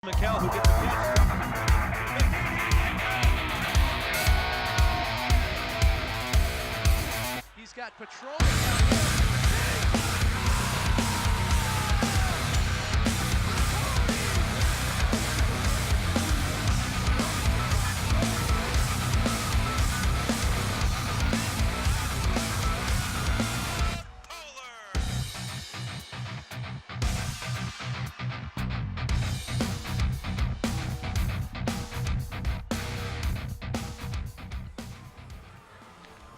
McKell who gets the catch. He's got patrol.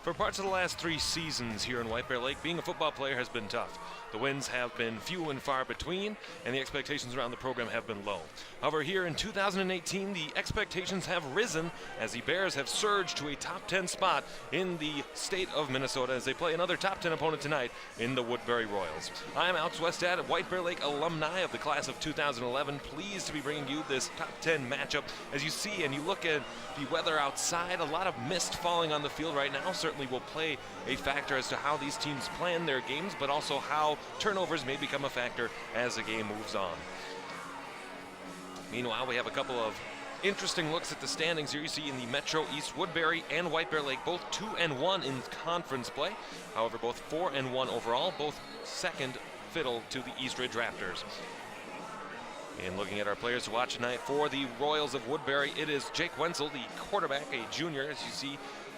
For parts of the last 3 seasons here in White Bear Lake, being a football player has been tough. The wins have been few and far between, and the expectations around the program have been low. However, here in 2018, the expectations have risen as the Bears have surged to a top 10 spot in the state of Minnesota as they play another top 10 opponent tonight in the Woodbury Royals. I'm Alex Westad, a White Bear Lake alumni of the class of 2011, pleased to be bringing you this top 10 matchup. As you see and you look at the weather outside, a lot of mist falling on the field right now certainly will play a factor as to how these teams plan their games, but also how turnovers may become a factor as the game moves on. Meanwhile, we have a couple of interesting looks at the standings here. You see in the Metro East, Woodbury and White Bear Lake both 2-1 in conference play. However, both 4-1 overall, both second fiddle to the East Ridge Raptors. And looking at our players to watch tonight for the Royals of Woodbury, it is Jake Wenzel, the quarterback, a junior, as you see,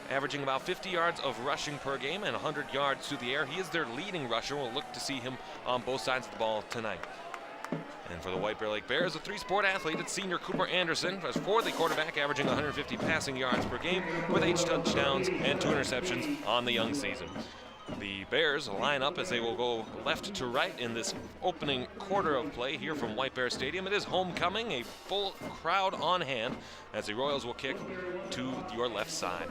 averaging about 50 yards of rushing per game and 100 yards through the air. He is their leading rusher. We'll look to see him on both sides of the ball tonight. And for the White Bear Lake Bears, a 3-sport athlete, it's senior Cooper Anderson, as for the quarterback, averaging 150 passing yards per game with 8 touchdowns and 2 interceptions on the young season. The Bears line up as they will go left to right in this opening quarter of play here from White Bear Stadium. It is homecoming, a full crowd on hand as the Royals will kick to your left side.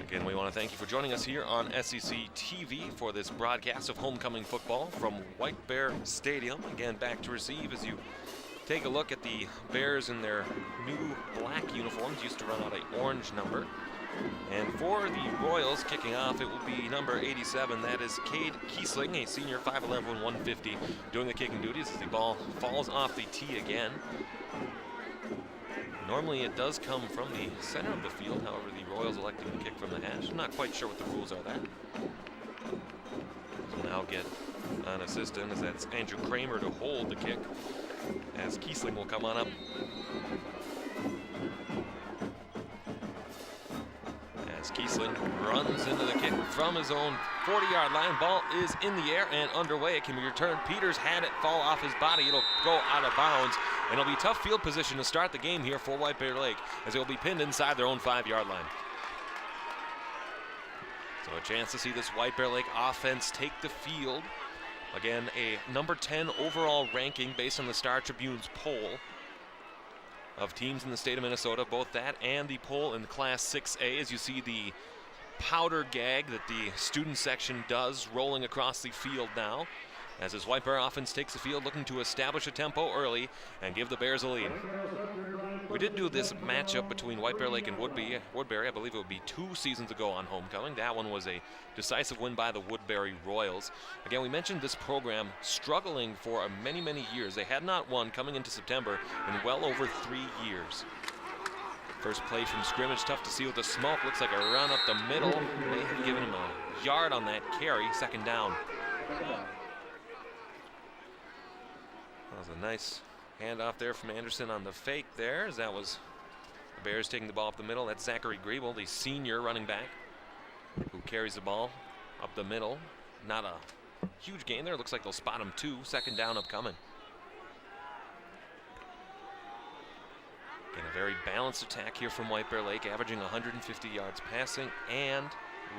Again, we want to thank you for joining us here on SEC TV for this broadcast of homecoming football from White Bear Stadium. Again, back to receive as you take a look at the Bears in their new black uniforms, used to run out an orange number. And for the Royals kicking off, it will be number 87. That is Cade Kiesling, a senior, 5'11", 150, doing the kicking duties as the ball falls off the tee again. Normally it does come from the center of the field, however the Royals electing to kick from the hash. I'm not quite sure what the rules are there. We'll now get an assistant, as that's Andrew Kramer to hold the kick, as Kiesling will come on up. As Kiesling runs into the kick from his own 40-yard line. Ball is in the air and underway. It can be returned. Peters had it fall off his body. It'll go out of bounds. And it'll be tough field position to start the game here for White Bear Lake, as they'll be pinned inside their own 5-yard line. So a chance to see this White Bear Lake offense take the field. Again, a number 10 overall ranking based on the Star Tribune's poll of teams in the state of Minnesota, both that and the poll in Class 6A, as you see the powder gag that the student section does rolling across the field now, as this White Bear offense takes the field looking to establish a tempo early and give the Bears a lead. We did do this matchup between White Bear Lake and Woodbury, I believe it would be 2 seasons ago on homecoming. That one was a decisive win by the Woodbury Royals. Again, we mentioned this program struggling for many, many years. They had not won coming into September in well over 3 years. First play from scrimmage, tough to see with the smoke. Looks like a run up the middle. May have given him a yard on that carry, second down. That was a nice handoff there from Anderson on the fake there, as that was the Bears taking the ball up the middle. That's Zachary Griebel, the senior running back, who carries the ball up the middle. Not a huge gain there. Looks like they'll spot him too. Second down upcoming. Again, a very balanced attack here from White Bear Lake, averaging 150 yards passing and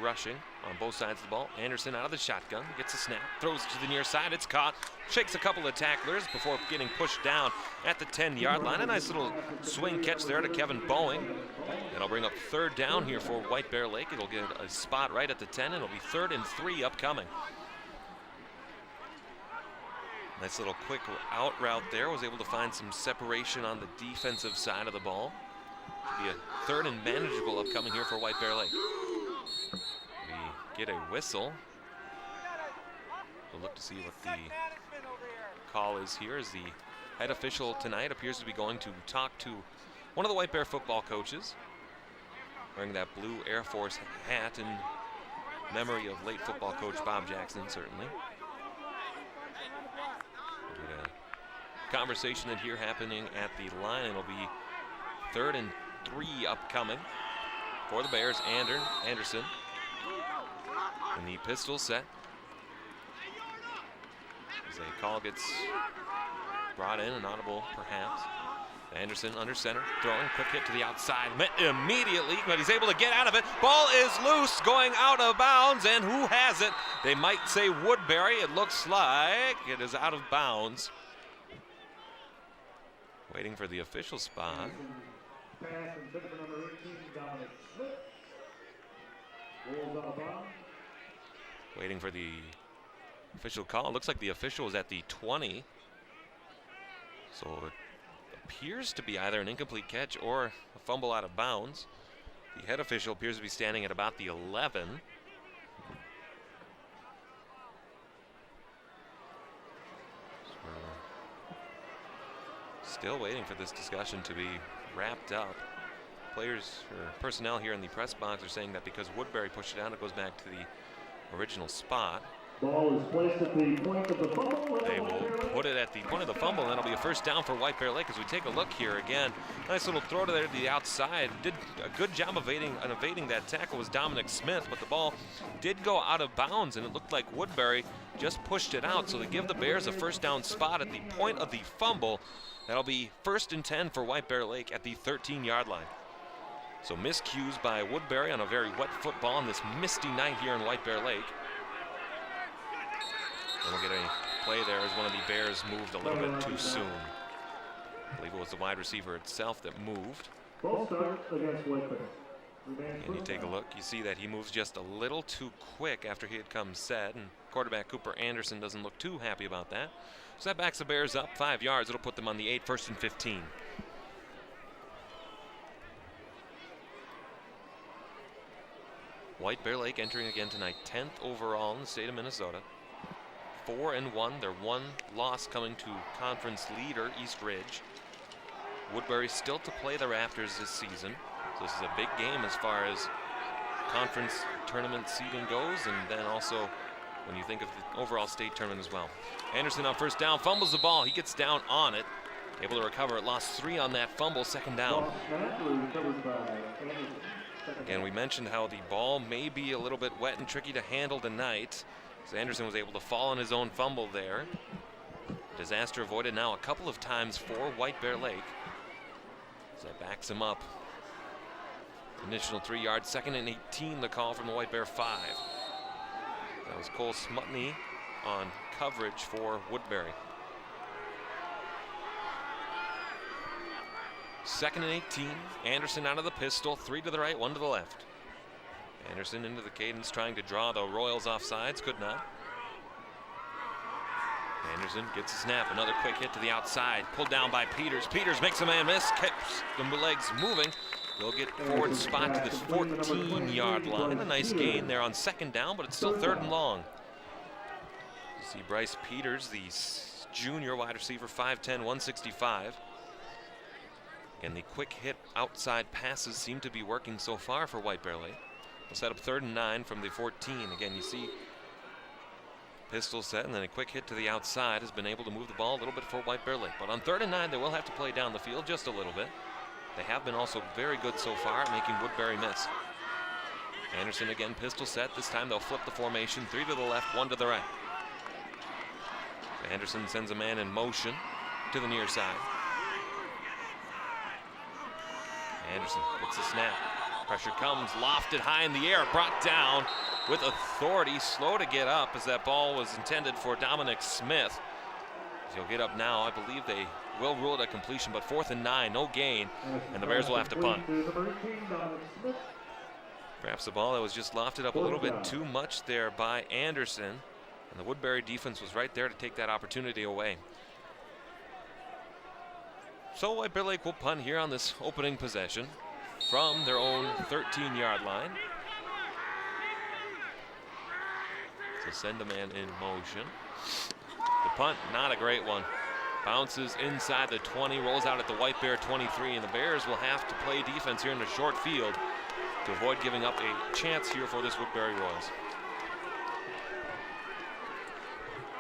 rushing on both sides of the ball. Anderson out of the shotgun, gets a snap, throws it to the near side, it's caught, shakes a couple of tacklers before getting pushed down at the 10-yard line. A nice little swing catch there to Kevin Boeing. That'll bring up third down here for White Bear Lake. It'll get a spot right at the 10, and it'll be 3rd and 3 upcoming. Nice little quick out route there, was able to find some separation on the defensive side of the ball. Should be a 3rd and manageable upcoming here for White Bear Lake. We get a whistle. We'll look to see what the call is here, as the head official tonight appears to be going to talk to one of the White Bear football coaches, wearing that blue Air Force hat in memory of late football coach Bob Jackson, certainly. Conversation in here happening at the line. It'll be 3rd and 3 upcoming for the Bears. Anderson in the pistol set. As a call gets brought in, an audible perhaps. Anderson under center, throwing, quick hit to the outside immediately, but he's able to get out of it. Ball is loose, going out of bounds, and who has it? They might say Woodbury. It looks like it is out of bounds. Waiting for the official spot. Waiting for the official call. It looks like the official is at the 20. So it appears to be either an incomplete catch or a fumble out of bounds. The head official appears to be standing at about the 11. Still waiting for this discussion to be wrapped up. Players or personnel here in the press box are saying that because Woodbury pushed it down, it goes back to the original spot. Ball is placed at the point of the fumble. They will put it at the point of the fumble, and that'll be a first down for White Bear Lake. As we take a look here again, nice little throw to the outside. Did a good job of evading that tackle was Dominic Smith, but the ball did go out of bounds, and it looked like Woodbury just pushed it out. So they give the Bears a first down spot at the point of the fumble. That'll be 1st and 10 for White Bear Lake at the 13-yard line. So miscues by Woodbury on a very wet football on this misty night here in White Bear Lake. And we'll get a play there as one of the Bears moved a little bit too soon. I believe it was the wide receiver itself that moved. Ball starts against White Bear. And you take a look, you see that he moves just a little too quick after he had come set, and quarterback Cooper Anderson doesn't look too happy about that. So that backs the Bears up 5 yards. It'll put them on the 8, 1st and 15. White Bear Lake entering again tonight, 10th overall in the state of Minnesota. 4-1, their one loss coming to conference leader East Ridge. Woodbury still to play the Raptors this season. So this is a big game as far as conference tournament seeding goes, and then also when you think of the overall state tournament as well. Anderson on first down, fumbles the ball. He gets down on it, able to recover it. Lost 3 on that fumble, 2nd down. Again, we mentioned how the ball may be a little bit wet and tricky to handle tonight. So Anderson was able to fall on his own fumble there. Disaster avoided now a couple of times for White Bear Lake. So that backs him up. Initial 3 yards, 2nd and 18, the call from the White Bear 5. That was Cole Smutney on coverage for Woodbury. 2nd and 18, Anderson out of the pistol, 3 to the right, 1 to the left. Anderson into the cadence, trying to draw the Royals off sides, could not. Anderson gets a snap, another quick hit to the outside, pulled down by Peters. Peters makes a man miss, keeps the legs moving. They'll get forward spot to the 14-yard line. A nice gain there on 2nd down, but it's still 3rd and long. You see Bryce Peters, the junior wide receiver, 5'10", 165. And the quick hit outside passes seem to be working so far for White Bear Lake. They'll set up 3rd and 9 from the 14. Again, you see pistol set, and then a quick hit to the outside has been able to move the ball a little bit for White Bear Lake. But on 3rd and 9, they will have to play down the field just a little bit. They have been also very good so far at making Woodbury miss. Anderson again, pistol set. This time they'll flip the formation. 3 to the left, 1 to the right. Anderson sends a man in motion to the near side. Anderson gets the snap. Pressure comes, lofted high in the air, brought down with authority. Slow to get up as that ball was intended for Dominic Smith. He'll get up now. I believe they will rule it a completion, but 4th and 9, no gain, and the Bears will have to punt. Perhaps the ball that was just lofted up a little bit too much there by Anderson, and the Woodbury defense was right there to take that opportunity away. So White Bear Lake will punt here on this opening possession from their own 13-yard line. So send a man in motion. The punt, not a great one. Bounces inside the 20, rolls out at the White Bear 23, and the Bears will have to play defense here in the short field to avoid giving up a chance here for this Woodbury Royals.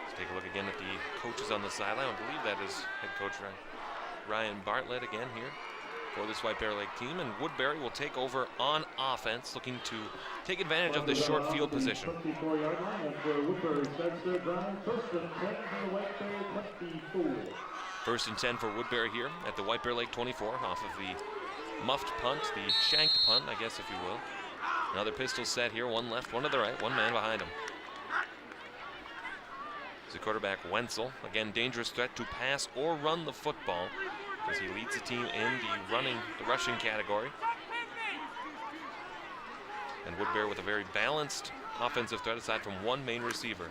Let's take a look again at the coaches on the sideline. I believe that is head coach Ryan Bartlett again here for this White Bear Lake team, and Woodbury will take over on offense, looking to take advantage of the short field position. 24-yard line, and for Woodbury starts their drive. First and 10 for First and 10 for White Bear 24. Woodbury here at the White Bear Lake 24 off of the muffed punt, the shanked punt, I guess if you will. Another pistol set here, one left, one to the right, one man behind him. The quarterback Wenzel, again dangerous threat to pass or run the football as he leads the team in the rushing category. And Woodbury with a very balanced offensive threat aside from one main receiver.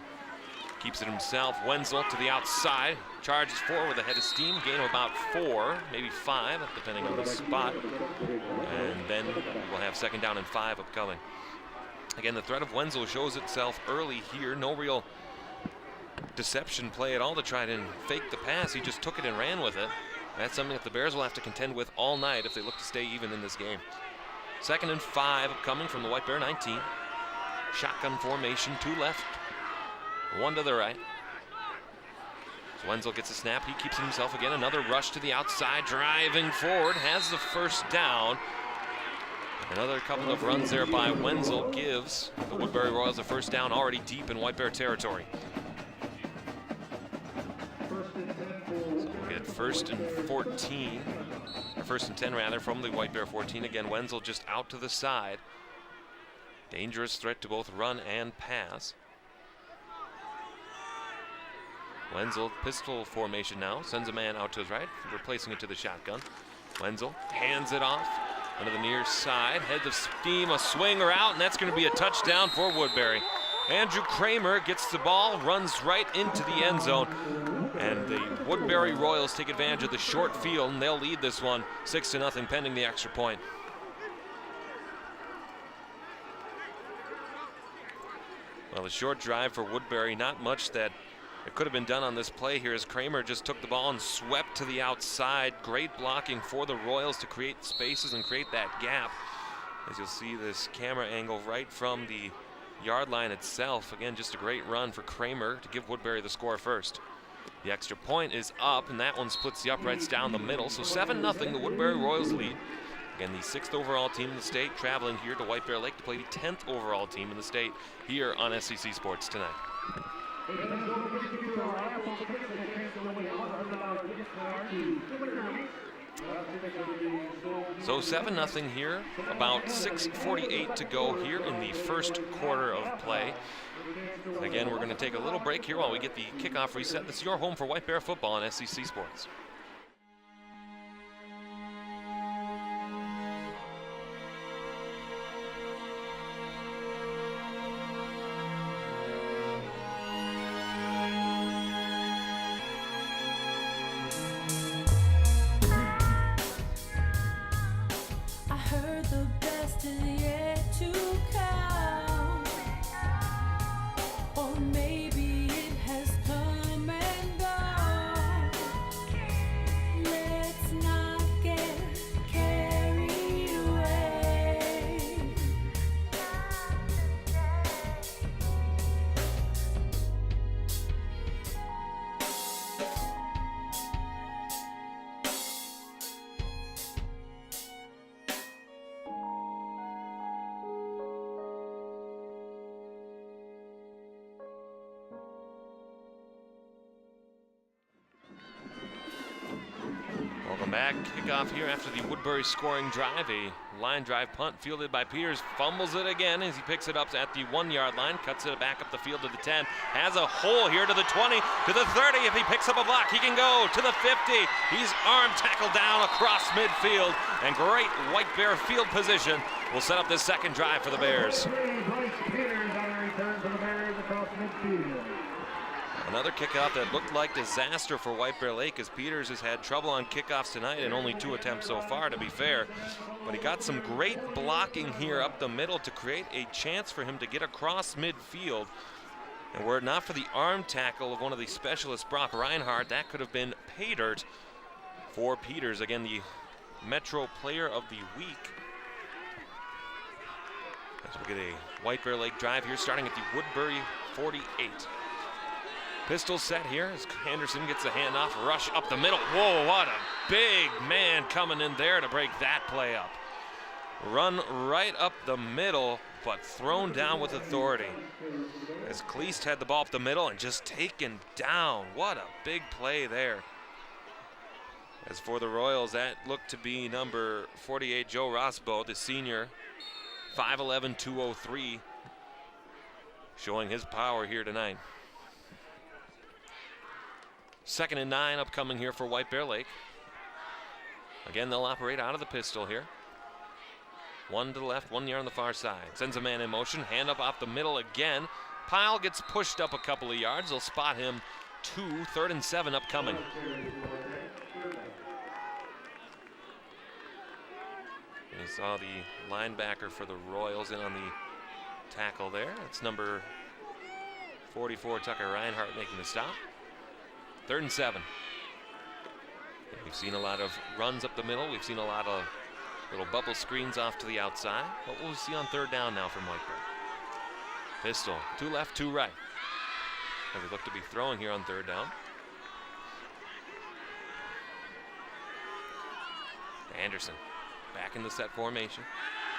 Keeps it himself, Wenzel to the outside, charges forward with a head of steam, gain of about 4, maybe 5, depending on the spot. And then we'll have second down and 5 upcoming. Again, the threat of Wenzel shows itself early here. No real deception play at all to try to fake the pass. He just took it and ran with it. That's something that the Bears will have to contend with all night if they look to stay even in this game. Second and 5 coming from the White Bear 19. Shotgun formation, 2 left, 1 to the right. So Wenzel gets a snap, he keeps it himself again. Another rush to the outside, driving forward, has the first down. Another couple of runs there by Wenzel gives the Woodbury Royals a first down, already deep in White Bear territory. We'll get first and 14, or first and 10 rather, from the White Bear 14. Again, Wenzel just out to the side. Dangerous threat to both run and pass. Wenzel, pistol formation now, sends a man out to his right, replacing it to the shotgun. Wenzel hands it off onto the near side, head of steam, a swinger out, and that's going to be a touchdown for Woodbury. Andrew Kramer gets the ball, runs right into the end zone, and the Woodbury Royals take advantage of the short field, and they'll lead this one 6-0 pending the extra point. Well, a short drive for Woodbury, not much that it could have been done on this play here as Kramer just took the ball and swept to the outside. Great blocking for the Royals to create spaces and create that gap. As you'll see this camera angle right from the yard line itself. Again, just a great run for Kramer to give Woodbury the score first. The extra point is up, and that one splits the uprights down the middle. So 7-0, the Woodbury Royals lead. Again, the 6th overall team in the state traveling here to White Bear Lake to play the 10th overall team in the state here on SEC Sports tonight. So 7-0 here, about 6:48 to go here in the first quarter of play. Again, we're going to take a little break here while we get the kickoff reset. This is your home for White Bear football on SEC Sports. Welcome back. Kickoff here after the Woodbury scoring drive. A line drive punt fielded by Peters. Fumbles it again as he picks it up at the 1-yard line. Cuts it back up the field to the 10. Has a hole here to the 20, to the 30. If he picks up a block, he can go to the 50. He's arm tackled down across midfield. And great White Bear field position will set up this second drive for the Bears. Another kickoff that looked like disaster for White Bear Lake as Peters has had trouble on kickoffs tonight and only 2 attempts so far, to be fair. But he got some great blocking here up the middle to create a chance for him to get across midfield. And were it not for the arm tackle of one of the specialists, Brock Reinhardt, that could have been pay dirt for Peters. Again, the Metro Player of the Week. As we get a White Bear Lake drive here, starting at the Woodbury 48. Pistol set here as Anderson gets a handoff, rush up the middle. Whoa, what a big man coming in there to break that play up. Run right up the middle, but thrown down with authority. As Kleist had the ball up the middle and just taken down. What a big play there. As for the Royals, that looked to be number 48, Joe Rosbo, the senior, 5'11", 203, showing his power here tonight. 2nd and 9 upcoming here for White Bear Lake. Again, they'll operate out of the pistol here. One to the left, 1 yard on the far side. Sends a man in motion, hand up off the middle again. Pyle gets pushed up a couple of yards. They'll spot him 2, 3rd and 7 upcoming. You saw the linebacker for the Royals in on the tackle there. That's number 44, Tucker Reinhardt, making the stop. 3rd and 7. We've seen a lot of runs up the middle. We've seen a lot of little bubble screens off to the outside. What will we see on 3rd down now from White Bear? Pistol, 2 left, 2 right. As they look to be throwing here on 3rd down. Anderson back in the set formation.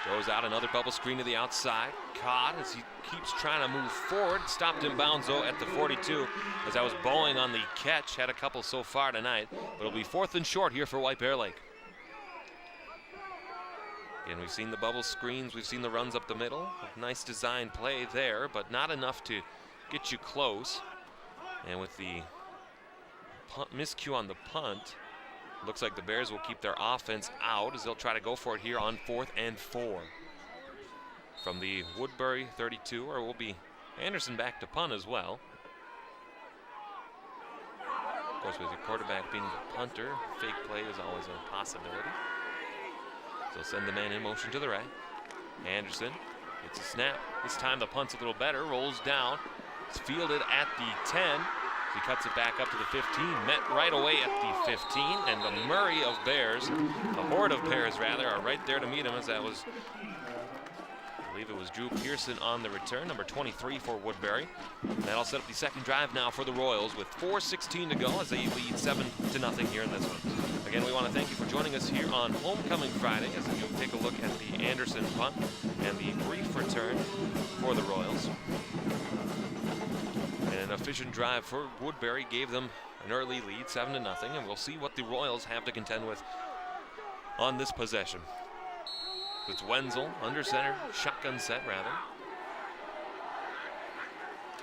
Throws out another bubble screen to the outside. Caught as he keeps trying to move forward. Stopped in bounds though at the 42 as I was bowling on the catch. Had a couple so far tonight, but it'll be 4th and short here for White Bear Lake. Again, we've seen the bubble screens. We've seen the runs up the middle. Nice design play there, but not enough to get you close. And with the miscue on the punt, looks like the Bears will keep their offense out as they'll try to go for it here on 4th and 4. From the Woodbury 32, or will be Anderson back to punt as well. Of course, with your quarterback being the punter, fake play is always a possibility. So send the man in motion to the right. Anderson gets a snap. This time the punt's a little better, rolls down. It's fielded at the 10. He cuts it back up to the 15, met right away at the 15, and the Murray of Bears, the horde of Bears rather, are right there to meet him as that was, I believe it was Drew Pearson on the return, number 23 for Woodbury. That'll set up the second drive now for the Royals with 4:16 to go as they lead 7-0 here in this one. Again, we want to thank you for joining us here on Homecoming Friday as you take a look at the Anderson punt and the brief return for the Royals. An efficient drive for Woodbury gave them an early lead, 7-0, and we'll see what the Royals have to contend with on this possession. It's Wenzel under center, shotgun set rather.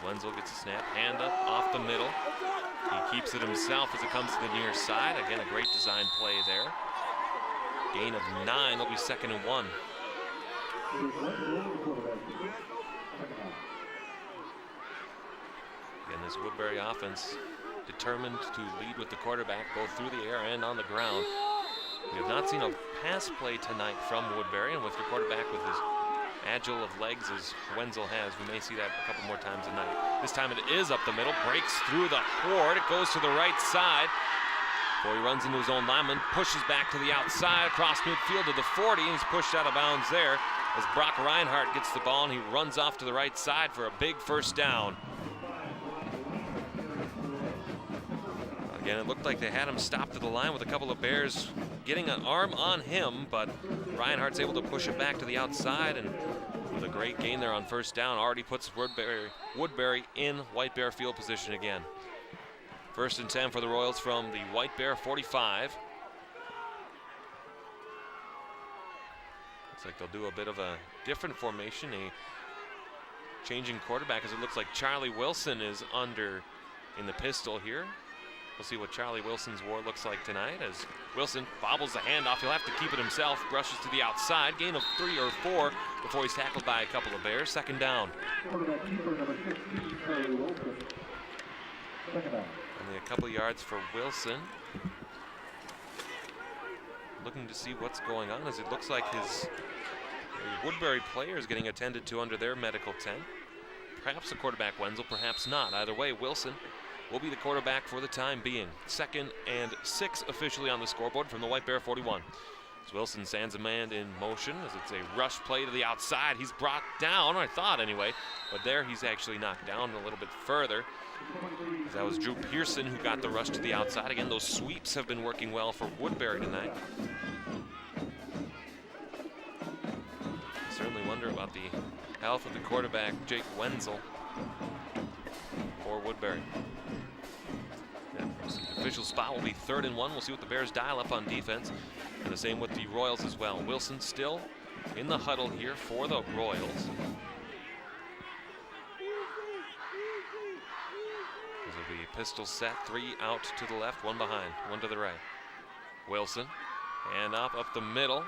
Wenzel gets a snap, hand up off the middle. He keeps it himself as it comes to the near side. Again, a great design play there. Gain of 9, it'll be 2nd and 1. Again, this Woodbury offense determined to lead with the quarterback both through the air and on the ground. We have not seen a pass play tonight from Woodbury, and with the quarterback with as agile of legs as Wenzel has, we may see that a couple more times tonight. This time it is up the middle, breaks through the horde, it goes to the right side. Before he runs into his own lineman, pushes back to the outside, across midfield to the 40, and he's pushed out of bounds there as Brock Reinhardt gets the ball and he runs off to the right side for a big first down. Again, it looked like they had him stopped at the line with a couple of Bears getting an arm on him, but Reinhardt's able to push it back to the outside, and with a great gain there on first down, already puts Woodbury in White Bear field position again. 1st and 10 for the Royals from the White Bear 45. Looks like they'll do a bit of a different formation, a changing quarterback, as it looks like Charlie Wilson is under in the pistol here. We'll see what Charlie Wilson's war looks like tonight as Wilson bobbles the handoff. He'll have to keep it himself, brushes to the outside. Gain of 3 or 4 before he's tackled by a couple of Bears. 2nd down. Only a couple yards for Wilson. Looking to see what's going on as it looks like his Woodbury player is getting attended to under their medical tent. Perhaps the quarterback Wenzel, perhaps not. Either way, Wilson will be the quarterback for the time being. 2nd and 6 officially on the scoreboard from the White Bear 41. As Wilson sends a man in motion as it's a rush play to the outside. He's brought down, I thought anyway, but there he's actually knocked down a little bit further. That was Drew Pearson who got the rush to the outside. Again, those sweeps have been working well for Woodbury tonight. Certainly wonder about the health of the quarterback, Jake Wenzel, for Woodbury. The official spot will be 3rd and 1. We'll see what the Bears dial up on defense. And the same with the Royals as well. Wilson still in the huddle here for the Royals. This will be pistol set, 3 out to the left, 1 behind, 1 to the right. Wilson, hand up the middle,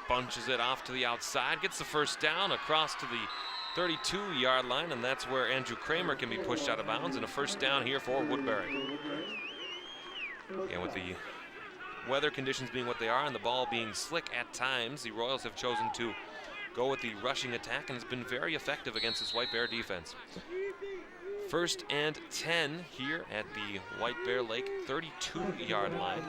bunches it off to the outside, gets the first down across to the 32-yard line, and that's where Andrew Kramer can be pushed out of bounds, and a first down here for Woodbury. And with the weather conditions being what they are and the ball being slick at times, the Royals have chosen to go with the rushing attack, and it's been very effective against this White Bear defense. 1st and 10 here at the White Bear Lake 32-yard line.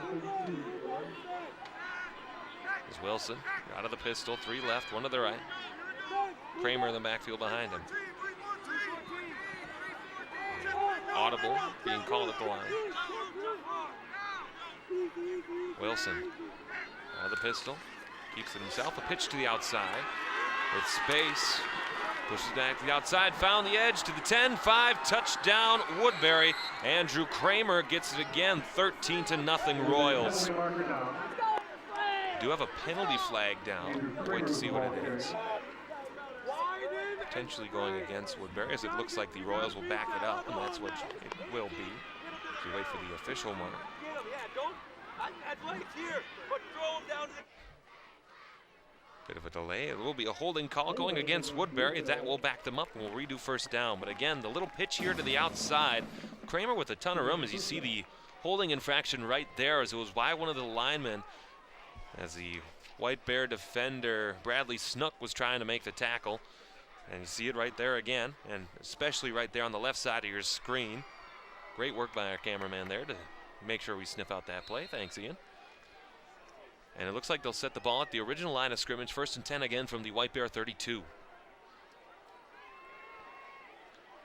As Wilson out of the pistol, 3 left, 1 to the right. Kramer in the backfield behind him. Audible being called at the line. Wilson out of the pistol, keeps it himself. A pitch to the outside with space. Pushes back to the outside, found the edge to the 10-5, touchdown Woodbury. Andrew Kramer gets it again, 13-0 Royals. Do have a penalty flag down. Wait to see what it is. Potentially going against Woodbury, as it looks like the Royals will back it up, and that's what it will be. If we wait for the official mark. Bit of a delay. It will be a holding call going against Woodbury. That will back them up and will redo first down. But again, the little pitch here to the outside. Kramer with a ton of room, as you see the holding infraction right there, as it was by one of the linemen, as the White Bear defender Bradley Snook was trying to make the tackle. And you see it right there again, and especially right there on the left side of your screen. Great work by our cameraman there to make sure we sniff out that play. Thanks, Ian. And it looks like they'll set the ball at the original line of scrimmage, 1st and 10 again from the White Bear 32.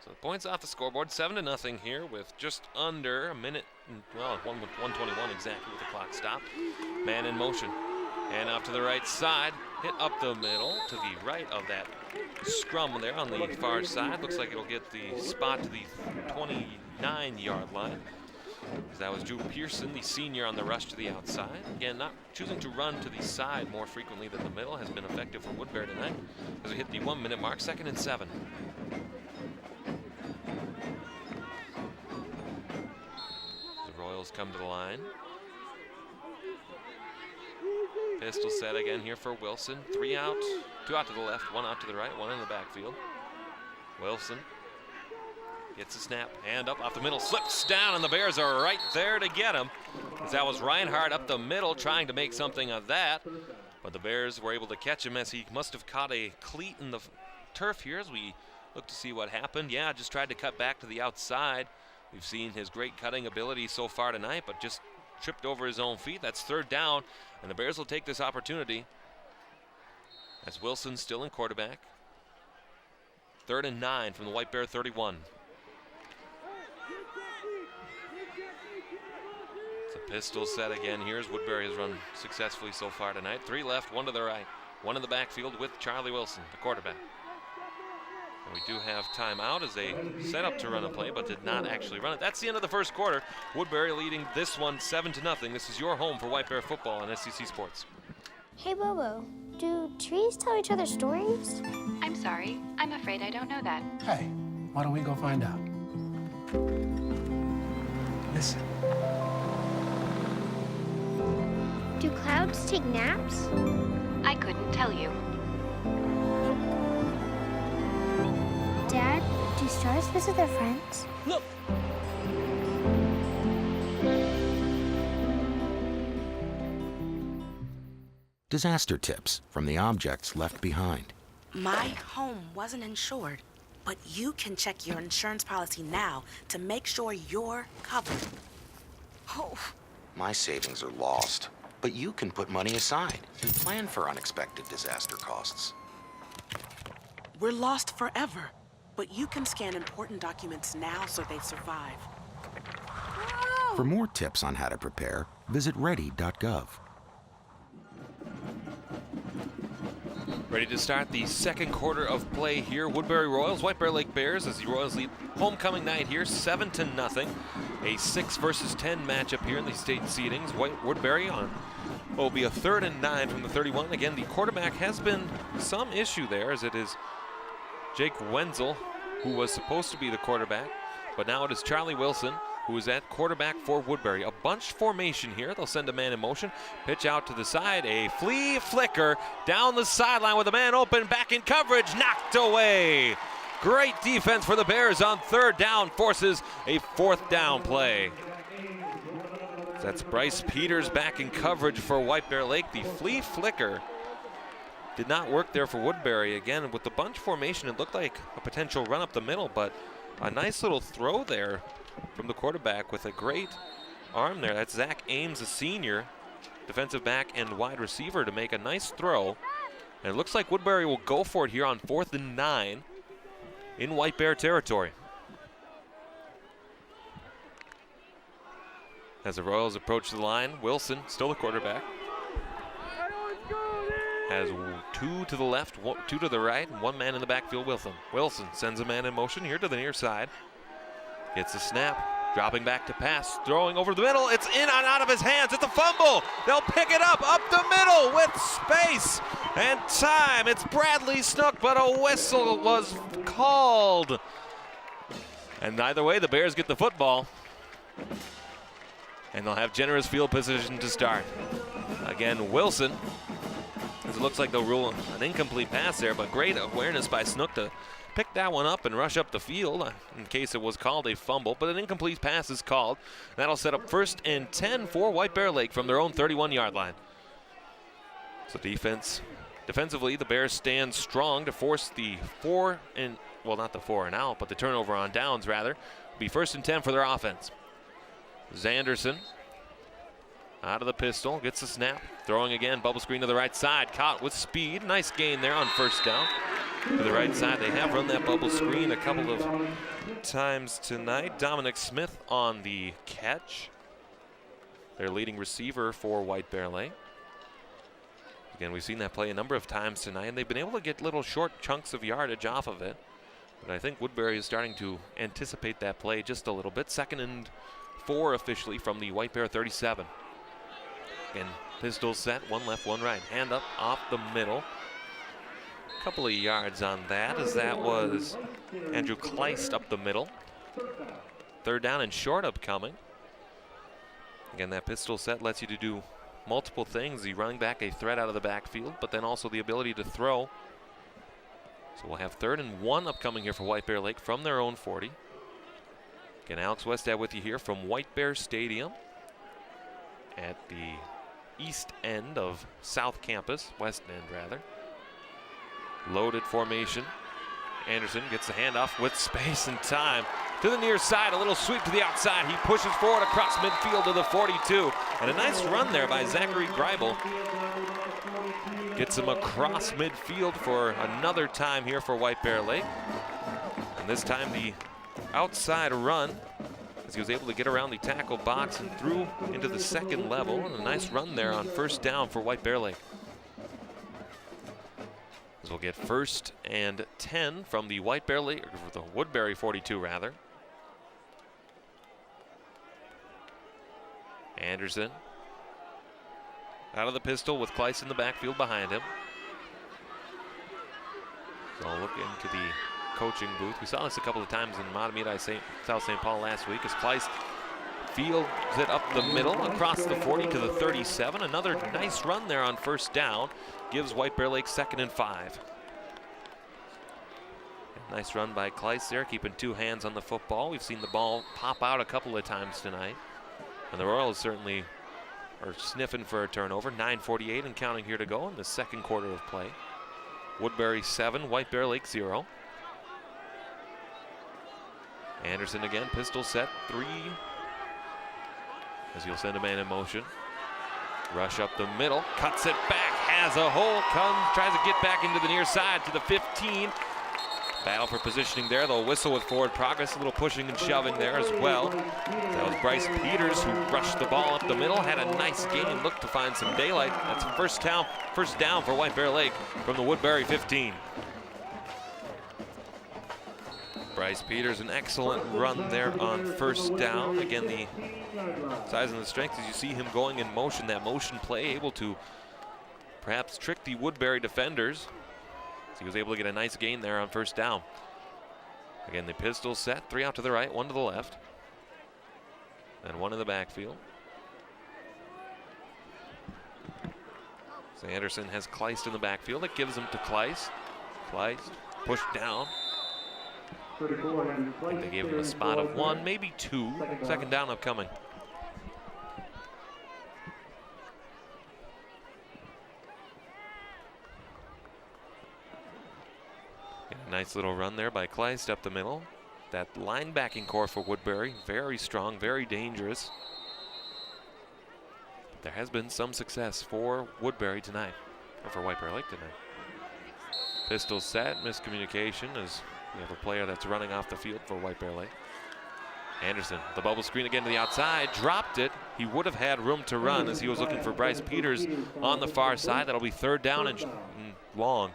So points off the scoreboard, 7-0 here with just under a minute, well, 1:21 exactly with the clock stopped. Man in motion. And off to the right side, hit up the middle to the right of that scrum there on the far side. Looks like it'll get the spot to the 29-yard line. That was Drew Pearson, the senior, on the rush to the outside. Again, not choosing to run to the side more frequently than the middle has been effective for Woodbury tonight as we hit the 1-minute mark, 2nd and 7. The Royals come to the line. Pistol set again here for Wilson. 3 out, 2 out to the left, 1 out to the right, 1 in the backfield. Wilson gets a snap, hand up off the middle, slips down, and the Bears are right there to get him. As that was Reinhardt up the middle trying to make something of that, but the Bears were able to catch him as he must have caught a cleat in the turf here as we look to see what happened. Yeah, just tried to cut back to the outside. We've seen his great cutting ability so far tonight, but just tripped over his own feet. That's 3rd down, and the Bears will take this opportunity as Wilson still in quarterback. 3rd and 9 from the White Bear 31. It's a pistol set again here as Woodbury has run successfully so far tonight. 3 left, 1 to the right, 1 in the backfield with Charlie Wilson, the quarterback. And we do have timeout as they set up to run a play but did not actually run it. That's the end of the first quarter. Woodbury leading this one 7-0. This is your home for White Bear football on SEC Sports. Hey, Bobo, do trees tell each other stories? I'm sorry. I'm afraid I don't know that. Hey, why don't we go find out? Listen. Do clouds take naps? I couldn't tell you. Dad, do stars visit their friends? Look! Disaster tips from the objects left behind. My home wasn't insured. But you can check your insurance policy now to make sure you're covered. Oh. My savings are lost, but you can put money aside and plan for unexpected disaster costs. We're lost forever, but you can scan important documents now so they survive. For more tips on how to prepare, visit ready.gov. Ready to start the second quarter of play here. Woodbury Royals, White Bear Lake Bears as the Royals lead homecoming night here, 7-0. A 6 versus 10 matchup here in the state seedings. Woodbury on will be a 3rd and 9 from the 31. Again, the quarterback has been some issue there, as it is Jake Wenzel, who was supposed to be the quarterback, but now it is Charlie Wilson, who is at quarterback for Woodbury. A bunch formation here. They'll send a man in motion. Pitch out to the side. A flea flicker down the sideline with a man open. Back in coverage. Knocked away. Great defense for the Bears on 3rd down. Forces a 4th down play. That's Bryce Peters back in coverage for White Bear Lake. The flea flicker did not work there for Woodbury. Again, with the bunch formation, it looked like a potential run up the middle, but a nice little throw there from the quarterback with a great arm there. That's Zach Ames, a senior, defensive back and wide receiver, to make a nice throw. And it looks like Woodbury will go for it here on 4th and 9 in White Bear territory. As the Royals approach the line, Wilson, still the quarterback, has 2 to the left, 2 to the right, and 1 man in the backfield. Wilson sends a man in motion here to the near side. Gets a snap, dropping back to pass, throwing over the middle. It's in and out of his hands. It's a fumble. They'll pick it up the middle with space and time. It's Bradley Snook, but a whistle was called. And either way, the Bears get the football, and they'll have generous field position to start. Again, Wilson, as it looks like they'll rule an incomplete pass there, but great awareness by Snook to pick that one up and rush up the field in case it was called a fumble, but an incomplete pass is called. That'll set up 1st and 10 for White Bear Lake from their own 31-yard line. So defensively, the Bears stand strong to force the not the 4 and out, but the turnover on downs rather. Be 1st and 10 for their offense. Zanderson out of the pistol, gets the snap, throwing again, bubble screen to the right side, caught with speed. Nice gain there on 1st down. To the right side, they have run that bubble screen a couple of times tonight. Dominic Smith on the catch, their leading receiver for White Bear Lake. Again, we've seen that play a number of times tonight, and they've been able to get little short chunks of yardage off of it. But I think Woodbury is starting to anticipate that play just a little bit. 2nd and 4 officially from the White Bear 37. Again, pistol set, 1 left, 1 right. Hand up off the middle. Couple of yards on that, as that was Andrew Kleist up the middle. 3rd down and short upcoming. Again, that pistol set lets you to do multiple things. The running back, a threat out of the backfield, but then also the ability to throw. So we'll have 3rd and 1 upcoming here for White Bear Lake from their own 40. Again, Alex Westad with you here from White Bear Stadium at the east end of South Campus, west end rather. Loaded formation. Anderson gets the handoff with space and time to the near side. A little sweep to the outside. He pushes forward across midfield to the 42. And a nice run there by Zachary Greibel. Gets him across midfield for another time here for White Bear Lake. And this time the outside run, as he was able to get around the tackle box and through into the 2nd level. And a nice run there on 1st down for White Bear Lake. As we'll get 1st and 10 from the White Bear Lake, or the Woodbury 42 rather. Anderson out of the pistol with Kleist in the backfield behind him. So I'll look into the coaching booth. We saw this a couple of times in Matamidi South St. Paul last week, as Kleist fields it up the middle across the 40 to the 37. Another nice run there on 1st down. Gives White Bear Lake 2nd and 5. Nice run by Kleist there, keeping 2 hands on the football. We've seen the ball pop out a couple of times tonight. And the Royals certainly are sniffing for a turnover. 9:48 and counting here to go in the 2nd quarter of play. Woodbury 7, White Bear Lake 0. Anderson again, pistol set, 3. As he'll send a man in motion. Rush up the middle, cuts it back, has a hole, tries to get back into the near side to the 15. Battle for positioning there. They'll whistle with forward progress. A little pushing and shoving there as well. That was Bryce Peters who rushed the ball up the middle. Had a nice gain. Looked to find some daylight. That's first down for White Bear Lake from the Woodbury 15. Bryce Peters, an excellent run there on first down. Again, the size and the strength as you see him going in motion. That motion play able to perhaps trick the Woodbury defenders. He was able to get a nice gain there on first down. Again, the pistol set, 3 out to the right, 1 to the left. And 1 in the backfield. So Anderson has Kleist in the backfield. That gives him to Kleist. Kleist pushed down. I think they gave him a spot of 1, maybe 2. Second down upcoming. Nice little run there by Kleist up the middle. That linebacking core for Woodbury, very strong, very dangerous. But there has been some success for Woodbury tonight, or for White Bear Lake tonight. Pistol set, miscommunication as we have a player that's running off the field for White Bear Lake. Anderson, the bubble screen again to the outside, dropped it. He would have had room to run as he was looking for Bryce Peters on the far side. That'll be third down and long.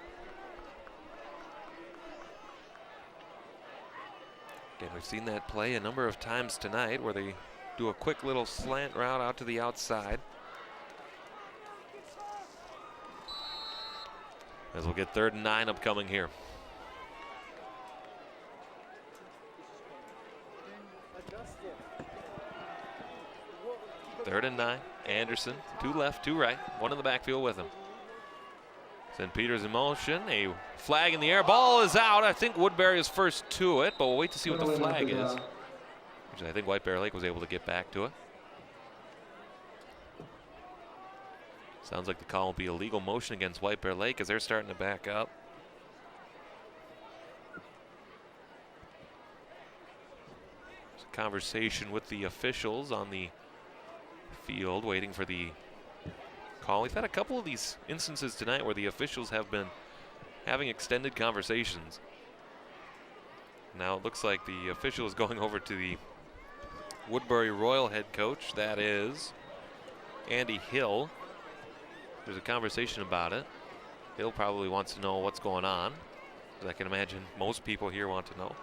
Again, we've seen that play a number of times tonight where they do a quick little slant route out to the outside. As we'll get 3rd and 9 upcoming here. Third and 9. Anderson, 2 left, 2 right, 1 in the backfield with him. Send Peters in motion, a flag in the air, ball is out. I think Woodbury is first to it, but we'll wait to see what the flag is. Which I think White Bear Lake was able to get back to it. Sounds like the call will be illegal motion against White Bear Lake as they're starting to back up. There's a conversation with the officials on the field waiting for the call. We've had a couple of these instances tonight where the officials have been having extended conversations. Now it looks like the official is going over to the Woodbury Royal head coach. That is Andy Hill. There's a conversation about it. Hill probably wants to know what's going on, as I can imagine most people here want to know.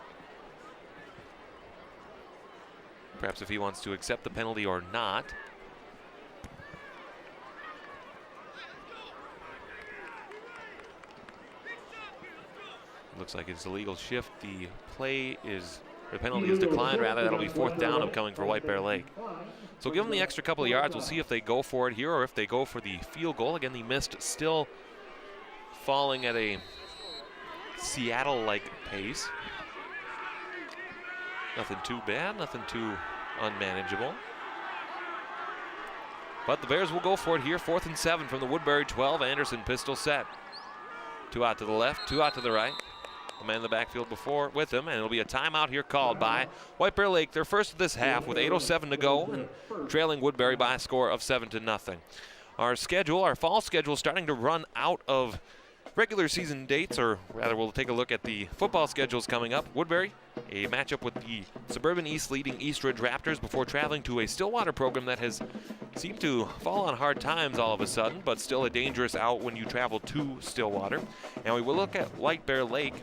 Perhaps if he wants to accept the penalty or not. Looks like it's a legal shift. The penalty is declined, rather. That'll be 4th down upcoming for White Bear Lake. So give them the extra couple of yards. We'll see if they go for it here or if they go for the field goal. Again, the mist still falling at a Seattle-like pace. Nothing too bad, nothing too unmanageable. But the Bears will go for it here. 4th and 7 from the Woodbury 12. Anderson pistol set. 2 out to the left, 2 out to the right. A man in the backfield with him, and it'll be a timeout here called by White Bear Lake. They're first of this half with 8:07 to go and trailing Woodbury by a score of 7-0. Our fall schedule starting to run out of regular season dates, or rather we'll take a look at the football schedules coming up. Woodbury, a matchup with the Suburban East leading Eastridge Raptors before traveling to a Stillwater program that has seemed to fall on hard times all of a sudden, but still a dangerous out when you travel to Stillwater. And we will look at White Bear Lake.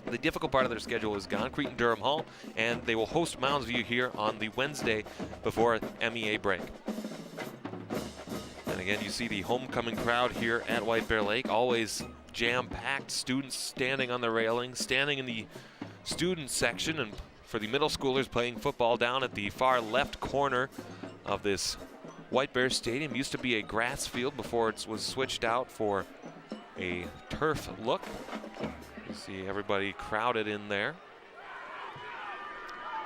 The difficult part of their schedule is gone, Cretin-Durham Hall, and they will host Mounds View here on the Wednesday before MEA break. And again, you see the homecoming crowd here at White Bear Lake, always jam-packed, students standing on the railing, standing in the student section, and for the middle schoolers playing football down at the far left corner of this White Bear Stadium. Used to be a grass field before it was switched out for a turf look. You see everybody crowded in there.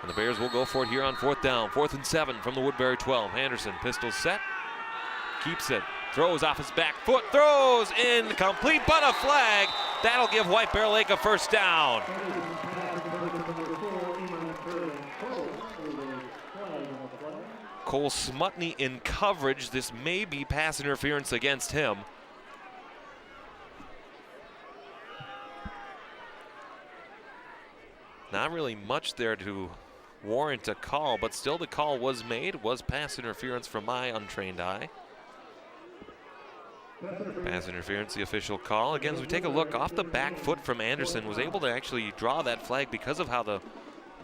And the Bears will go for it here on 4th down. 4th and 7 from the Woodbury 12. Anderson, pistol set, keeps it, throws off his back foot, throws incomplete, but a flag. That'll give White Bear Lake a 1st down. Cole Smutney in coverage. This may be pass interference against him. Not really much there to warrant a call, but still the call was made. Was pass interference from my untrained eye. Pass interference, the official call. Again, as we take a look, off the back foot from Anderson, was able to actually draw that flag because of how the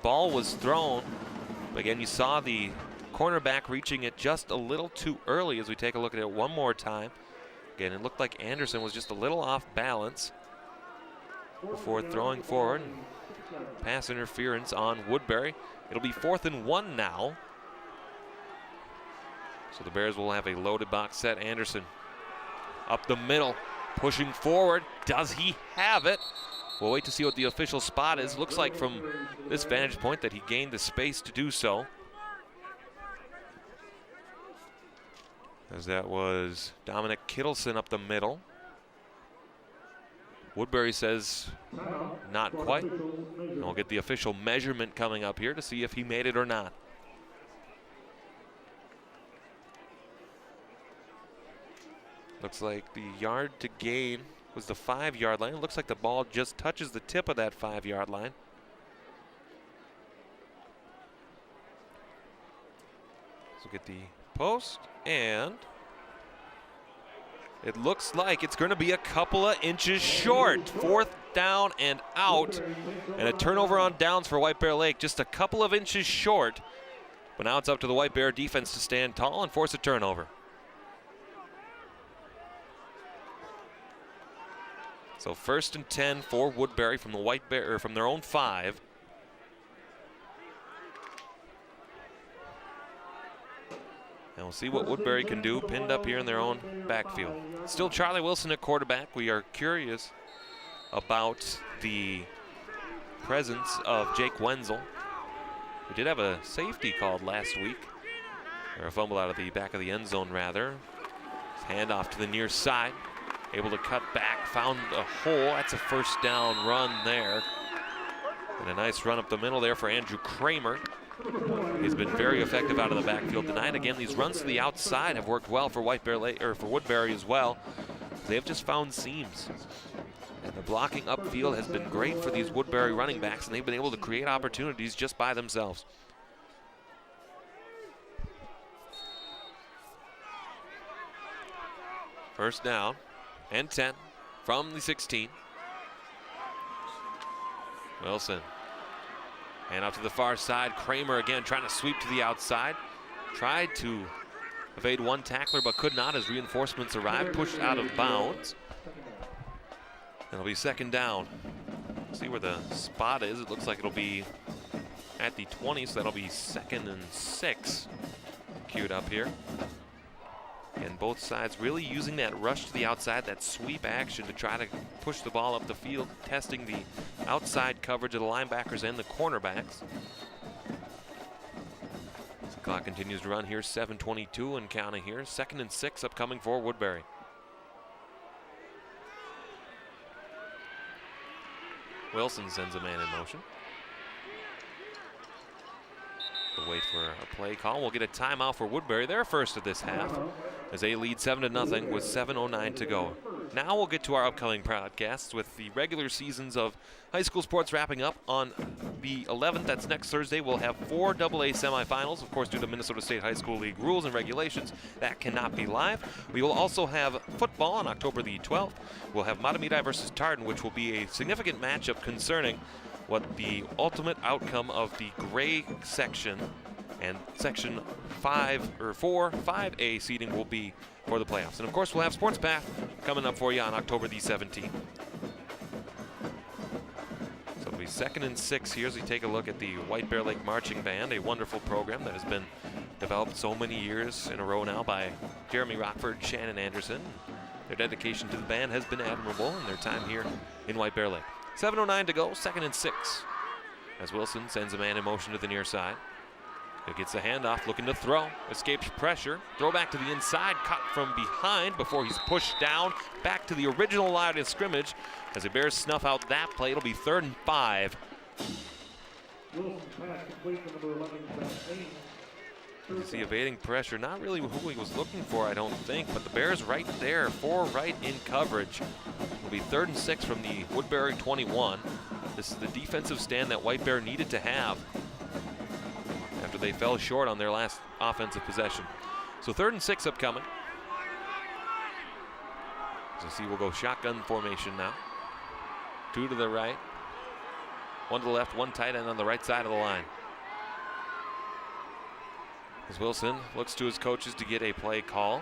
ball was thrown. But again, you saw the cornerback reaching it just a little too early as we take a look at it one more time. Again, it looked like Anderson was just a little off balance before throwing forward. Pass interference on Woodbury. It'll be 4th and 1 now. So the Bears will have a loaded box set. Anderson up the middle, pushing forward. Does he have it? We'll wait to see what the official spot is. Looks like from this vantage point that he gained the space to do so. As that was Dominic Kittleson up the middle. Woodbury says not quite. And we'll get the official measurement coming up here to see if he made it or not. Looks like the yard to gain was the 5-yard line. It looks like the ball just touches the tip of that 5-yard line. So get the post, and it looks like it's going to be a couple of inches short. 4th down and out, and a turnover on downs for White Bear Lake. Just a couple of inches short, but now it's up to the White Bear defense to stand tall and force a turnover. So 1st and 10 for Woodbury from the White Bear, or from their own 5. And we'll see what Woodbury can do, pinned up here in their own backfield. Still Charlie Wilson at quarterback. We are curious about the presence of Jake Wenzel. We did have a safety called last week, or a fumble out of the back of the end zone rather. Hand off to the near side. Able to cut back, found a hole. That's a 1st down run there. And a nice run up the middle there for Andrew Kramer. He's been very effective out of the backfield tonight. Again, these runs to the outside have worked well for White Bear Lake, or for Woodbury as well. They've just found seams. And the blocking upfield has been great for these Woodbury running backs, and they've been able to create opportunities just by themselves. First down and 10 from the 16. Wilson. And out to the far side. Kramer again trying to sweep to the outside. Tried to evade one tackler but could not as reinforcements arrived. Pushed out of bounds. It'll be 2nd down. See where the spot is. It looks like it'll be at the 20, so that'll be 2nd and 6. Queued up here. And both sides really using that rush to the outside, that sweep action to try to push the ball up the field, testing the outside coverage of the linebackers and the cornerbacks. As the clock continues to run here, 7:22 and counting here. 2nd and 6 upcoming for Woodbury. Wilson sends a man in motion. We'll wait for a play call. We'll get a timeout for Woodbury, their first of this half, as they lead 7-0 with 7:09 to go. Now we'll get to our upcoming broadcasts with the regular seasons of high school sports wrapping up on the 11th. That's next Thursday. We'll have 4 AA semifinals. Of course, due to Minnesota State High School League rules and regulations, that cannot be live. We will also have football on October the 12th. We'll have Matamidi versus Tartan, which will be a significant matchup concerning what the ultimate outcome of the gray section and section 5A seeding will be for the playoffs. And of course, we'll have Sports Path coming up for you on October the 17th. So it'll be 2nd and 6 here as we take a look at the White Bear Lake Marching Band, a wonderful program that has been developed so many years in a row now by Jeremy Rockford, Shannon Anderson. Their dedication to the band has been admirable in their time here in White Bear Lake. 7:09 to go, 2nd and 6. As Wilson sends a man in motion to the near side. He gets the handoff, looking to throw, escapes pressure, throw back to the inside, cut from behind before he's pushed down, back to the original line of scrimmage. As the Bears snuff out that play, it'll be 3rd and 5. Wilson pass complete to number 11, You see evading pressure, not really who he was looking for, I don't think, but the Bears right there, 4 right in coverage. It'll be 3rd and 6 from the Woodbury 21. This is the defensive stand that White Bear needed to have after they fell short on their last offensive possession. So 3rd and 6 upcoming. As you see, we'll go shotgun formation now. 2 to the right, 1 to the left, 1 tight end on the right side of the line. As Wilson looks to his coaches to get a play call.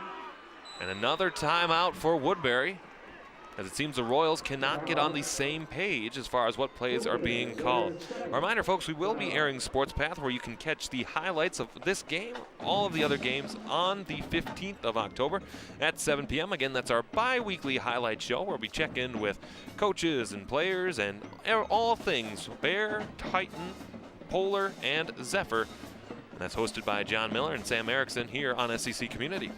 And another timeout for Woodbury, as it seems the Royals cannot get on the same page as far as what plays are being called. A reminder, folks, we will be airing Sports Path, where you can catch the highlights of this game, all of the other games, on the 15th of October at 7 p.m. Again, that's our bi-weekly highlight show where we check in with coaches and players and all things Bear, Titan, Polar, and Zephyr. And that's hosted by John Miller and Sam Erickson here on SEC Community.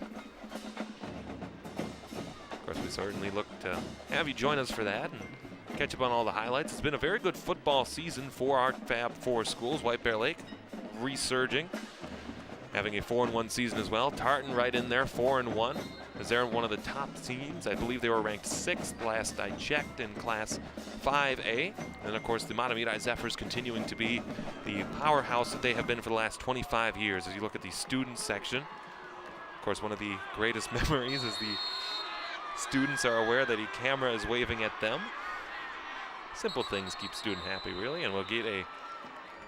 Of course, we certainly look to have you join us for that and catch up on all the highlights. It's been a very good football season for our Fab 4 schools. White Bear Lake resurging, having a 4-1 season as well. Tartan right in there, 4-1, as they're one of the top teams. I believe they were ranked 6th last I checked in Class 5A. And of course, the Matamidi Zephyrs continuing to be the powerhouse that they have been for the last 25 years. As you look at the student section, of course, one of the greatest memories is the students are aware that a camera is waving at them. Simple things keep student happy, really, and we'll get a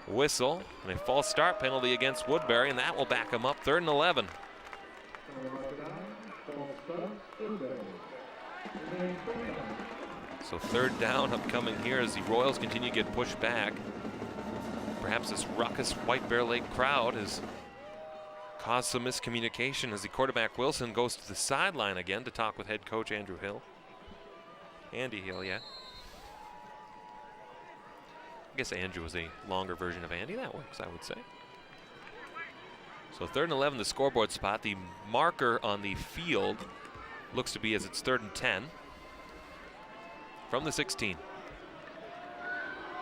whistle and a false start penalty against Woodbury, and that will back them up. 3rd and 11. So 3rd down upcoming here as the Royals continue to get pushed back. Perhaps this ruckus White Bear Lake crowd has caused some miscommunication as the quarterback Wilson goes to the sideline again to talk with head coach Andrew Hill. Andy Hill, yeah. I guess Andrew is a longer version of Andy. That works, I would say. So 3rd and 11, the scoreboard spot. The marker on the field looks to be as it's 3rd and 10 from the 16.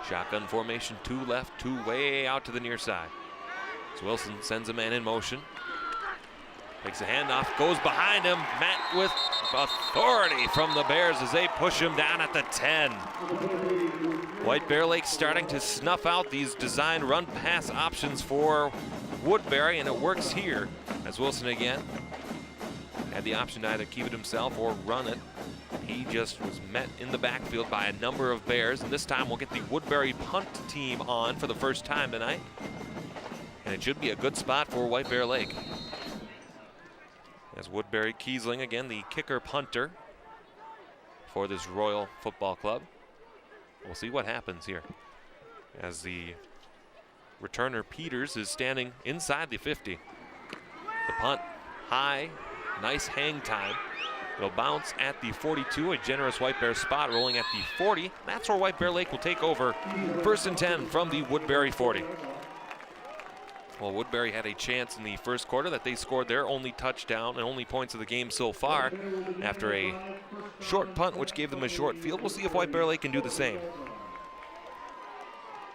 Shotgun formation, 2 left, 2 way out to the near side. So Wilson sends a man in motion. Takes a handoff, goes behind him, met with authority from the Bears as they push him down at the 10. White Bear Lake starting to snuff out these design run-pass options for Woodbury, and it works here as Wilson again had the option to either keep it himself or run it. He just was met in the backfield by a number of Bears, and this time we'll get the Woodbury punt team on for the first time tonight. And it should be a good spot for White Bear Lake. As Woodbury Kiesling, again, the kicker punter for this Royal Football Club. We'll see what happens here as the returner Peters is standing inside the 50. The punt high, nice hang time. It'll bounce at the 42, a generous White Bear spot rolling at the 40. That's where White Bear Lake will take over. 1st and 10 from the Woodbury 40. Well, Woodbury had a chance in the first quarter that they scored their only touchdown and only points of the game so far after a short punt, which gave them a short field. We'll see if White Bear Lake can do the same.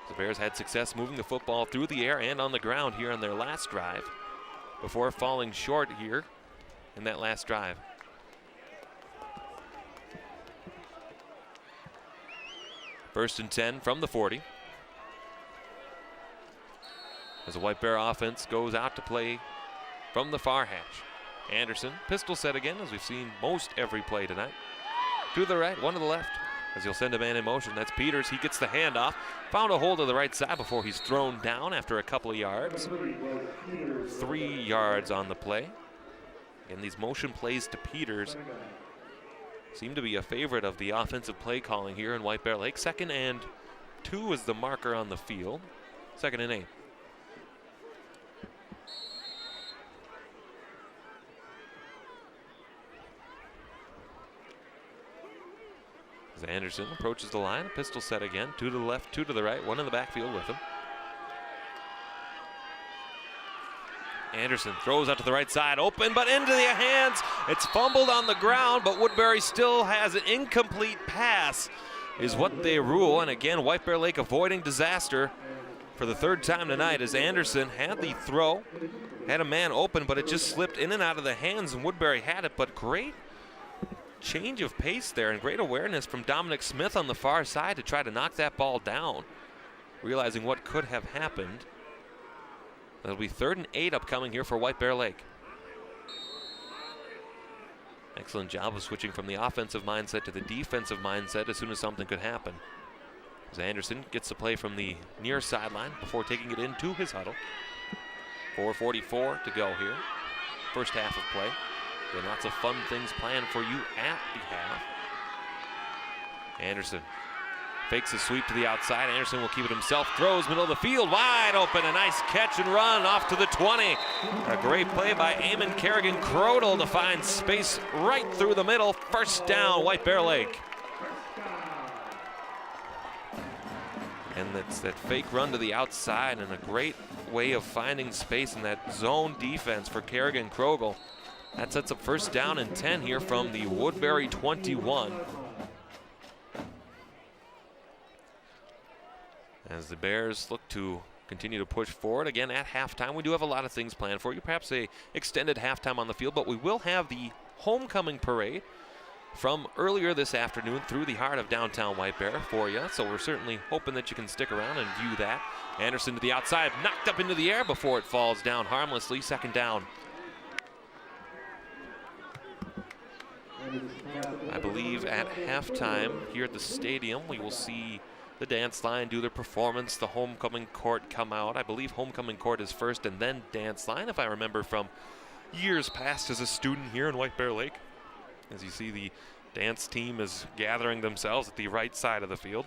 The Bears had success moving the football through the air and on the ground here on their last drive before falling short here in that last drive. First and 10 from the 40. As the White Bear offense goes out to play from the far hash. Anderson, pistol set again, as we've seen most every play tonight. 2 to the right, 1 to the left, as he'll send a man in motion. That's Peters. He gets the handoff. Found a hold of the right side before he's thrown down after a couple of yards. 3 yards on the play. And these motion plays to Peters seem to be a favorite of the offensive play calling here in White Bear Lake. 2nd and 2 is the marker on the field. 2nd and 8. As Anderson approaches the line, pistol set again, 2 to the left, 2 to the right, 1 in the backfield with him. Anderson throws out to the right side, open, but into the hands. It's fumbled on the ground, but Woodbury still has an incomplete pass, is what they rule. And again, White Bear Lake avoiding disaster. for the third time tonight, as Anderson had the throw, had a man open, but it just slipped in and out of the hands, and Woodbury had it. But great change of pace there and great awareness from Dominic Smith on the far side to try to knock that ball down, realizing what could have happened. It'll be 3rd and 8 upcoming here for White Bear Lake. Excellent job of switching from the offensive mindset to the defensive mindset as soon as something could happen. As Anderson gets the play from the near sideline before taking it into his huddle. 4:44 to go here. First half of play. Again, lots of fun things planned for you at the half. Anderson fakes a sweep to the outside. Anderson will keep it himself. Throws middle of the field, wide open. A nice catch and run off to the 20. A great play by Eamon Kerrigan-Crodel to find space right through the middle. First down, White Bear Lake. And that's that fake run to the outside and a great way of finding space in that zone defense for Kerrigan-Crodel. That sets up first down and 10 here from the Woodbury 21. As the Bears look to continue to push forward. Again, at halftime, we do have a lot of things planned for you. Perhaps a extended halftime on the field, but we will have the homecoming parade from earlier this afternoon through the heart of downtown White Bear for you. So we're certainly hoping that you can stick around and view that. Anderson to the outside, knocked up into the air before it falls down harmlessly. Second down. I believe at halftime here at the stadium, we will see the dance line do their performance, the homecoming court come out. I believe homecoming court is first and then dance line, if I remember from years past as a student here in White Bear Lake. As you see, the dance team is gathering themselves at the right side of the field.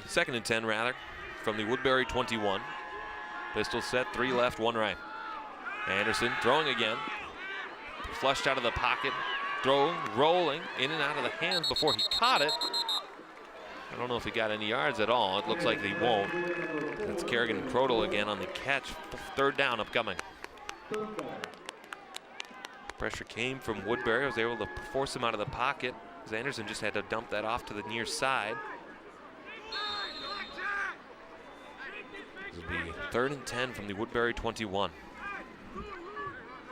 Second and 10 rather, from the Woodbury 21. Pistol set, 3 left, 1 right. Anderson throwing again. Flushed out of the pocket. Throwing, rolling, in and out of the hands before he caught it. I don't know if he got any yards at all. It looks like he won't. That's Kerrigan-Crodel again on the catch. Third down upcoming. Pressure came from Woodbury. Was able to force him out of the pocket, as Anderson just had to dump that off to the near side. This will be 3rd and 10 from the Woodbury 21.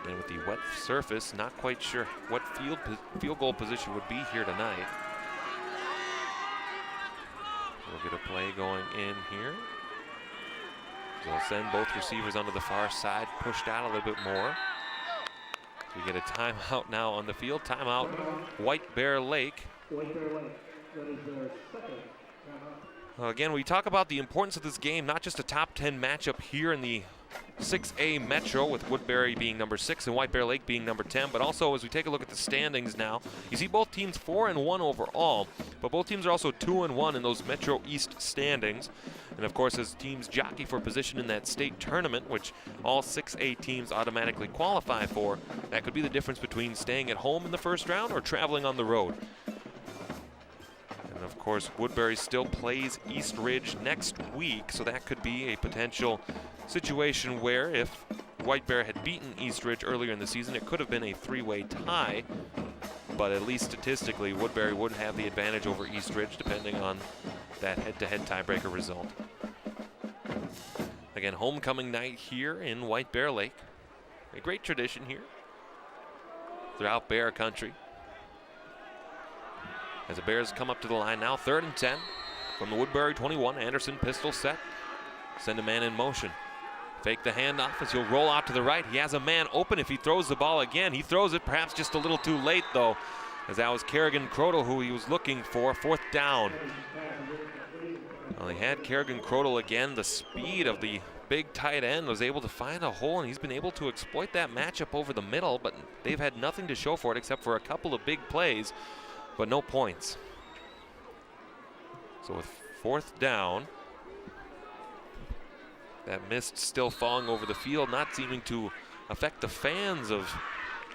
And with the wet surface, not quite sure what field goal position would be here tonight. We'll get a play going in here. They'll send both receivers onto the far side, pushed out a little bit more. We get a timeout now on the field. Timeout, White Bear Lake. That is their second timeout. Again, we talk about the importance of this game, not just a top 10 matchup here in the 6A Metro, with Woodbury being number 6 and White Bear Lake being number 10, but also as we take a look at the standings now, you see both teams 4-1 overall, but both teams are also 2-1 in those Metro East standings. And of course, as teams jockey for position in that state tournament, which all 6A teams automatically qualify for, that could be the difference between staying at home in the first round or traveling on the road. And of course, Woodbury still plays East Ridge next week, so that could be a potential situation where if White Bear had beaten East Ridge earlier in the season, it could have been a 3-way tie, but at least statistically, Woodbury would have the advantage over East Ridge depending on that head-to-head tiebreaker result. Again, homecoming night here in White Bear Lake. A great tradition here throughout Bear Country. As the Bears come up to the line now, 3rd and 10 from the Woodbury 21. Anderson pistol set. Send a man in motion. Fake the handoff as he'll roll out to the right. He has a man open if he throws the ball again. He throws it perhaps just a little too late though, as that was Kerrigan-Crodel who he was looking for. 4th down. Well, he had Kerrigan-Crodel again. The speed of the big tight end was able to find a hole, and he's been able to exploit that matchup over the middle, but they've had nothing to show for it except for a couple of big plays, but no points. So with 4th down, that mist still falling over the field, not seeming to affect the fans of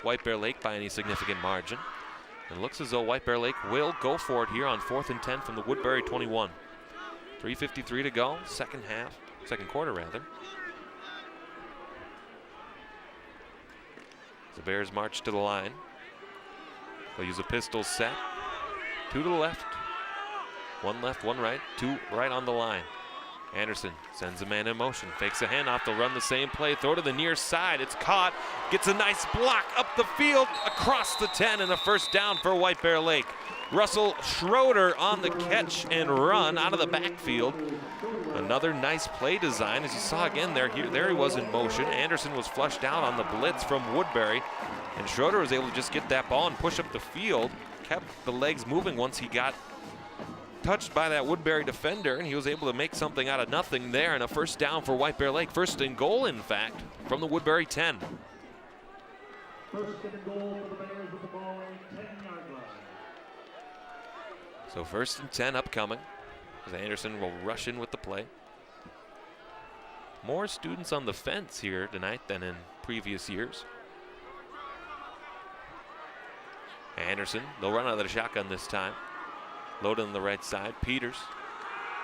White Bear Lake by any significant margin. It looks as though White Bear Lake will go for it here on 4th and 10 from the Woodbury 21. 3:53 to go, second quarter rather. The Bears march to the line. They'll use a pistol set. 2 to the left. One left, one right, two right on the line. Anderson sends a man in motion, fakes a handoff, they'll run the same play, throw to the near side, it's caught, gets a nice block up the field, across the 10, and a first down for White Bear Lake. Russell Schroeder on the catch and run out of the backfield. Another nice play design, as you saw again there he was in motion. Anderson was flushed out on the blitz from Woodbury, and Schroeder was able to just get that ball and push up the field, kept the legs moving once he got touched by that Woodbury defender, and he was able to make something out of nothing there, and a first down for White Bear Lake. First and goal, in fact, from the Woodbury 10. First and goal for the Bears with the ball on 10-yard line. So first and 10 upcoming, as Anderson will rush in with the play. More students on the fence here tonight than in previous years. Anderson, they'll run out of the shotgun this time. Loaded on the right side. Peters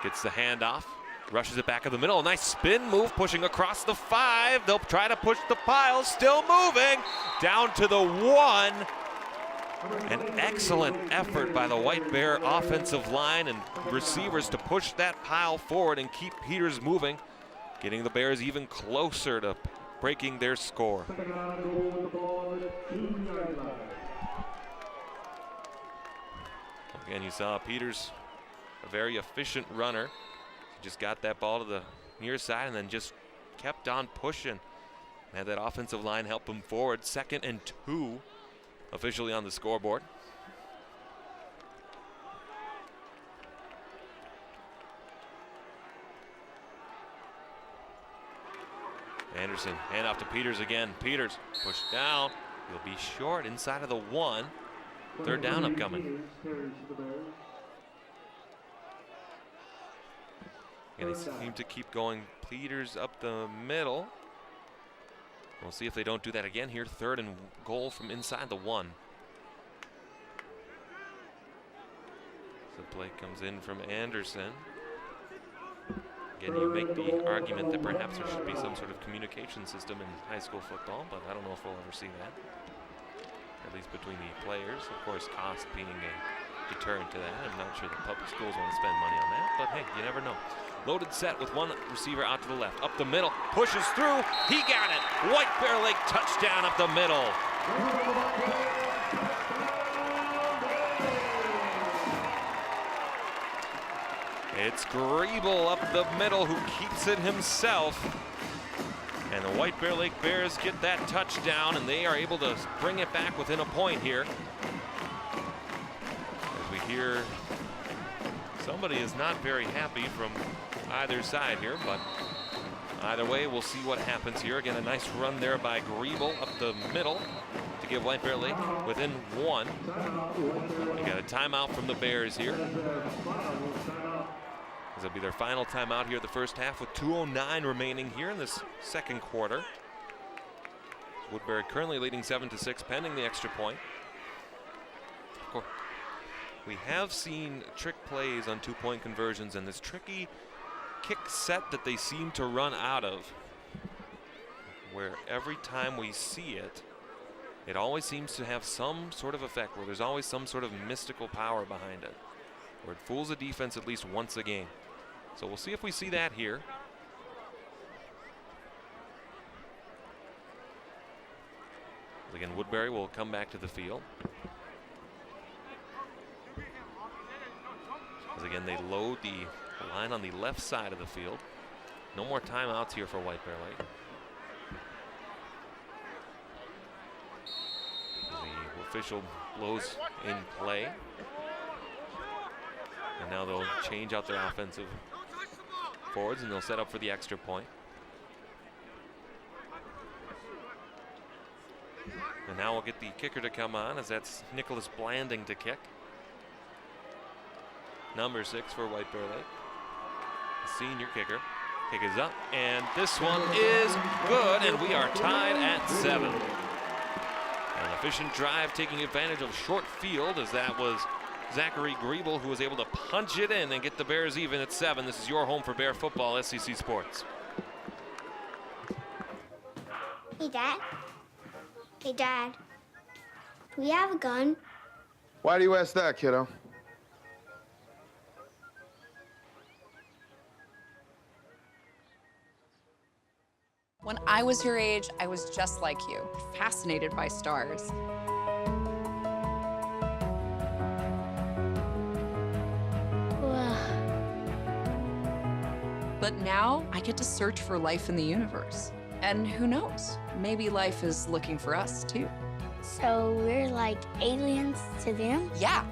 gets the handoff, rushes it back in the middle. A nice spin move, pushing across the 5. They'll try to push the pile, still moving down to the 1. An excellent effort by the White Bear offensive line and receivers to push that pile forward and keep Peters moving, getting the Bears even closer to breaking their score. Again, you saw Peters, a very efficient runner. He just got that ball to the near side and then just kept on pushing. Had that offensive line help him forward. 2nd and 2 officially on the scoreboard. Anderson, hand off to Peters again. Peters pushed down. He'll be short inside of the 1. Third down upcoming. And they seem to keep going. Peters up the middle. We'll see if they don't do that again here. 3rd and goal from inside the 1. The play comes in from Anderson. Again, you make the argument that perhaps there should be some sort of communication system in high school football, but I don't know if we'll ever see that. At least between the players. Of course, cost being a deterrent to that. I'm not sure the public schools want to spend money on that, but hey, you never know. Loaded set with one receiver out to the left. Up the middle, pushes through. He got it. White Bear Lake touchdown up the middle. It's Griebel up the middle who keeps it himself. And the White Bear Lake Bears get that touchdown, and they are able to bring it back within a point here. As we hear, somebody is not very happy from either side here, but either way, we'll see what happens here. Again, a nice run there by Griebel up the middle to give White Bear Lake within 1. We got a timeout from the Bears here. This will be their final timeout here the first half with 2:09 remaining here in this second quarter. Woodbury currently leading 7-6 pending the extra point. Of course, we have seen trick plays on 2-point conversions and this tricky kick set that they seem to run out of, where every time we see it, it always seems to have some sort of effect, where there's always some sort of mystical power behind it, where it fools a defense at least once a game. So we'll see if we see that here. Again, Woodbury will come back to the field. As again, they load the line on the left side of the field. No more timeouts here for White Bear Lake. The official blows in play. And now they'll change out their offensive forwards and they'll set up for the extra point. And now we'll get the kicker to come on, as that's Nicholas Blanding to kick. Number 6 for White Bear Lake. The senior kicker. Kick is up, and this one is good, and we are tied at 7. An efficient drive taking advantage of short field, as that was Zachary Griebel who was able to punch it in and get the Bears even at 7. This is your home for Bear football, SEC Sports. Hey, Dad. Hey, Dad. Do we have a gun? Why do you ask that, kiddo? I was your age, I was just like you, fascinated by stars. But now I get to search for life in the universe. And who knows, maybe life is looking for us too. So we're like aliens to them? Yeah.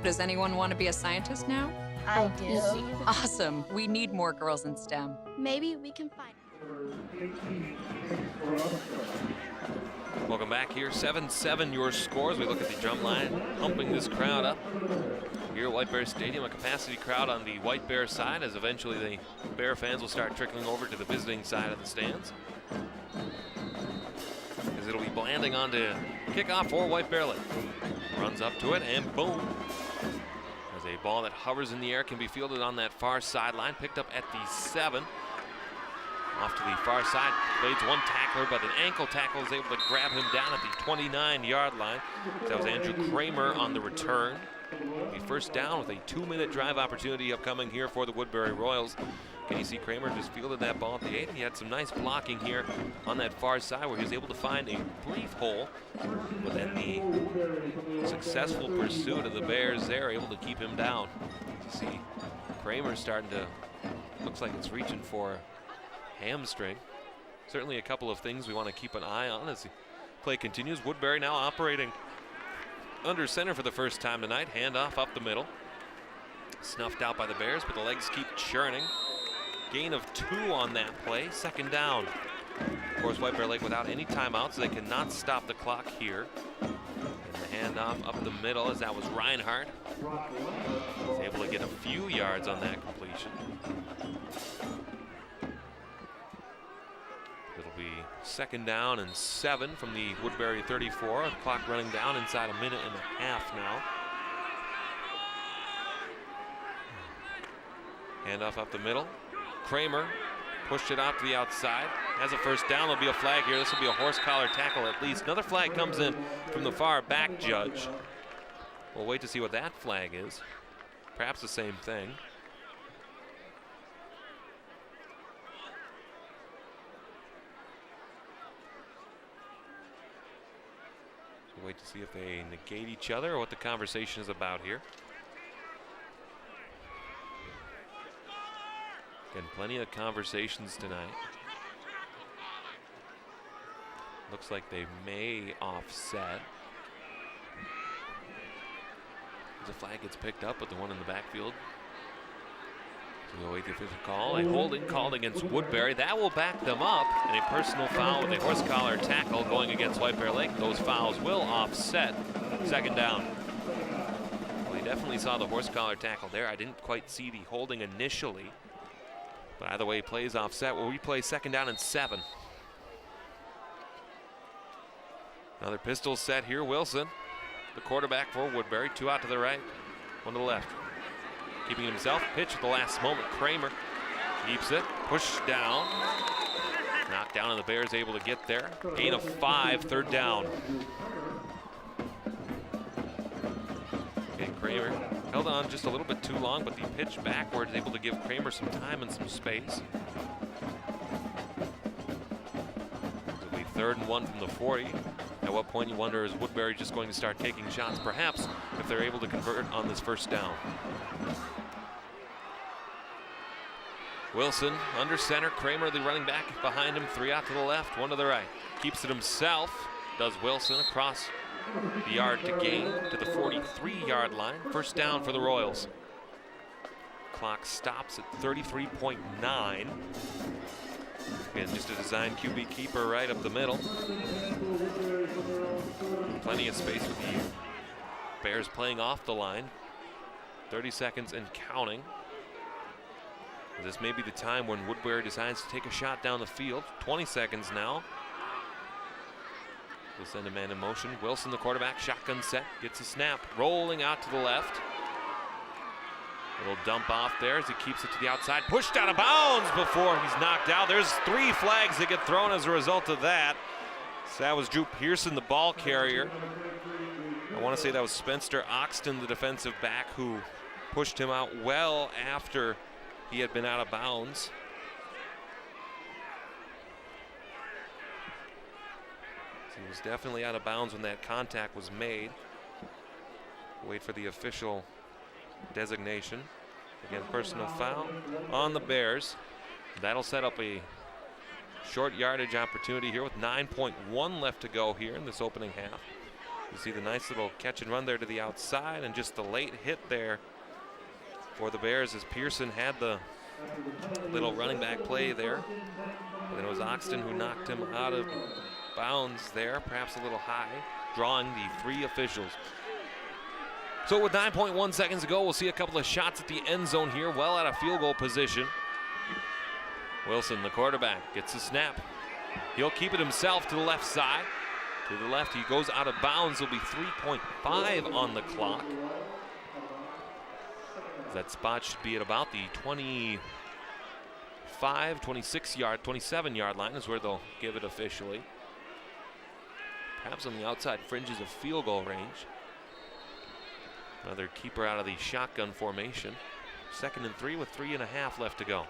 Does anyone want to be a scientist now? I do. Awesome. We need more girls in STEM. Maybe we can find. Welcome back here. 7-7 your scores. We look at the drum line, pumping this crowd up. Here at White Bear Stadium, a capacity crowd on the White Bear side, as eventually the Bear fans will start trickling over to the visiting side of the stands. As it'll be landing on to kickoff for White Bear Lake. Runs up to it and boom. As a ball that hovers in the air can be fielded on that far sideline, picked up at the 7. Off to the far side, fades one tackler, but an ankle tackle is able to grab him down at the 29-yard line. That was Andrew Kramer on the return. The first down with a 2-minute drive opportunity upcoming here for the Woodbury Royals. Can you see Kramer just fielded that ball at the 8? He had some nice blocking here on that far side where he was able to find a brief hole, but then the successful pursuit of the Bears there able to keep him down. You see Kramer starting to, looks like it's reaching for hamstring. Certainly a couple of things we want to keep an eye on as the play continues. Woodbury now operating under center for the first time tonight. Handoff up the middle. Snuffed out by the Bears, but the legs keep churning. Gain of 2 on that play. Second down. Of course, White Bear Lake without any timeouts, so they cannot stop the clock here. And the handoff up the middle as that was Reinhardt. Was able to get a few yards on that completion. It'll be second down and 7 from the Woodbury 34. The clock running down inside a minute and a half now. Handoff up the middle. Kramer pushed it out to the outside. Has a first down. There'll be a flag here. This will be a horse collar tackle at least. Another flag comes in from the far back judge. We'll wait to see what that flag is. Perhaps the same thing. We'll wait to see if they negate each other or what the conversation is about here. Again, plenty of conversations tonight. Looks like they may offset. The flag gets picked up, but the one in the backfield. So we'll wait the official call. A holding called against Woodbury. That will back them up. And a personal foul with a horse collar tackle going against White Bear Lake. Those fouls will offset. Second down. Well, you definitely saw the horse collar tackle there. I didn't quite see the holding initially. But either way, plays offset. Will replay second down and 7. Another pistol set here. Wilson, the quarterback for Woodbury. 2 out to the right, 1 to the left. Keeping himself. Pitch at the last moment. Kramer keeps it. Pushed down. Knocked down, and the Bears able to get there. Gain of 5, third down. Okay, Kramer held on just a little bit too long, but the pitch backward is able to give Kramer some time and some space. It'll be 3rd and 1 from the 40. At what point you wonder, is Woodbury just going to start taking shots? Perhaps, if they're able to convert on this first down. Wilson under center. Kramer, the running back, behind him. 3 out to the left, 1 to the right. Keeps it himself, does Wilson, across the yard to gain to the 43-yard line. First down for the Royals. Clock stops at 33.9. Again, just a design QB keeper right up the middle. Plenty of space with the Bears playing off the line. 30 seconds and counting. This may be the time when Woodbury decides to take a shot down the field. 20 seconds now. We'll send a man in motion. Wilson, the quarterback, shotgun set, gets a snap, rolling out to the left. Little dump off there as he keeps it to the outside. Pushed out of bounds before he's knocked out. There's 3 flags that get thrown as a result of that. So that was Drew Pearson, the ball carrier. I want to say that was Spencer Oxton, the defensive back, who pushed him out well after he had been out of bounds. He was definitely out of bounds when that contact was made. Wait for the official designation. Again, personal foul on the Bears. That'll set up a short yardage opportunity here with 9.1 left to go here in this opening half. You see the nice little catch and run there to the outside, and just the late hit there for the Bears as Pearson had the little running back play there. And then it was Oxton who knocked him out of bounds there, perhaps a little high, drawing the 3 officials. So with 9.1 seconds to go, we'll see a couple of shots at the end zone here, well out of field goal position. Wilson, the quarterback, gets a snap. He'll keep it himself to the left side. To the left, he goes out of bounds. There'll be 3.5 on the clock. That spot should be at about the 25, 26 yard, 27 yard line is where they'll give it officially. Perhaps on the outside fringes of field goal range. Another keeper out of the shotgun formation. 2nd and 3 with 3.5 left to go.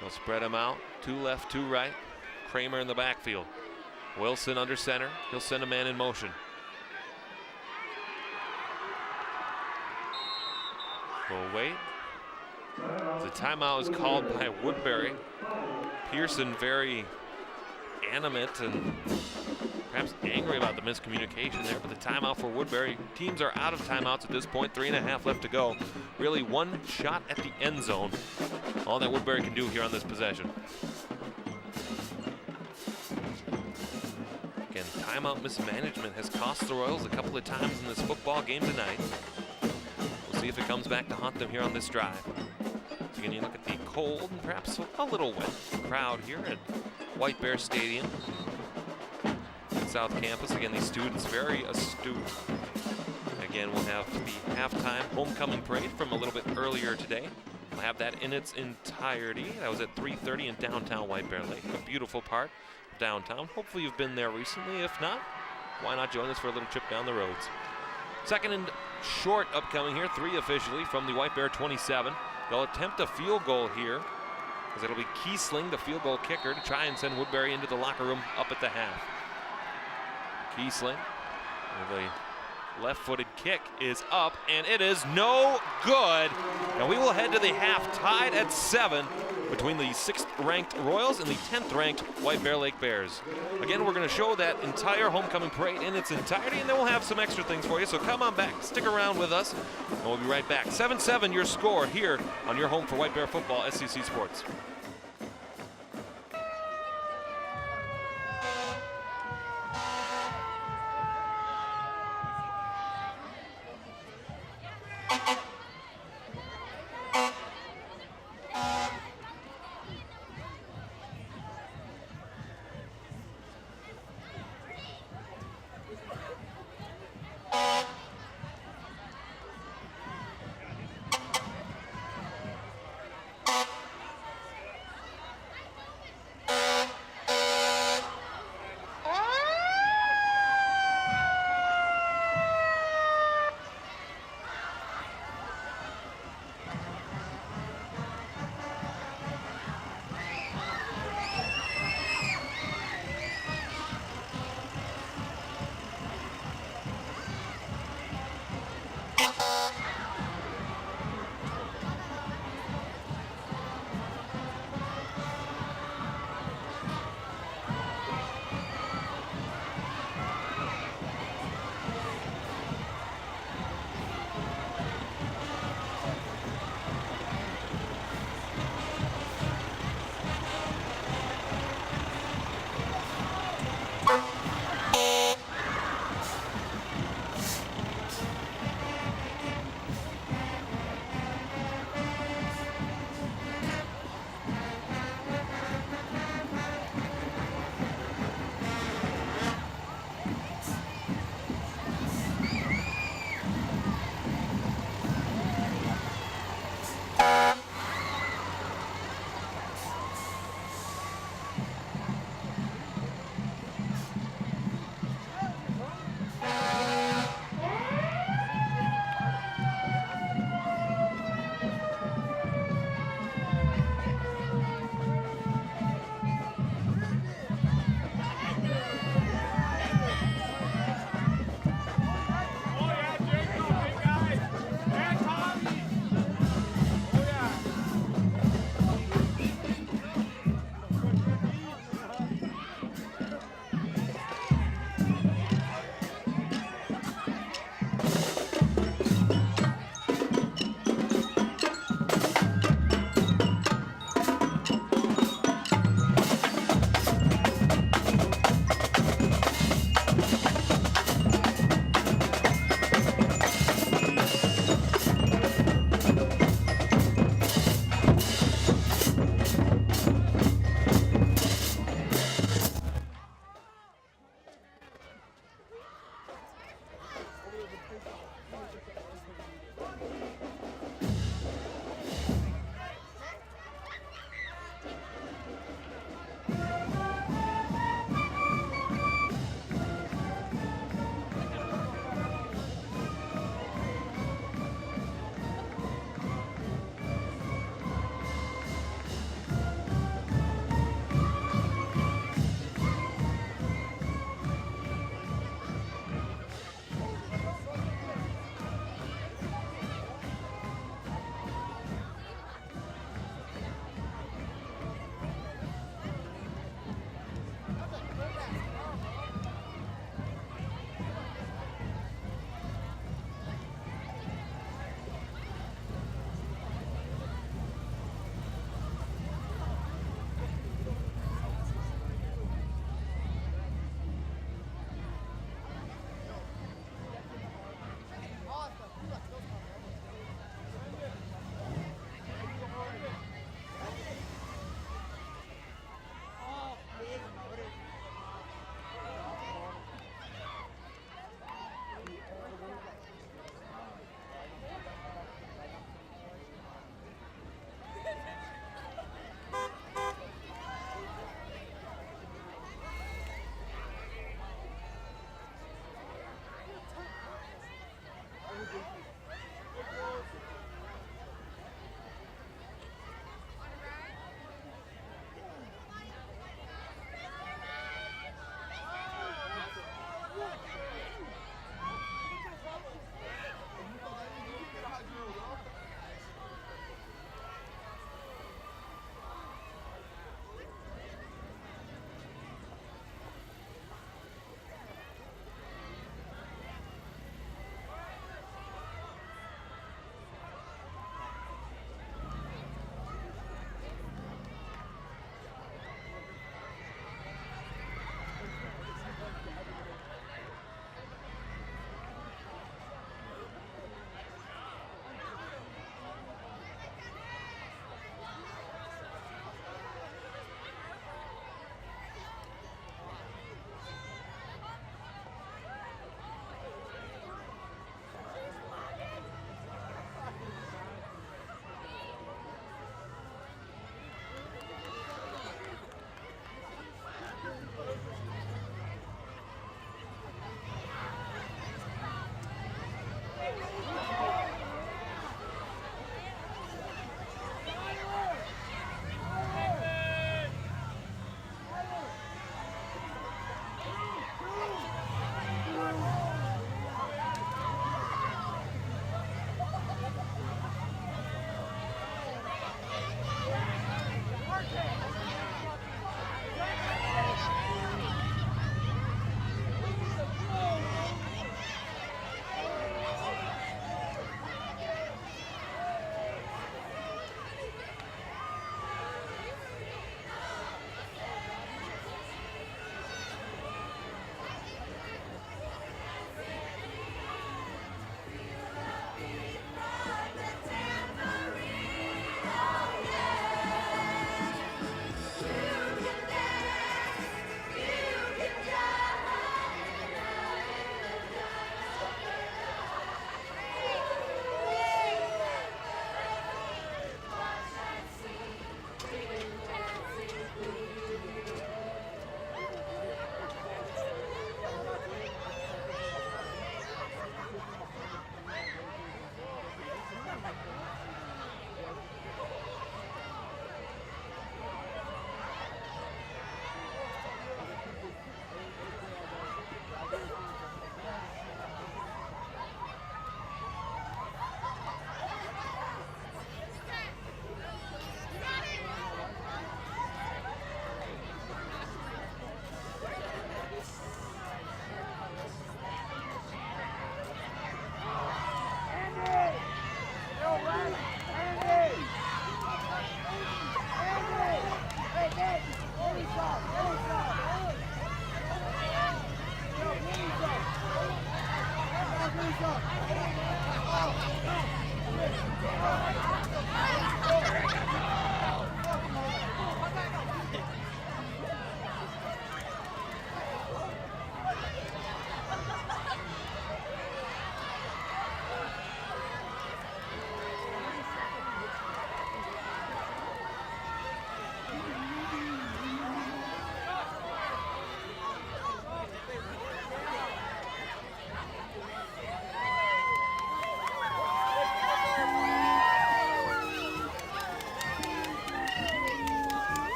They'll spread him out. 2 left, 2 right. Kramer in the backfield. Wilson under center. He'll send a man in motion. We'll wait. The timeout is called by Woodbury. Pearson very animate and perhaps angry about the miscommunication there, but the timeout for Woodbury. Teams are out of timeouts at this point. 3.5 left to go. Really one shot at the end zone. All that Woodbury can do here on this possession. Again, timeout mismanagement has cost the Royals a couple of times in this football game tonight. We'll see if it comes back to haunt them here on this drive. So again, you look at the cold and perhaps a little wet crowd here at White Bear Stadium. South Campus. Again, these students very astute. Again, we'll have the halftime homecoming parade from a little bit earlier today. We'll have that in its entirety. That was at 3:30 in downtown White Bear Lake, a beautiful part of downtown. Hopefully you've been there recently. If not, why not join us for a little trip down the roads. 2nd and short upcoming here, 3 officially from the White Bear 27. They'll attempt a field goal here, as it'll be Kiesling, the field goal kicker, to try and send Woodbury into the locker room up at the half. Kiesling with a left-footed kick is up, and it is no good. And we will head to the half tied at 7 between the 6th-ranked Royals and the 10th-ranked White Bear Lake Bears. Again, we're going to show that entire homecoming parade in its entirety, and then we'll have some extra things for you. So come on back, stick around with us, and we'll be right back. 7-7 your score here on your home for White Bear football, SCC Sports.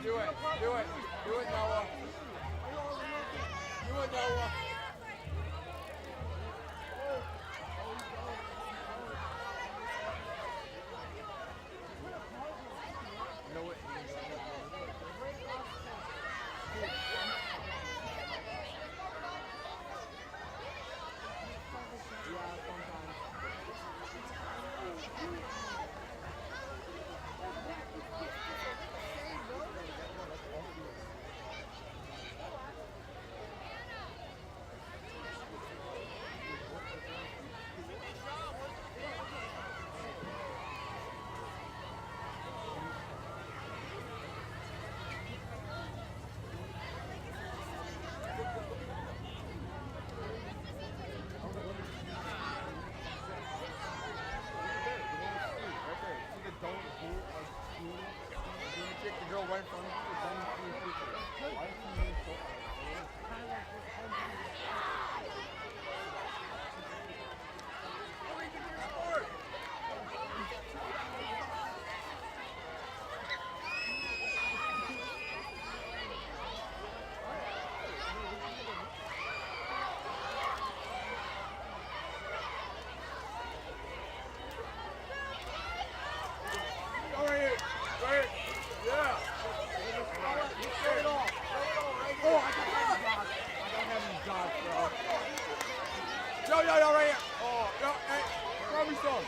do it. Do it. Do it, Noah. Do it, Noah. Yo, right here. Oh, yo, hey, throw me some.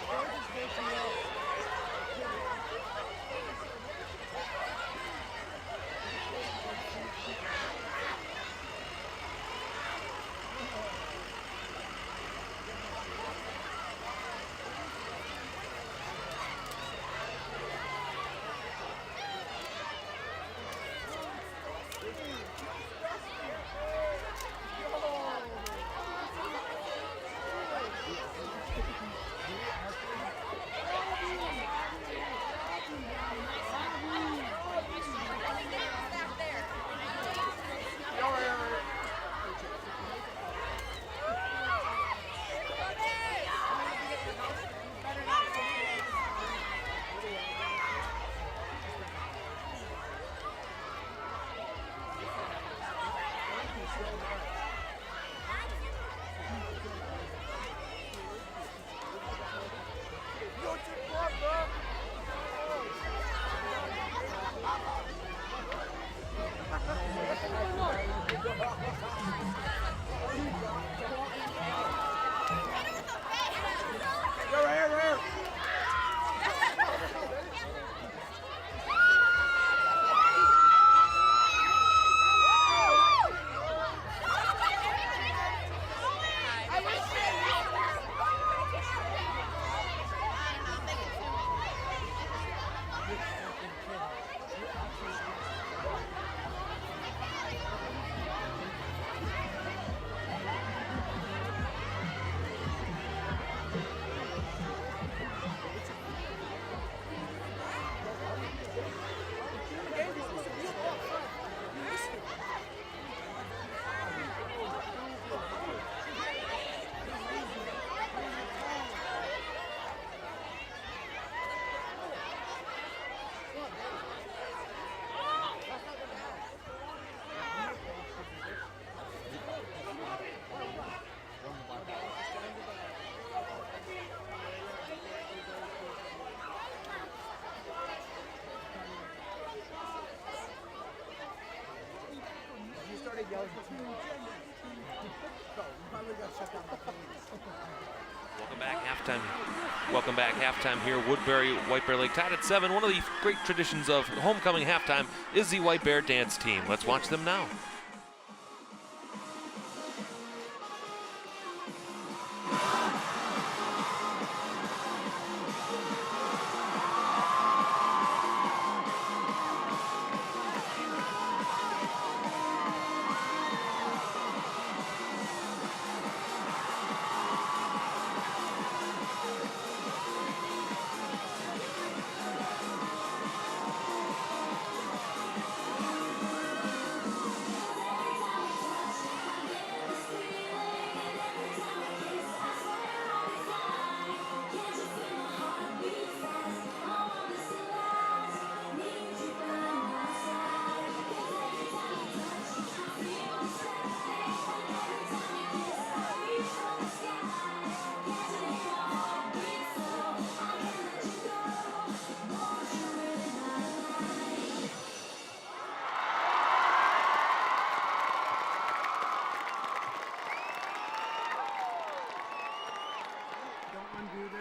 Welcome back, halftime here. Woodbury, White Bear Lake tied at 7. One of the great traditions of homecoming halftime is the White Bear dance team. Let's watch them now.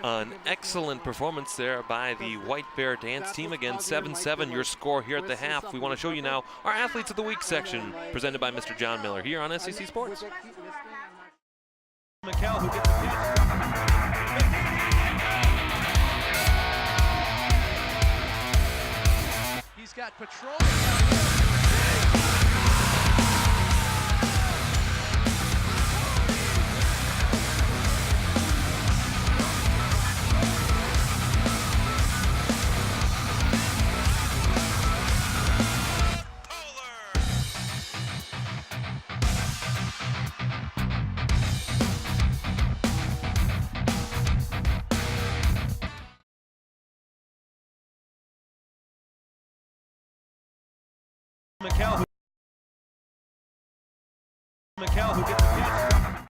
An excellent performance there by the White Bear dance team. Again, 7-7 your score here at the half. We want to show you now our Athletes of the Week section presented by Mr. John Miller here on SEC Sports. McCall who gets the catch. He's got patrol. McCall who gets the catch.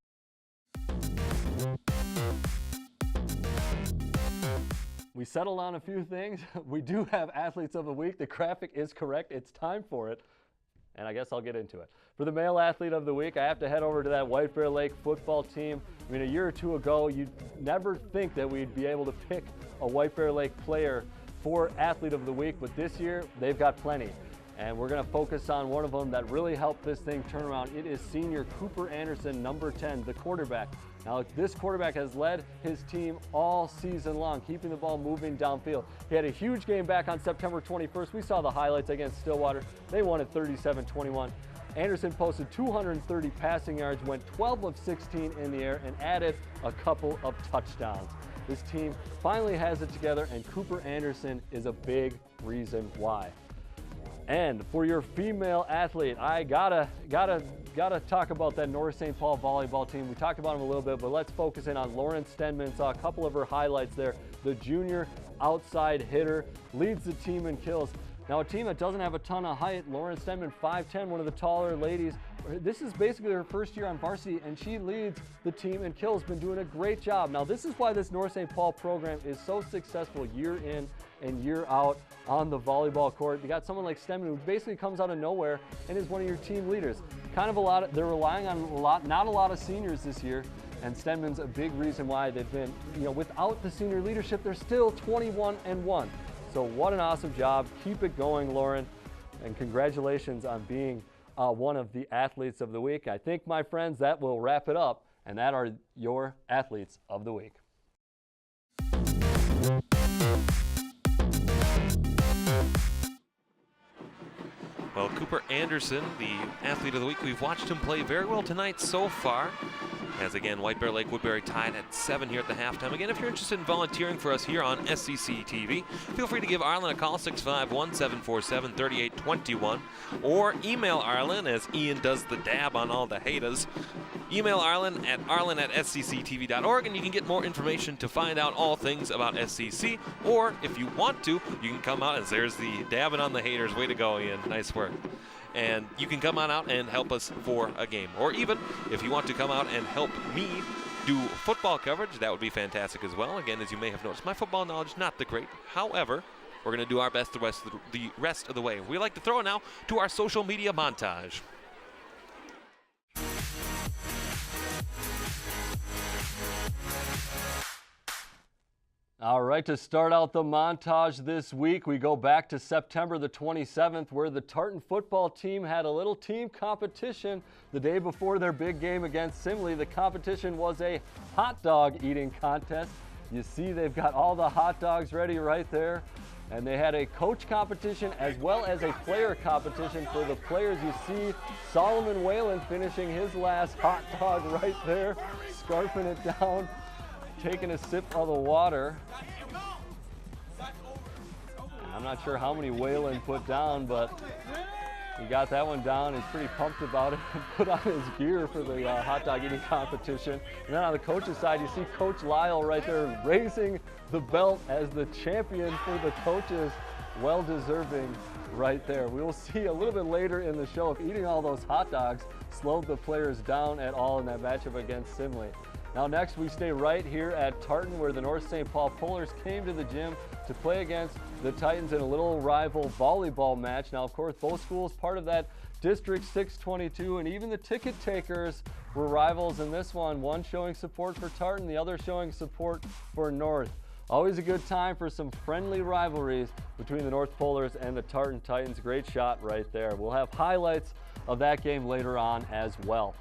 We settled on a few things. We do have Athletes of the Week. The graphic is correct. It's time for it. And I guess I'll get into it. For the male athlete of the week, I have to head over to that White Bear Lake football team. I mean, a year or two ago, you'd never think that we'd be able to pick a White Bear Lake player for athlete of the week, but this year, they've got plenty. And we're going to focus on one of them that really helped this thing turn around. It is senior Cooper Anderson, number 10, the quarterback. Now, this quarterback has led his team all season long, keeping the ball moving downfield. He had a huge game back on September 21st. We saw the highlights against Stillwater. They won at 37-21. Anderson posted 230 passing yards, went 12 of 16 in the air, and added a couple of touchdowns. This team finally has it together, and Cooper Anderson is a big reason why. And for your female athlete, I gotta talk about that North St. Paul volleyball team. We talked about them a little bit, but let's focus in on Lauren Stenman. Saw a couple of her highlights there. The junior outside hitter leads the team in kills. Now, a team that doesn't have a ton of height, Lauren Stenman, 5'10", one of the taller ladies. This is basically her first year on varsity, and she leads the team in kills, been doing a great job. Now, this is why this North St. Paul program is so successful year in and year out on the volleyball court. You got someone like Stenman who basically comes out of nowhere and is one of your team leaders. Kind of they're relying on not a lot of seniors this year, and Stenman's a big reason why they've been, without the senior leadership, they're still 21-1. So what an awesome job. Keep it going, Lauren, and congratulations on being one of the Athletes of the Week. I think, my friends, that will wrap it up, and that are your Athletes of the Week. Well, Cooper Anderson, the Athlete of the Week, we've watched him play very well tonight so far. As again, White Bear Lake Woodbury tied at 7 here at the halftime. Again, if you're interested in volunteering for us here on SEC TV, feel free to give Arlen a call, 651-747-3821, or email Arlen, as Ian does the dab on all the haters. Email Arlen at scctv.org, and you can get more information to find out all things about SCC. Or if you want to, you can come out, as there's the dabbing on the haters. Way to go, Ian. Nice work. And you can come on out and help us for a game. Or even if you want to come out and help me do football coverage, that would be fantastic as well. Again, as you may have noticed, my football knowledge not the great. However, we're going to do our best the rest of the way. We like to throw it now to our social media montage. All right, to start out the montage this week, we go back to September the 27th, where the Tartan football team had a little team competition the day before their big game against Simley. The competition was a hot dog eating contest. You see they've got all the hot dogs ready right there. And they had a coach competition as well as a player competition for the players. You see Solomon Whalen finishing his last hot dog right there, scarfing it down, taking a sip of the water. I'm not sure how many Whalen put down, but he got that one down. He's pretty pumped about it. Put on his gear for the hot dog eating competition. And then on the coach's side, you see Coach Lyle right there raising the belt as the champion for the coaches. Well deserving right there. We will see a little bit later in the show if eating all those hot dogs slowed the players down at all in that matchup against Simley. Now next we stay right here at Tartan, where the North St. Paul Pullers came to the gym to play against the Titans in a little rival volleyball match. Now of course both schools part of that District 622, and even the ticket takers were rivals in this one showing support for Tartan, the other showing support for North. Always a good time for some friendly rivalries between the North Polars and the Tartan Titans. Great shot right there. We'll have highlights of that game later on as well.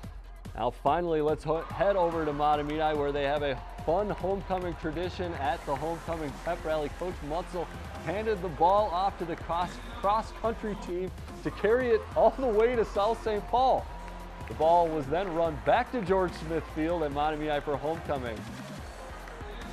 Now finally, let's head over to Matamidi, where they have a fun homecoming tradition at the homecoming pep rally. Coach Mutzel handed the ball off to the cross-country team to carry it all the way to South St. Paul. The ball was then run back to George Smith Field at Matamidi for homecoming.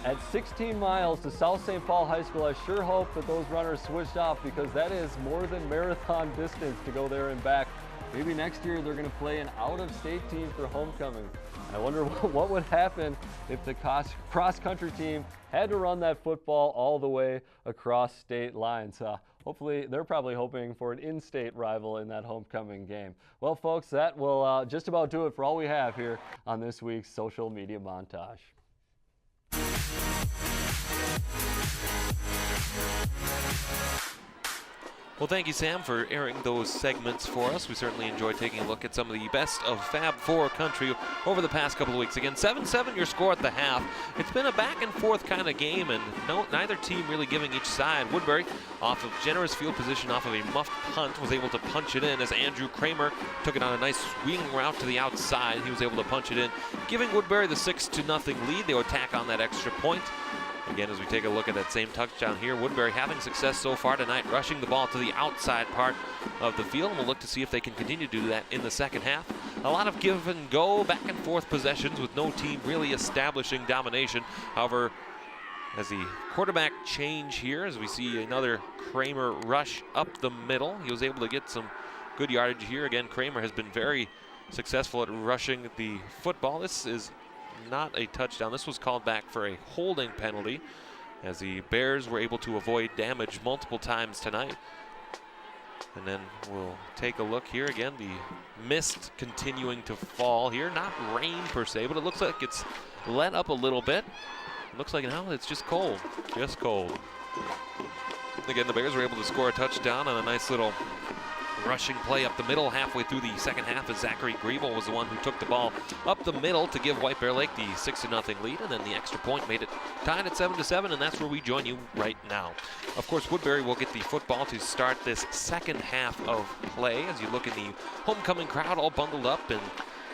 At 16 miles to South St. Paul High School, I sure hope that those runners switched off, because that is more than marathon distance to go there and back. Maybe next year they're going to play an out-of-state team for homecoming. I wonder what would happen if the cross-country team had to run that football all the way across state lines. Hopefully, they're probably hoping for an in-state rival in that homecoming game. Well, folks, that will just about do it for all we have here on this week's social media montage. Well, thank you, Sam, for airing those segments for us. We certainly enjoyed taking a look at some of the best of Fab 4 country over the past couple of weeks. Again, 7-7 your score at the half. It's been a back-and-forth kind of game, and neither team really giving each side. Woodbury, off of generous field position, off of a muffed punt, was able to punch it in as Andrew Kramer took it on a nice swing route to the outside. He was able to punch it in, giving Woodbury the 6-0 lead. They would tack on that extra point. Again, as we take a look at that same touchdown here, Woodbury having success so far tonight, rushing the ball to the outside part of the field. And we'll look to see if they can continue to do that in the second half. A lot of give and go, back and forth possessions with no team really establishing domination. However, as the quarterback change here, as we see another Kramer rush up the middle, he was able to get some good yardage here. Again, Kramer has been very successful at rushing the football. This is not a touchdown. This was called back for a holding penalty, as the Bears were able to avoid damage multiple times tonight. And then we'll take a look here again. The mist continuing to fall here. Not rain per se, but it looks like it's let up a little bit. It looks like now it's just cold. Just cold. Again, the Bears were able to score a touchdown on a nice little rushing play up the middle halfway through the second half, as Zachary Griebel was the one who took the ball up the middle to give White Bear Lake the 6-0 lead, and then the extra point made it tied at 7-7, and that's where we join you right now. Of course, Woodbury will get the football to start this second half of play. As you look in the homecoming crowd, all bundled up in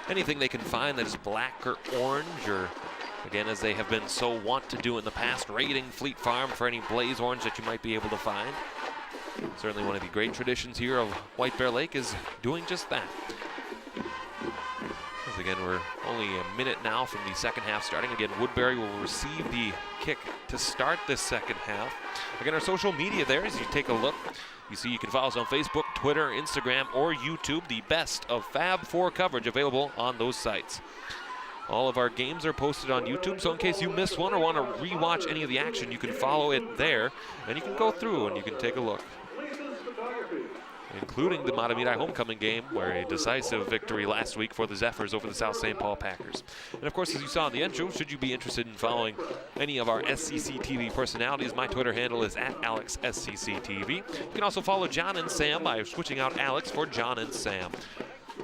anything they can find that is black or orange, or again, as they have been so wont to do in the past, raiding Fleet Farm for any blaze orange that you might be able to find. Certainly one of the great traditions here of White Bear Lake is doing just that. As again, we're only a minute now from the second half starting. Again, Woodbury will receive the kick to start this second half. Again, our social media there, as you take a look, you see you can follow us on Facebook, Twitter, Instagram, or YouTube. The best of Fab 4 coverage available on those sites. All of our games are posted on YouTube, so in case you missed one or want to rewatch any of the action, you can follow it there, and you can go through and you can take a look, including the Matamidi homecoming game, where a decisive victory last week for the Zephyrs over the South St. Paul Packers. And of course, as you saw in the intro, should you be interested in following any of our SCC TV personalities, my Twitter handle is @AlexSCCTV. You can also follow John and Sam by switching out Alex for John and Sam.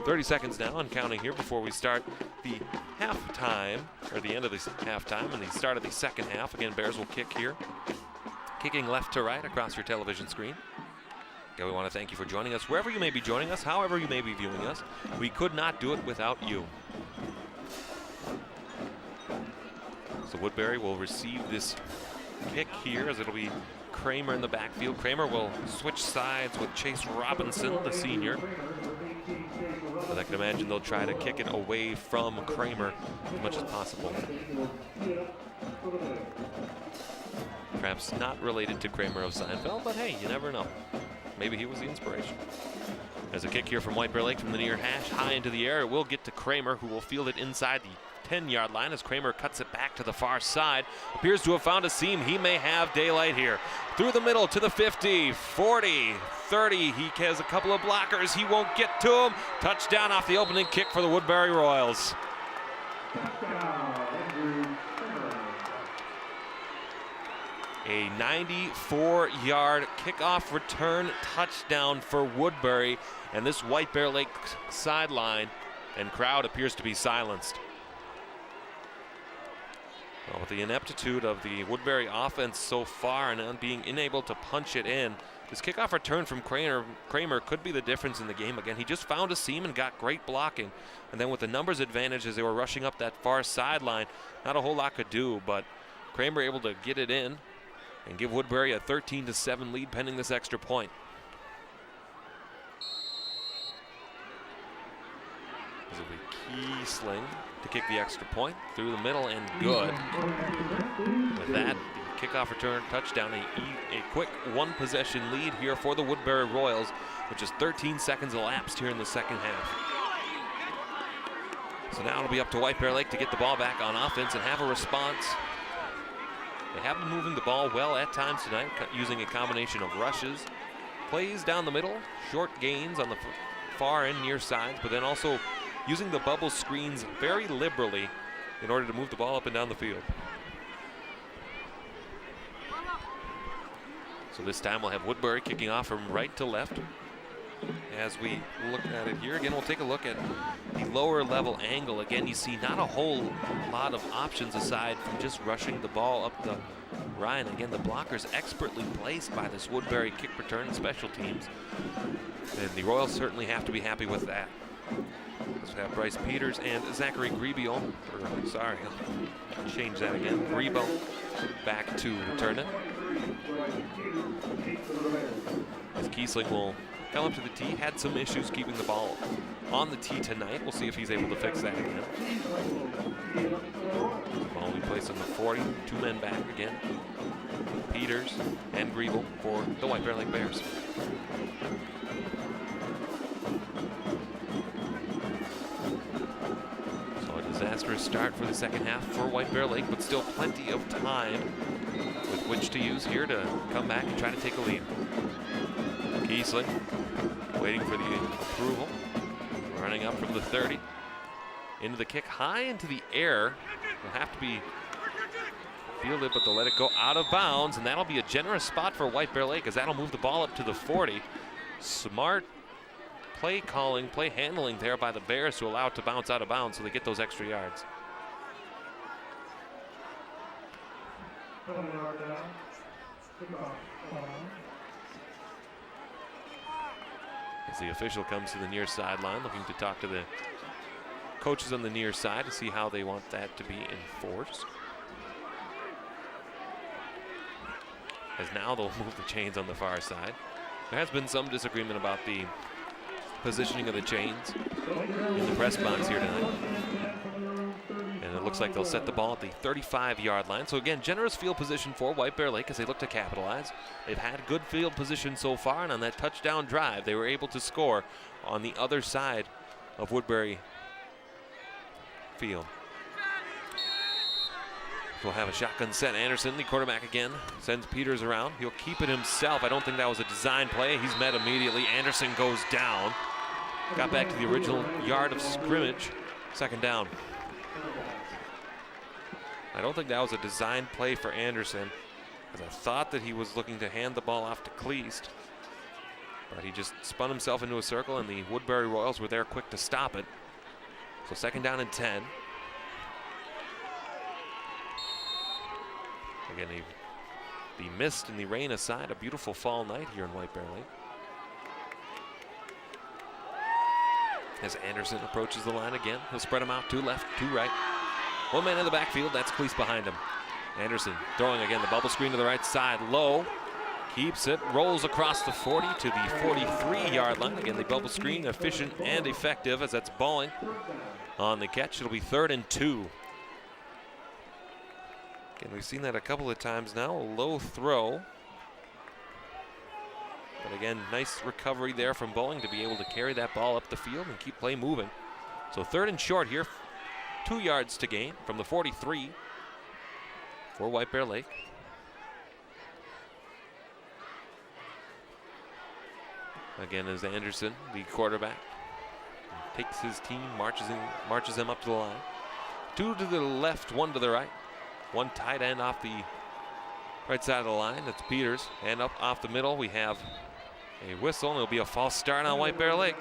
30 seconds now and counting here before we start the halftime, or the end of the halftime and the start of the second half. Again, Bears will kick here, kicking left to right across your television screen. Again, we want to thank you for joining us wherever you may be joining us, however you may be viewing us. We could not do it without you. So Woodbury will receive this kick here, as it'll be Kramer in the backfield. Kramer will switch sides with Chase Robinson, the senior. But I can imagine they'll try to kick it away from Kramer as much as possible. Perhaps not related to Kramer of Seinfeld, but hey, you never know. Maybe he was the inspiration. There's a kick here from White Bear Lake from the near hash, high into the air. It will get to Kramer, who will field it inside the 10-yard line as Kramer cuts it back to the far side. Appears to have found a seam. He may have daylight here. Through the middle to the 50, 40, 30. He has a couple of blockers. He won't get to him. Touchdown off the opening kick for the Woodbury Royals. A 94-yard kickoff return touchdown for Woodbury, and this White Bear Lake sideline and crowd appears to be silenced. Well, with the ineptitude of the Woodbury offense so far and being unable to punch it in, this kickoff return from Kramer could be the difference in the game. Again, he just found a seam and got great blocking. And then with the numbers advantage as they were rushing up that far sideline, not a whole lot could do, but Kramer able to get it in and give Woodbury a 13-7 lead pending this extra point. This will be Kiesling to kick the extra point through the middle and good. With that, the kickoff return touchdown, a quick one-possession lead here for the Woodbury Royals, which is 13 seconds elapsed here in the second half. So now it'll be up to White Bear Lake to get the ball back on offense and have a response. They have been moving the ball well at times tonight, using a combination of rushes, plays down the middle, short gains on the far and near sides, but then also using the bubble screens very liberally in order to move the ball up and down the field. So this time we'll have Woodbury kicking off from right to left. As we look at it here, again, we'll take a look at the lower level angle. Again, you see not a whole lot of options aside from just rushing the ball up the Ryan. Again, the blockers expertly placed by this Woodbury kick return and special teams. And the Royals certainly have to be happy with that. Let's have Bryce Peters and Zachary Grebo, I'll change that again. Grebo back to return it. As Kiesling will come up to the tee, had some issues keeping the ball on the tee tonight. We'll see if he's able to fix that again. Ball will be placed on the 40, two men back again. Peters and Grebo for the White Bear Lake Bears. Disastrous start for the second half for White Bear Lake, but still plenty of time with which to use here to come back and try to take a lead. Kiesling waiting for the approval, running up from the 30 into the kick, high into the air. Will have to be fielded, but they'll let it go out of bounds, and that'll be a generous spot for White Bear Lake as that'll move the ball up to the 40. Smart play calling, play handling there by the Bears to allow it to bounce out of bounds so they get those extra yards. As the official comes to the near sideline, looking to talk to the coaches on the near side to see how they want that to be enforced. As now they'll move the chains on the far side. There has been some disagreement about the positioning of the chains in the press box here tonight. And it looks like they'll set the ball at the 35-yard line. So again, generous field position for White Bear Lake as they look to capitalize. They've had good field position so far, and on that touchdown drive, they were able to score on the other side of Woodbury Field. We'll have a shotgun set. Anderson, the quarterback again, sends Peters around. He'll keep it himself. I don't think that was a design play. He's met immediately. Anderson goes down. Got back to the original yard of scrimmage. Second down. I don't think that was a design play for Anderson, because I thought that he was looking to hand the ball off to Kleist, but he just spun himself into a circle, and the Woodbury Royals were there quick to stop it. So second down and 10. Again, the mist and the rain aside, a beautiful fall night here in White Bear Lake. As Anderson approaches the line again, he'll spread him out, two left, two right. One man in the backfield, that's Kleist behind him. Anderson throwing again, the bubble screen to the right side, low. Keeps it, rolls across the 40 to the 43-yard line. Again, the bubble screen, efficient and effective as that's Bowling on the catch. It'll be 3rd and 2. Again, we've seen that a couple of times now, a low throw. But again, nice recovery there from Bowling to be able to carry that ball up the field and keep play moving. So 3rd and short here, 2 yards to gain from the 43 for White Bear Lake. Again, as Anderson, the quarterback, takes his team, marches them up to the line. 2 to the left, 1 to the right. One tight end off the Right side of the line, that's Peters. And up off the middle, we have a whistle, and it'll be a false start on White Bear Lake.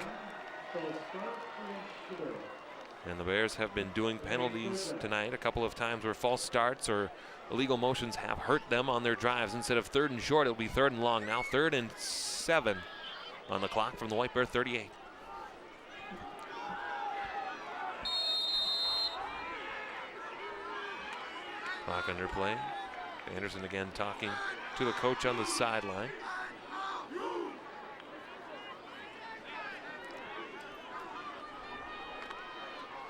And the Bears have been doing penalties tonight a couple of times where false starts or illegal motions have hurt them on their drives. Instead of 3rd and short, it'll be 3rd and long now. 3rd and 7 on the clock from the White Bear 38. Clock under play. Anderson again talking to the coach on the sideline.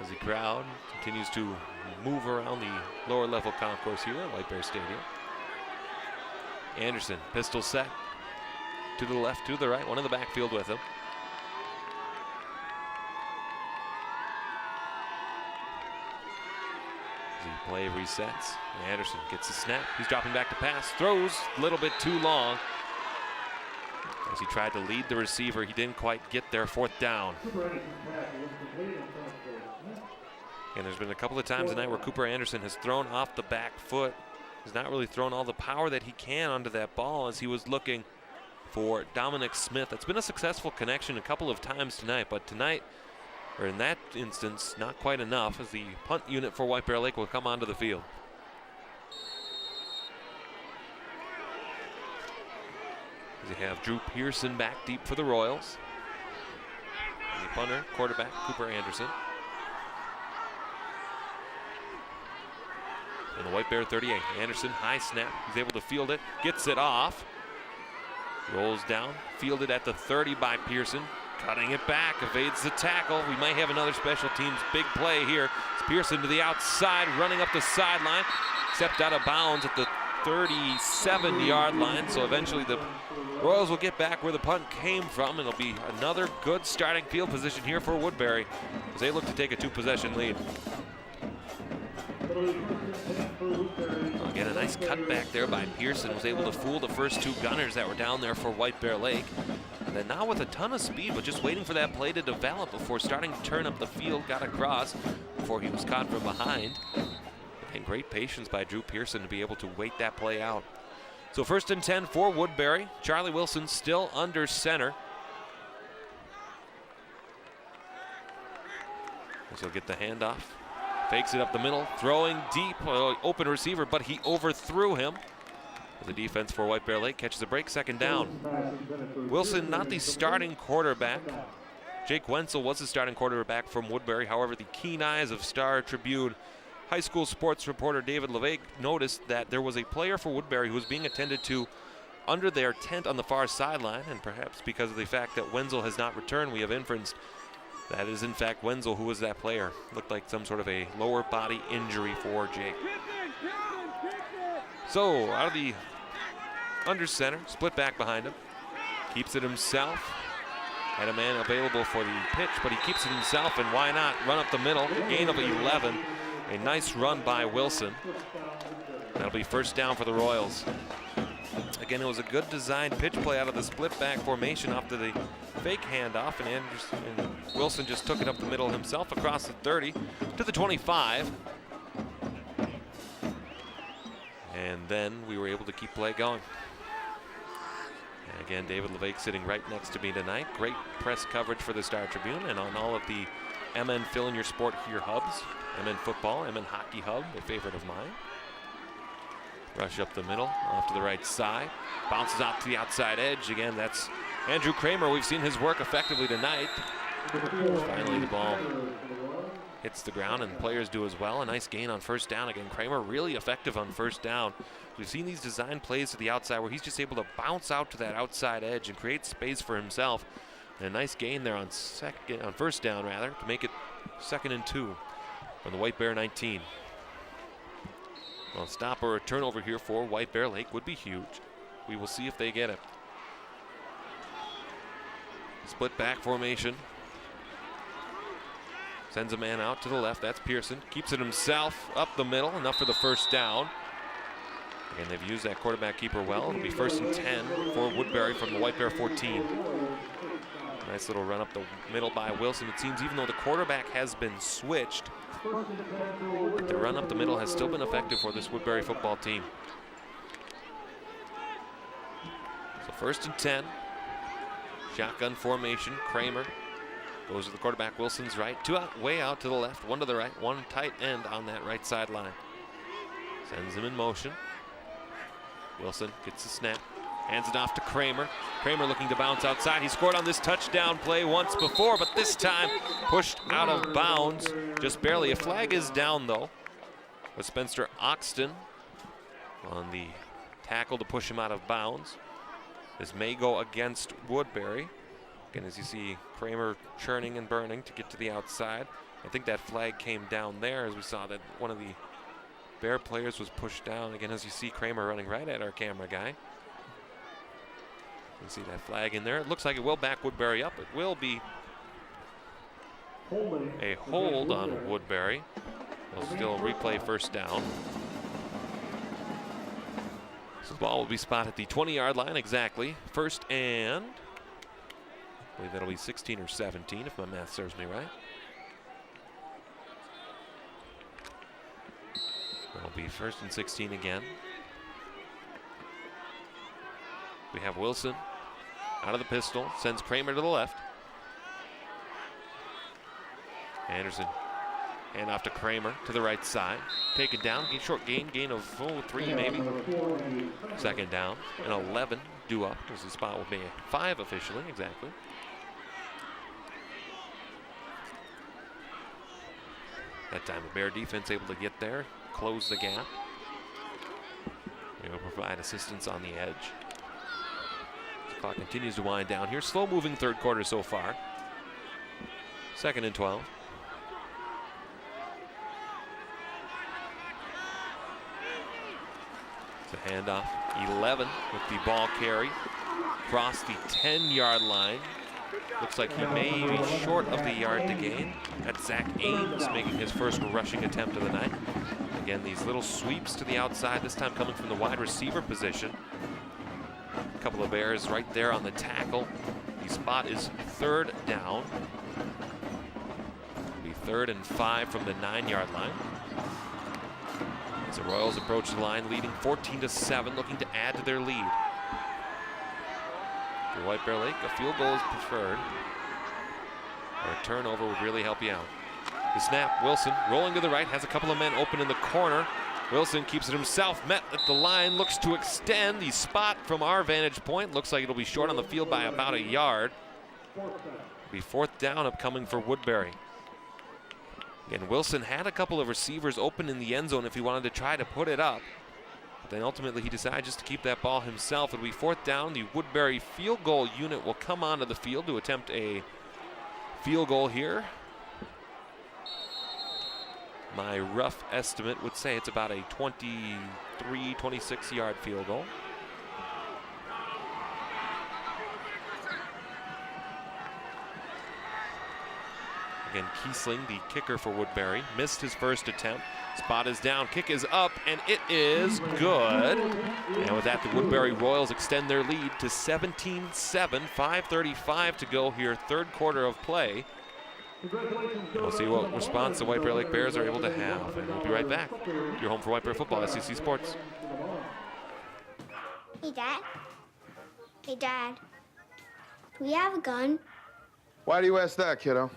As the crowd continues to move around the lower level concourse here at White Bear Stadium. Anderson, pistol set. To the left, to the right, one in the backfield with him. The play resets. Anderson gets the snap. He's dropping back to pass. Throws a little bit too long. As he tried to lead the receiver, he didn't quite get there. 4th down. And there's been a couple of times tonight where Cooper Anderson has thrown off the back foot. He's not really thrown all the power that he can onto that ball as he was looking for Dominic Smith. It's been a successful connection a couple of times tonight, but tonight, or in that instance, not quite enough, as the punt unit for White Bear Lake will come onto the field. As you have Drew Pearson back deep for the Royals. And the punter, quarterback, Cooper Anderson. And the White Bear 38. Anderson, high snap. He's able to field it, gets it off. Rolls down, fielded at the 30 by Pearson. Cutting it back, evades the tackle. We might have another special teams big play here. It's Pearson to the outside, running up the sideline. Stepped out of bounds at the 37-yard line. So eventually the Royals will get back where the punt came from, and it'll be another good starting field position here for Woodbury as they look to take a 2-possession lead. Again, a nice cutback there by Pearson. Was able to fool the first 2 gunners that were down there for White Bear Lake. And then now with a ton of speed, but just waiting for that play to develop before starting to turn up the field, got across before he was caught from behind. And great patience by Drew Pearson to be able to wait that play out. So 1st and 10 for Woodbury. Charlie Wilson still under center. So he'll get the handoff. Fakes it up the middle, throwing deep, open receiver, but he overthrew him. The defense for White Bear Lake catches a break, 2nd down. Wilson, not the starting quarterback. Jake Wenzel was the starting quarterback from Woodbury. However, the keen eyes of Star Tribune high school sports reporter David LeVay noticed that there was a player for Woodbury who was being attended to under their tent on the far sideline, and perhaps because of the fact that Wenzel has not returned, we have inferenced that is in fact Wenzel who was that player. Looked like some sort of a lower body injury for Jake. So out of the under center, split back behind him. Keeps it himself. Had a man available for the pitch, but he keeps it himself, and why not run up the middle, gain of 11. A nice run by Wilson. That'll be 1st down for the Royals. Again, it was a good designed pitch play out of the split back formation off to the fake handoff, and Wilson just took it up the middle himself across the 30 to the 25. And then we were able to keep play going. And again, David LeVake sitting right next to me tonight. Great press coverage for the Star Tribune and on all of the MN Fill in Your Sport Here hubs. MN Football, MN Hockey Hub, a favorite of mine. Rush up the middle, off to the right side. Bounces out to the outside edge. Again, that's Andrew Kramer. We've seen his work effectively tonight. Finally, the ball hits the ground, and players do as well. A nice gain on 1st down. Again, Kramer really effective on 1st down. We've seen these design plays to the outside where he's just able to bounce out to that outside edge and create space for himself. And a nice gain there on 1st down, rather, to make it 2nd and 2 from the White Bear 19. Well, a stop or a turnover here for White Bear Lake would be huge. We will see if they get it. Split back formation. Sends a man out to the left. That's Pearson. Keeps it himself up the middle. Enough for the 1st down. And they've used that quarterback keeper well. It'll be 1st and 10 for Woodbury from the White Bear 14. Nice little run up the middle by Wilson. It seems even though the quarterback has been switched, the run up the middle has still been effective for this Woodbury football team. First and 10. Shotgun formation. Kramer goes to the quarterback. Wilson's right. Two out, way out to the left. One to the right. One tight end on that right sideline. Sends him in motion. Wilson gets the snap. Hands it off to Kramer. Kramer looking to bounce outside. He scored on this touchdown play once before, but this time pushed out of bounds. Just barely. A flag is down, though, with Spencer Oxton on the tackle to push him out of bounds. This may go against Woodbury. Again, as you see, Kramer churning and burning to get to the outside. I think that flag came down there as we saw that one of the Bear players was pushed down. Again, as you see, Kramer running right at our camera guy. You can see that flag in there. It looks like it will back Woodbury up. It will be a hold on Woodbury. They'll still replay first down. This ball will be spotted at the 20-yard line exactly. First and, I believe that'll be 16 or 17 if my math serves me right. It'll be first and 16 again. We have Wilson out of the pistol, sends Kramer to the left. Anderson, hand off to Kramer to the right side. Taken down, short gain of 3 maybe. Second down, and 11 due up. As the spot will be a 5 officially, exactly. That time the Bear defense able to get there, close the gap. They will provide assistance on the edge. The clock continues to wind down here. Slow moving third quarter so far. Second and 12. It's a handoff. 11 with the ball carry. Across the 10-yard line. Looks like he may be short of the yard to gain. That's Zach Ames making his first rushing attempt of the night. Again, these little sweeps to the outside, this time coming from the wide receiver position. A couple of Bears right there on the tackle. The spot is third down. It'll be 3rd and 5 from the 9-yard line. As the Royals approach the line, leading 14-7, looking to add to their lead. For White Bear Lake, a field goal is preferred. Or a turnover would really help you out. The snap, Wilson rolling to the right, has a couple of men open in the corner. Wilson keeps it himself, met at the line, looks to extend the spot from our vantage point. Looks like it'll be short on the field by about a yard. It'll be 4th down upcoming for Woodbury. Again, Wilson had a couple of receivers open in the end zone if he wanted to try to put it up. But then ultimately he decided just to keep that ball himself. It'll be 4th down. The Woodbury field goal unit will come onto the field to attempt a field goal here. My rough estimate would say it's about a 23, 26-yard field goal. Again, Kiesling, the kicker for Woodbury, missed his first attempt. Spot is down, kick is up, and it is good. And with that, the Woodbury Royals extend their lead to 17-7, 5:35 to go here, third quarter of play. We'll see what response the White Bear Lake Bears are able to have. And we'll be right back. You're home for White Bear Football, SEC Sports. Hey, Dad. Hey, Dad. Do we have a gun? Why do you ask that, kiddo?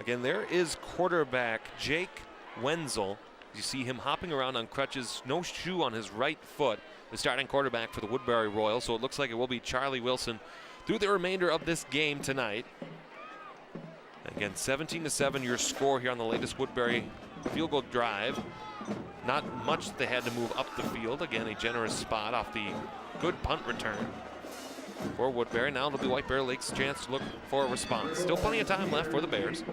Again, there is quarterback Jake Wenzel. You see him hopping around on crutches, no shoe on his right foot. The starting quarterback for the Woodbury Royals, so it looks like it will be Charlie Wilson through the remainder of this game tonight. Again, 17-7 your score here on the latest Woodbury field goal drive. Not much they had to move up the field. Again, a generous spot off the good punt return for Woodbury. Now it'll be White Bear Lake's chance to look for a response. Still plenty of time left for the Bears.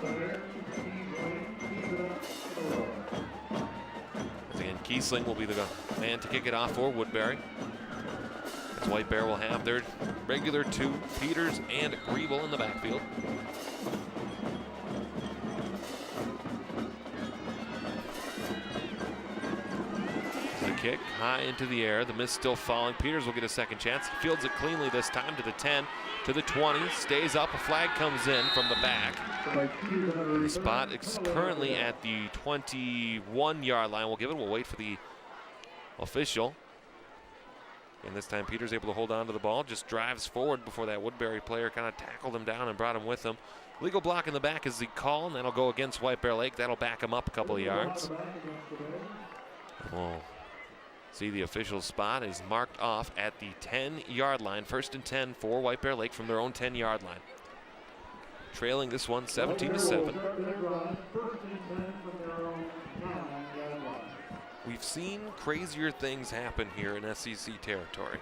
Again, Kiesling will be the man to kick it off for Woodbury. As White Bear will have their regular 2, Peters and Griebel in the backfield. The kick high into the air. The miss still falling. Peters will get a second chance. Fields it cleanly this time to the 10, to the 20. Stays up. A flag comes in from the back. The spot is currently at the 21-yard line. We'll give it. We'll wait for the official. And this time Peters able to hold on to the ball. Just drives forward before that Woodbury player kind of tackled him down and brought him with him. Legal block in the back is the call, and that'll go against White Bear Lake. That'll back him up a couple of yards. We'll see the official spot is marked off at the 10-yard line. 1st and 10 for White Bear Lake from their own 10-yard line. Trailing this one 17-7. We've seen crazier things happen here in SEC territory,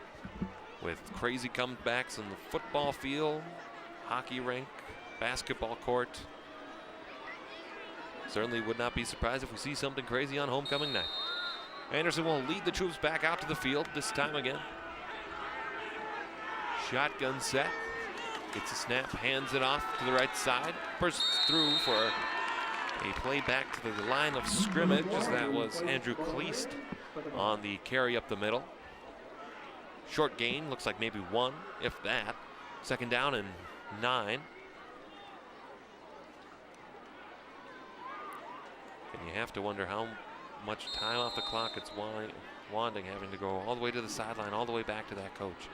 with crazy comebacks in the football field, hockey rink, basketball court. Certainly would not be surprised if we see something crazy on homecoming night. Anderson will lead the troops back out to the field this time again. Shotgun set. Gets a snap, hands it off to the right side. Bursts through for a play back to the line of scrimmage, as that was Andrew Kleist on the carry up the middle. Short gain, looks like maybe 1, if that. 2nd down and 9. And you have to wonder how much time off the clock it's wanding, having to go all the way to the sideline, all the way back to that coach.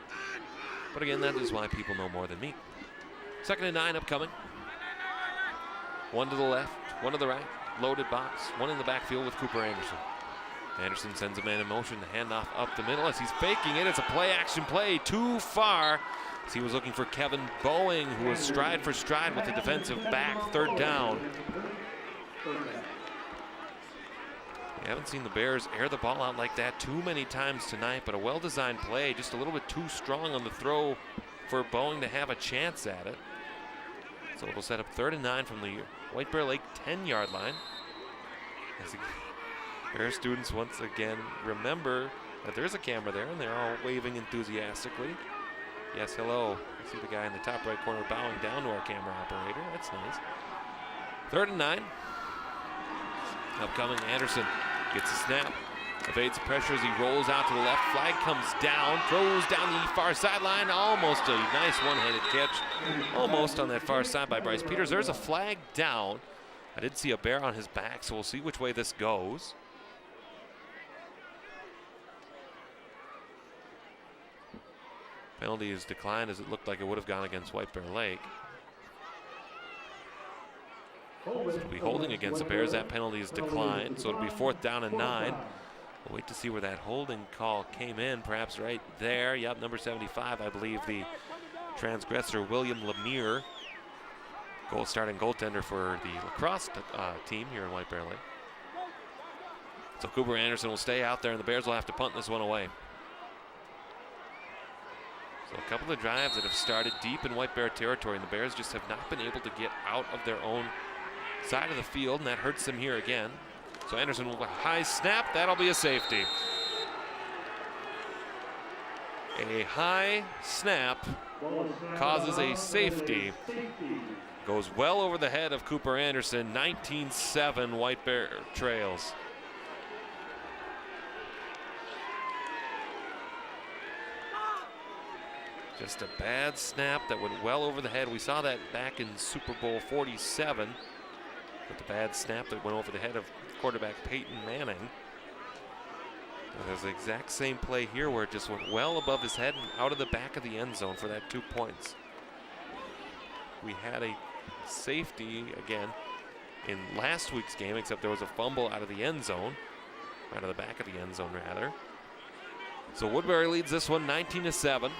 But again, that is why people know more than me. 2nd and 9 upcoming. 1 to the left, 1 to the right, loaded box, 1 in the backfield with Cooper Anderson. Anderson sends a man in motion, the handoff up the middle as he's faking it. It's a play action play, too far. As he was looking for Kevin Boeing, who was stride for stride with the defensive back. 3rd down. We haven't seen the Bears air the ball out like that too many times tonight, but a well-designed play, just a little bit too strong on the throw for Boeing to have a chance at it. So it'll set up 3rd and 9 from the White Bear Lake 10-yard line. As the Bears students once again remember that there's a camera there, and they're all waving enthusiastically. Yes, hello. You see the guy in the top right corner bowing down to our camera operator. That's nice. 3rd and 9. Upcoming, Anderson gets a snap, evades pressure as he rolls out to the left. Flag comes down, throws down the far sideline. Almost a nice one-handed catch. Almost on that far side by Bryce Peters. There's a flag down. I did see a bear on his back, so we'll see which way this goes. Penalty is declined as it looked like it would have gone against White Bear Lake. So it'll be holding against the Bears. That penalty is declined, so it'll be 4th down and 9. We'll wait to see where that holding call came in, perhaps right there. Yep, number 75, I believe the transgressor, William Lemire, starting goaltender for the lacrosse team here in White Bear Lake. So Cooper Anderson will stay out there, and the Bears will have to punt this one away. So a couple of drives that have started deep in White Bear territory, and the Bears just have not been able to get out of their own side of the field, and that hurts them here again. So Anderson will high snap. That'll be a safety. A high snap causes a safety. Goes well over the head of Cooper Anderson. 19-7 White Bear trails. Just a bad snap that went well over the head. We saw that back in Super Bowl 47 with the bad snap that went over the head of quarterback Peyton Manning. And there's the exact same play here where it just went well above his head and out of the back of the end zone for that 2 points. We had a safety again in last week's game, except there was a fumble out of the end zone, out of the back of the end zone rather. So Woodbury leads this one 19-7.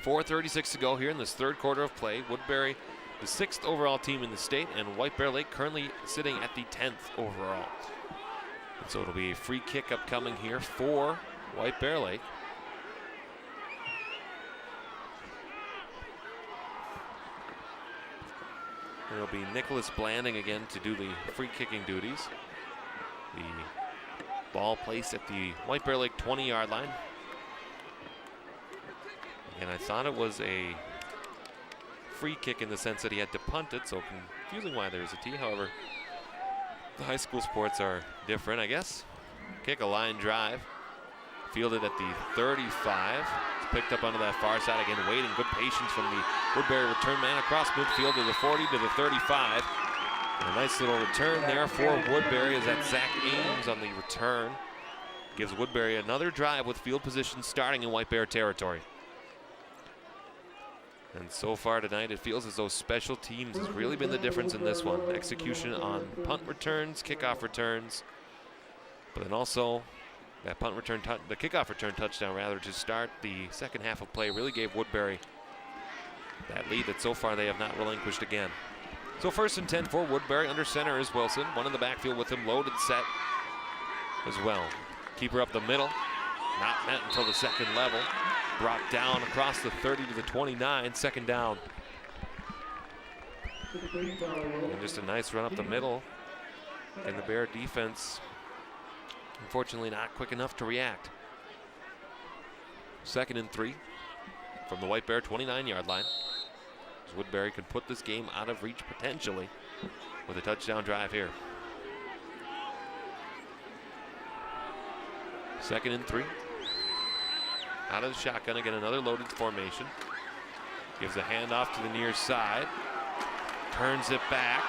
4:36 to go here in this 3rd quarter of play. Woodbury, the 6th overall team in the state, and White Bear Lake currently sitting at the 10th overall. And so it'll be a free kick upcoming here for White Bear Lake. And it'll be Nicholas Blanding again to do the free kicking duties. The ball placed at the White Bear Lake 20-yard line. And I thought it was a free kick in the sense that he had to punt it, so confusing why there's a T. However, the high school sports are different, I guess. kick, a line drive. Fielded at the 35. It's picked up onto that far side again, waiting. Good patience from the Woodbury return man across midfield to the 40 to the 35. And a nice little return there for Woodbury as that Zach Ames on the return gives Woodbury another drive with field position starting in White Bear territory. And so far tonight, it feels as though special teams has really been the difference in this one. Execution on punt returns, kickoff returns, but then also that punt return, the kickoff return touchdown rather, to start the second half of play really gave Woodbury that lead that so far they have not relinquished again. So 1st and 10 for Woodbury. Under center is Wilson. One in the backfield with him, loaded set as well. Keeper up the middle, not met until the second level. Brought down across the 30 to the 29, second down. And just a nice run up the middle. And the Bear defense, unfortunately, not quick enough to react. 2nd and 3 from the White Bear 29-yard line. As Woodbury could put this game out of reach potentially with a touchdown drive here. 2nd and 3. Out of the shotgun, again, another loaded formation. Gives a handoff to the near side. Turns it back.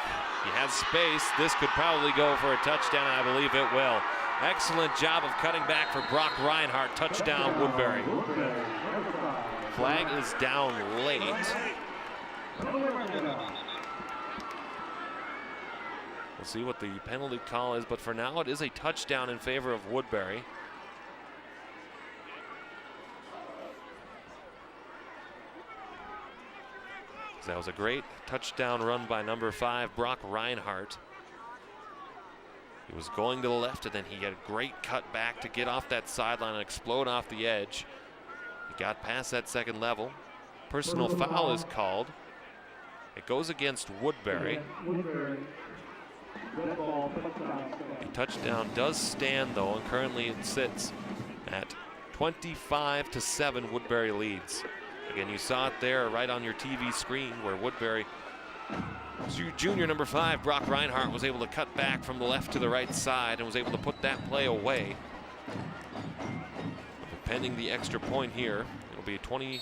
He has space. This could probably go for a touchdown. I believe it will. Excellent job of cutting back for Brock Reinhardt. Touchdown, Woodbury. Flag is down late. We'll see what the penalty call is, but for now it is a touchdown in favor of Woodbury. So that was a great touchdown run by number 5, Brock Reinhardt. He was going to the left, and then he had a great cut back to get off that sideline and explode off the edge. He got past that second level. Personal foul is called. It goes against Woodbury. The touchdown does stand, though, and currently it sits at 25-7. Woodbury leads. Again, you saw it there right on your TV screen where Woodbury, junior number 5, Brock Reinhardt, was able to cut back from the left to the right side and was able to put that play away. Pending the extra point here, it'll be 26-7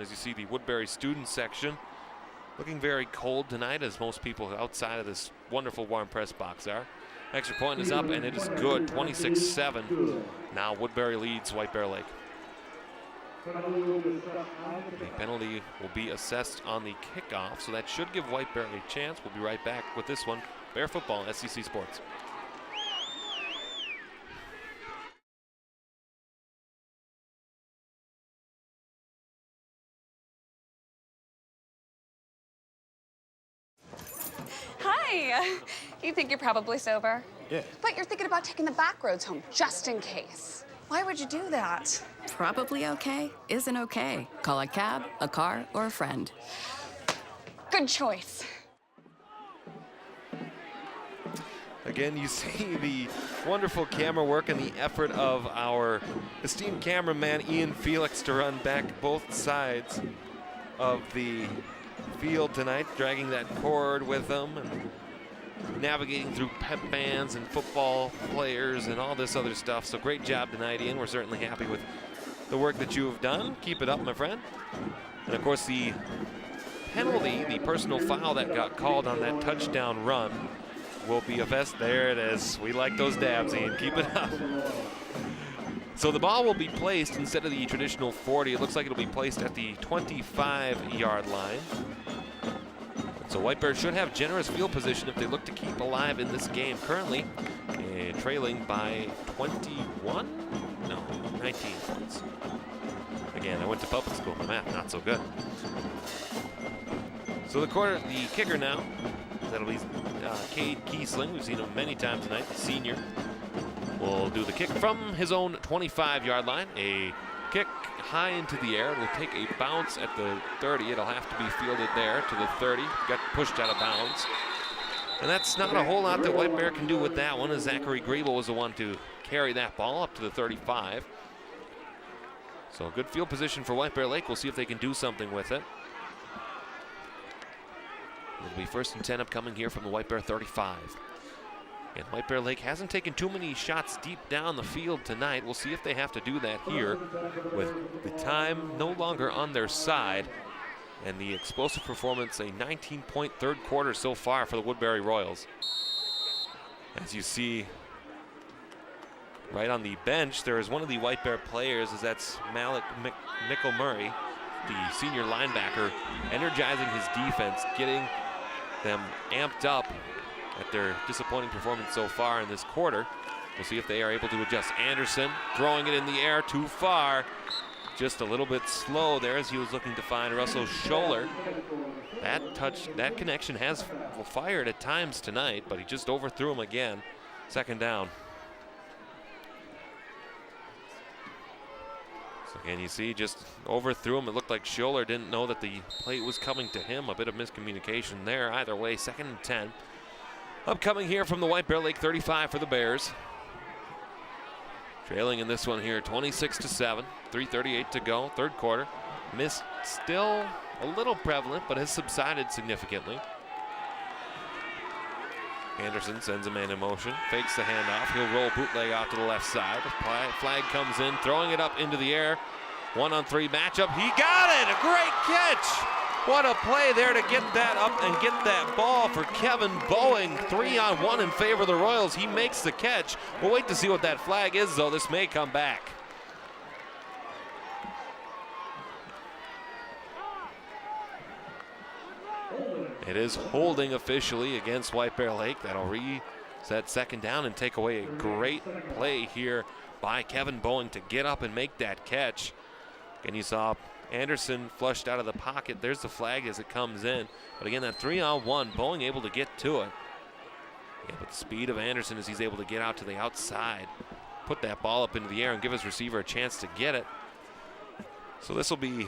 as you see the Woodbury student section looking very cold tonight, as most people outside of this wonderful warm press box are. Extra point is up and it is good, 26-7. Now Woodbury leads White Bear Lake. The penalty will be assessed on the kickoff, so that should give White Bear a chance. We'll be right back with this one. Bear Football, SEC Sports. Hi. You think you're probably sober? Yeah. But you're thinking about taking the back roads home, just in case. Why would you do that? Probably okay isn't okay. Call a cab, a car, or a friend. Good choice. Again, you see the wonderful camera work and the effort of our esteemed cameraman Ian Felix to run back both sides of the field tonight, dragging that cord with him and navigating through pep bands and football players and all this other stuff. So great job tonight, Ian. We're certainly happy with the work that you have done. Keep it up, my friend. And of course, the penalty, the personal foul that got called on that touchdown run will be a vest. There it is. We like those dabs, Ian. Keep it up. So the ball will be placed instead of the traditional 40. It looks like it'll be placed at the 25-yard line. So White Bear should have generous field position if they look to keep alive in this game. Currently trailing by 19 points. Again, I went to public school. My math not so good. So the kicker now, that'll be Cade Kiesling. We've seen him many times tonight, the senior. Will do the kick from his own 25-yard line. A kick high into the air. It will take a bounce at the 30. It'll have to be fielded there to the 30. Got pushed out of bounds. And that's not a whole lot that White Bear can do with that one, as Zachary Griebel was the one to carry that ball up to the 35. So good field position for White Bear Lake. We'll see if they can do something with it. It'll be 1st and 10 upcoming here from the White Bear 35. And White Bear Lake hasn't taken too many shots deep down the field tonight. We'll see if they have to do that here with the time no longer on their side. And the explosive performance, a 19-point third quarter so far for the Woodbury Royals. As you see right on the bench, there is one of the White Bear players, as that's Malik Murray, the senior linebacker, energizing his defense, getting them amped up at their disappointing performance so far in this quarter. We'll see if they are able to adjust. Anderson throwing it in the air too far. Just a little bit slow there as he was looking to find Russell Scholler. That connection has fired at times tonight, but he just overthrew him again. Second down. So again, you see, just overthrew him. It looked like Scholler didn't know that the plate was coming to him. A bit of miscommunication there. Either way, 2nd and 10. Upcoming here from the White Bear Lake 35 for the Bears. Trailing in this one here, 26-7, 3:38 to go, third quarter. Mist still a little prevalent, but has subsided significantly. Anderson sends a man in motion, fakes the handoff. He'll roll bootleg out to the left side. Flag comes in, throwing it up into the air. 1-on-3 matchup. He got it! A great catch! What a play there to get that up and get that ball for Kevin Boeing. 3-on-1 in favor of the Royals. He makes the catch. We'll wait to see what that flag is, though. This may come back. It is holding officially against White Bear Lake. That'll reset second down and take away a great play here by Kevin Boeing to get up and make that catch. And you saw Anderson flushed out of the pocket. There's the flag as it comes in. But again, that 3-on-1, Boeing able to get to it. Yeah, but the speed of Anderson as he's able to get out to the outside, put that ball up into the air and give his receiver a chance to get it. So this will be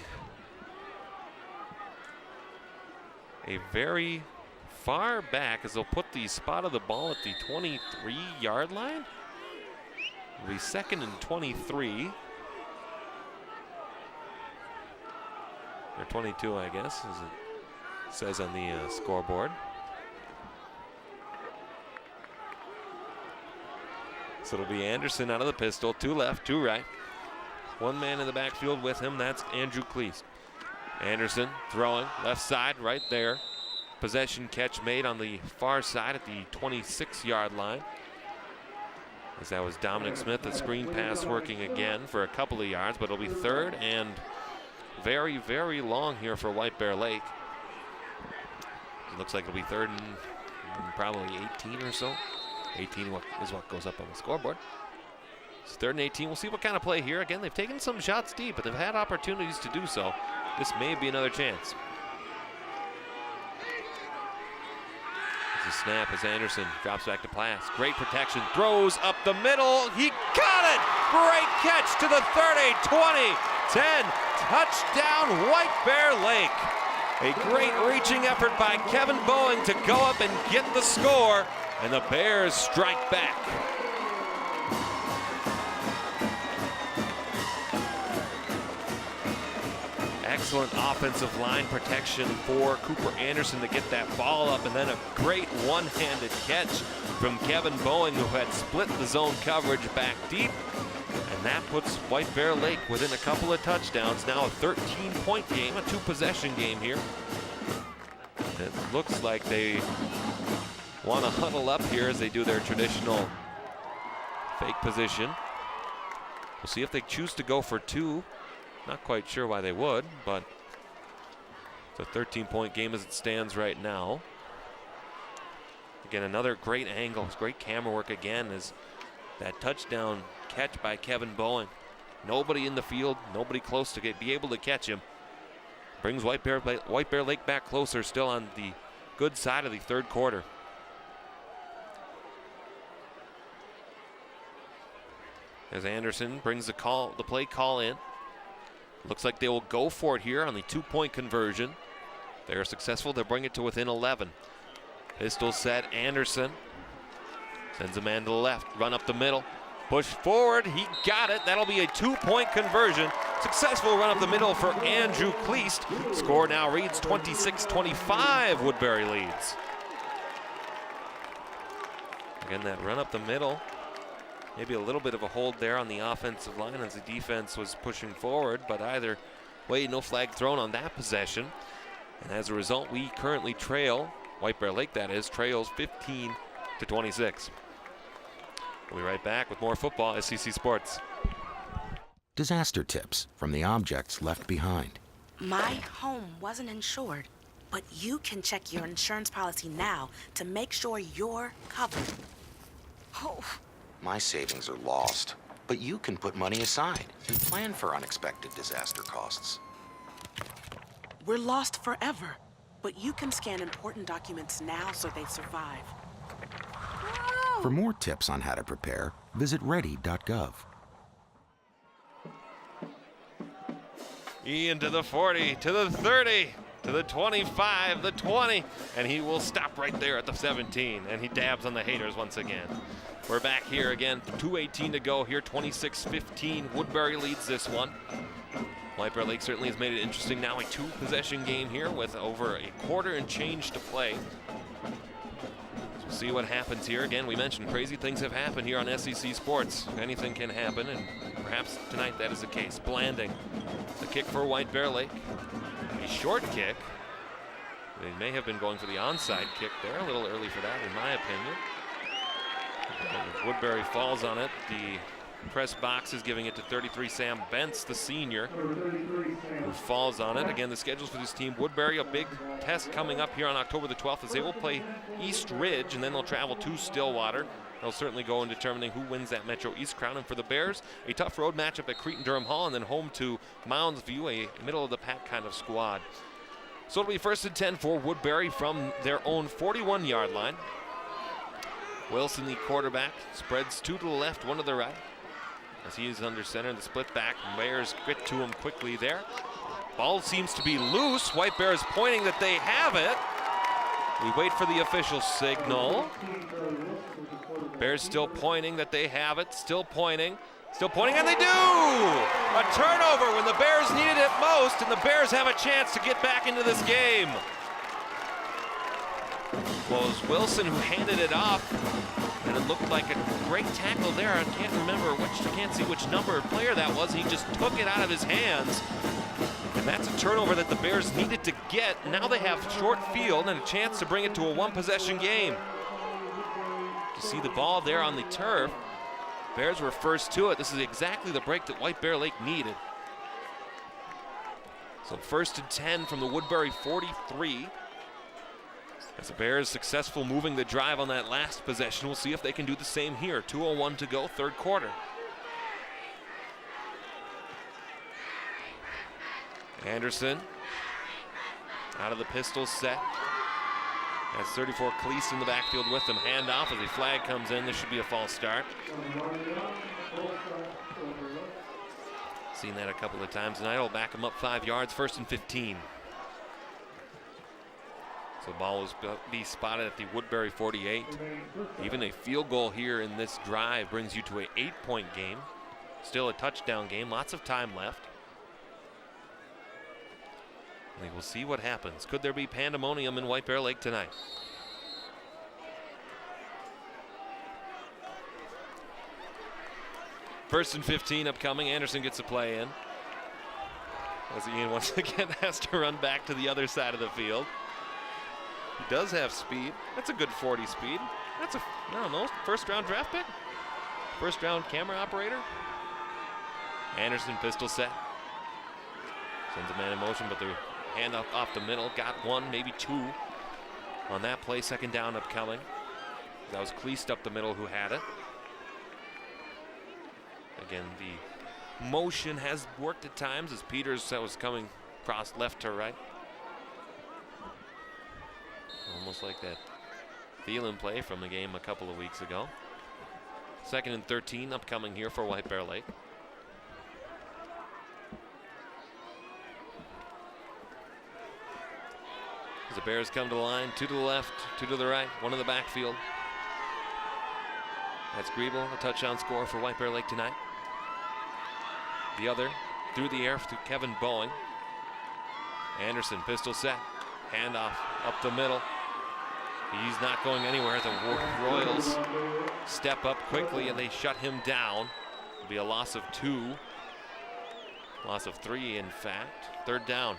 a very far back as they'll put the spot of the ball at the 23-yard line. It'll be 2nd and 23. Or 22, I guess, as it says on the scoreboard. So it'll be Anderson out of the pistol, 2 left, 2 right. One man in the backfield with him, that's Andrew Cleese. Anderson throwing, left side, right there. Possession catch made on the far side at the 26-yard line. As that was Dominic Smith, the screen pass working again for a couple of yards, but it'll be 3rd and very, very long here for White Bear Lake. It looks like it'll be 3rd and probably 18 or so. 18 is what goes up on the scoreboard. It's 3rd and 18. We'll see what kind of play here. Again, they've taken some shots deep, but they've had opportunities to do so. This may be another chance. There's a snap as Anderson drops back to pass. Great protection, throws up the middle. He got it! Great catch to the 30, 20, 10. Touchdown, White Bear Lake. A great reaching effort by Kevin Boeing to go up and get the score, and the Bears strike back. Excellent offensive line protection for Cooper Anderson to get that ball up, and then a great one-handed catch from Kevin Boeing, who had split the zone coverage back deep. And that puts White Bear Lake within a couple of touchdowns. Now a 13-point game, a 2-possession game here. It looks like they want to huddle up here as they do their traditional fake position. We'll see if they choose to go for 2. Not quite sure why they would, but it's a 13-point game as it stands right now. Again, another great angle, great camera work again as that touchdown catch by Kevin Boeing. Nobody in the field, nobody close to be able to catch him. Brings White Bear Lake back closer, still on the good side of the third quarter. As Anderson brings the play call in. Looks like they will go for it here on the 2-point conversion. They are successful. They'll bring it to within 11. Pistol set. Anderson sends a man to the left. Run up the middle. Push forward. He got it. That'll be a 2-point conversion. Successful run up the middle for Andrew Cleese. Score now reads 26-25. Woodbury leads. Again, that run up the middle. Maybe a little bit of a hold there on the offensive line as the defense was pushing forward, but either way, no flag thrown on that possession. And as a result, we currently trail, White Bear Lake that is, trails 15-26. We'll be right back with more football, SEC Sports. Disaster tips from the objects left behind. My home wasn't insured, but you can check your insurance policy now to make sure you're covered. Oh. My savings are lost, but you can put money aside and plan for unexpected disaster costs. We're lost forever, but you can scan important documents now so they survive. For more tips on how to prepare, visit ready.gov. Ian to the 40, to the 30, to the 25, the 20, and he will stop right there at the 17, and he dabs on the haters once again. We're back here again, 2:18 to go here, 26-15. Woodbury leads this one. White Bear Lake certainly has made it interesting now, a two-possession game here with over a quarter and change to play. So we'll see what happens here. Again, we mentioned crazy things have happened here on SEC Sports. Anything can happen, and perhaps tonight that is the case. Blanding, the kick for White Bear Lake. A short kick. They may have been going for the onside kick there, a little early for that in my opinion. If Woodbury falls on it, the press box is giving it to 33 Sam Bentz, the senior, who falls on it. Again, the schedules for this team, Woodbury, a big test coming up here on October the 12th as they will play East Ridge, and then they'll travel to Stillwater. They'll certainly go in determining who wins that Metro East crown. And for the Bears, a tough road matchup at Cretin-Durham Hall and then home to Mounds View, a middle-of-the-pack kind of squad. So it'll be 1st and 10 for Woodbury from their own 41-yard line. Wilson, the quarterback, spreads two to the left, one to the right. As he is under center in the split back, Bears get to him quickly there. Ball seems to be loose. White Bears pointing that they have it. We wait for the official signal. Bears still pointing that they have it, still pointing, and they do! A turnover when the Bears needed it most, and the Bears have a chance to get back into this game. Well, it was Wilson who handed it off, and it looked like a great tackle there. I can't see which number player that was. He just took it out of his hands. And that's a turnover that the Bears needed to get. Now they have short field and a chance to bring it to a one-possession game. You see the ball there on the turf. Bears were first to it. This is exactly the break that White Bear Lake needed. So 1st and 10 from the Woodbury 43. As the Bears successful moving the drive on that last possession. We'll see if they can do the same here. 2:01 to go, third quarter. Anderson out of the pistol set. Has 34 Cleese in the backfield with him. Handoff as a flag comes in. This should be a false start. Seen that a couple of times tonight. I'll back him up 5 yards, 1st and 15. So the ball will be spotted at the Woodbury 48. Even a field goal here in this drive brings you to an 8-point game. Still a touchdown game, lots of time left. We will see what happens. Could there be pandemonium in White Bear Lake tonight? First and 15 upcoming. Anderson gets a play in. As Ian once again has to run back to the other side of the field. He does have speed. That's a good 40 speed. That's I don't know, first round draft pick? First round camera operator? Anderson pistol set. Sends a man in motion, but the hand up off the middle. Got one, maybe two on that play. 2nd down upcoming. That was Cleese up the middle who had it. Again, the motion has worked at times as Peters was coming across left to right. Almost like that Thielen play from the game a couple of weeks ago. 2nd and 13 upcoming here for White Bear Lake. As the Bears come to the line, 2 to the left, 2 to the right, 1 in the backfield. That's Griebel, a touchdown score for White Bear Lake tonight. The other through the air to Kevin Boeing. Anderson, pistol set, handoff up the middle. He's not going anywhere. The Royals step up quickly and they shut him down. It'll be a loss of 2. Loss of 3, in fact. 3rd down.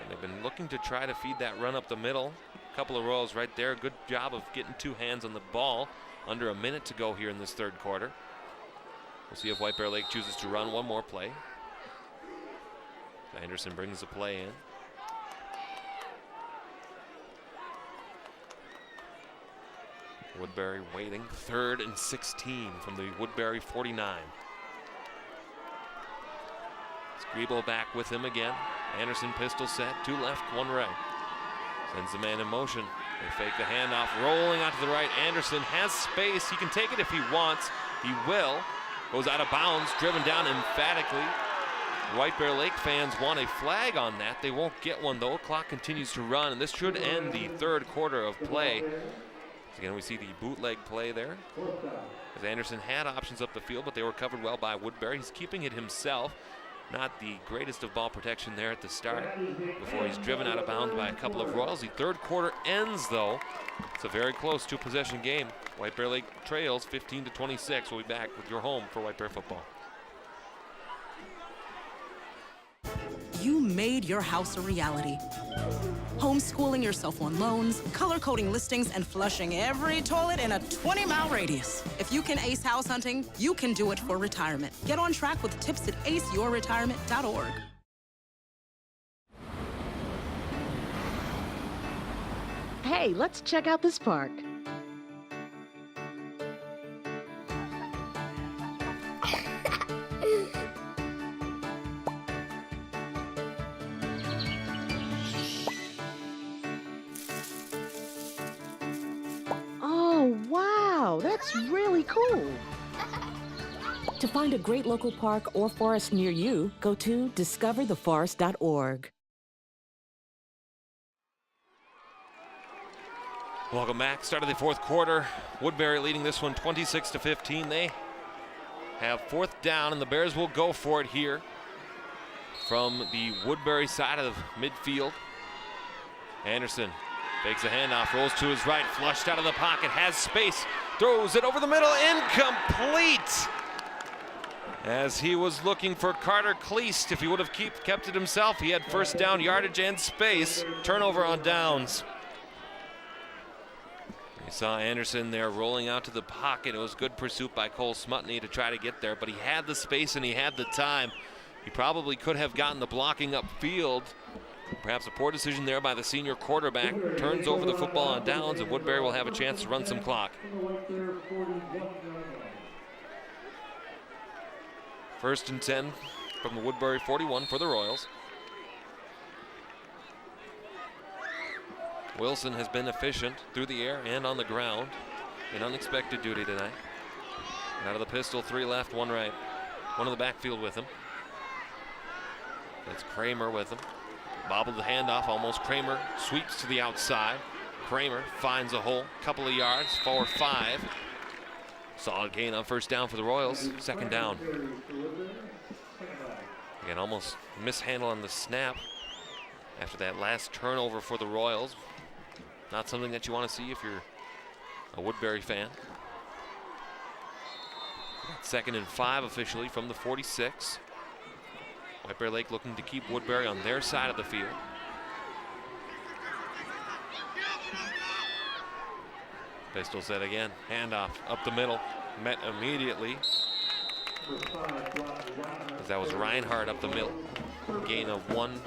And they've been looking to try to feed that run up the middle. A couple of Royals right there. Good job of getting 2 hands on the ball. Under a minute to go here in this 3rd quarter. We'll see if White Bear Lake chooses to run one more play. Anderson brings the play in. Woodbury waiting. 3rd and 16 from the Woodbury 49. Scribble back with him again. Anderson pistol set. 2 left, 1 right. Sends the man in motion. They fake the handoff. Rolling out to the right. Anderson has space. He can take it if he wants. He will. Goes out of bounds. Driven down emphatically. White Bear Lake fans want a flag on that. They won't get one though. Clock continues to run, and this should end the 3rd quarter of play. Again, we see the bootleg play there. As Anderson had options up the field, but they were covered well by Woodbury. He's keeping it himself. Not the greatest of ball protection there at the start before he's driven out of bounds by a couple of Royals. The 3rd quarter ends though. It's a very close 2-possession game. White Bear Lake trails 15-26. We'll be back with your home for White Bear football. You made your house a reality. Homeschooling yourself on loans, color-coding listings, and flushing every toilet in a 20-mile radius. If you can ace house hunting, you can do it for retirement. Get on track with tips at aceyourretirement.org. Hey, let's check out this park. Wow, that's really cool. To find a great local park or forest near you, go to discovertheforest.org. Welcome back. Start of the 4th quarter. Woodbury leading this one 26-15. They have 4th down, and the Bears will go for it here from the Woodbury side of midfield. Anderson fakes a handoff, rolls to his right, flushed out of the pocket, has space, throws it over the middle, incomplete! As he was looking for Carter Cleast. If he would have kept it himself, he had 1st down yardage and space. Turnover on downs. You saw Anderson there rolling out to the pocket. It was good pursuit by Cole Smutney to try to get there, but he had the space and he had the time. He probably could have gotten the blocking upfield. Perhaps a poor decision there by the senior quarterback. Turns over the football on downs, and Woodbury will have a chance to run some clock. 1st and 10 from the Woodbury 41 for the Royals. Wilson has been efficient through the air and on the ground in unexpected duty tonight. And out of the pistol, 3 left, 1 right. One in the backfield with him. That's Kramer with him. Bobbled the handoff, almost. Kramer sweeps to the outside. Kramer finds a hole, couple of yards, 4 or 5. Solid gain on 1st down for the Royals. 2nd down. Again, almost mishandle on the snap after that last turnover for the Royals. Not something that you want to see if you're a Woodbury fan. 2nd and 5 officially from the 46. White Bear Lake looking to keep Woodbury on their side of the field. Pistol set again. Handoff up the middle. Met immediately. As that was Reinhardt up the middle. Gain of 1,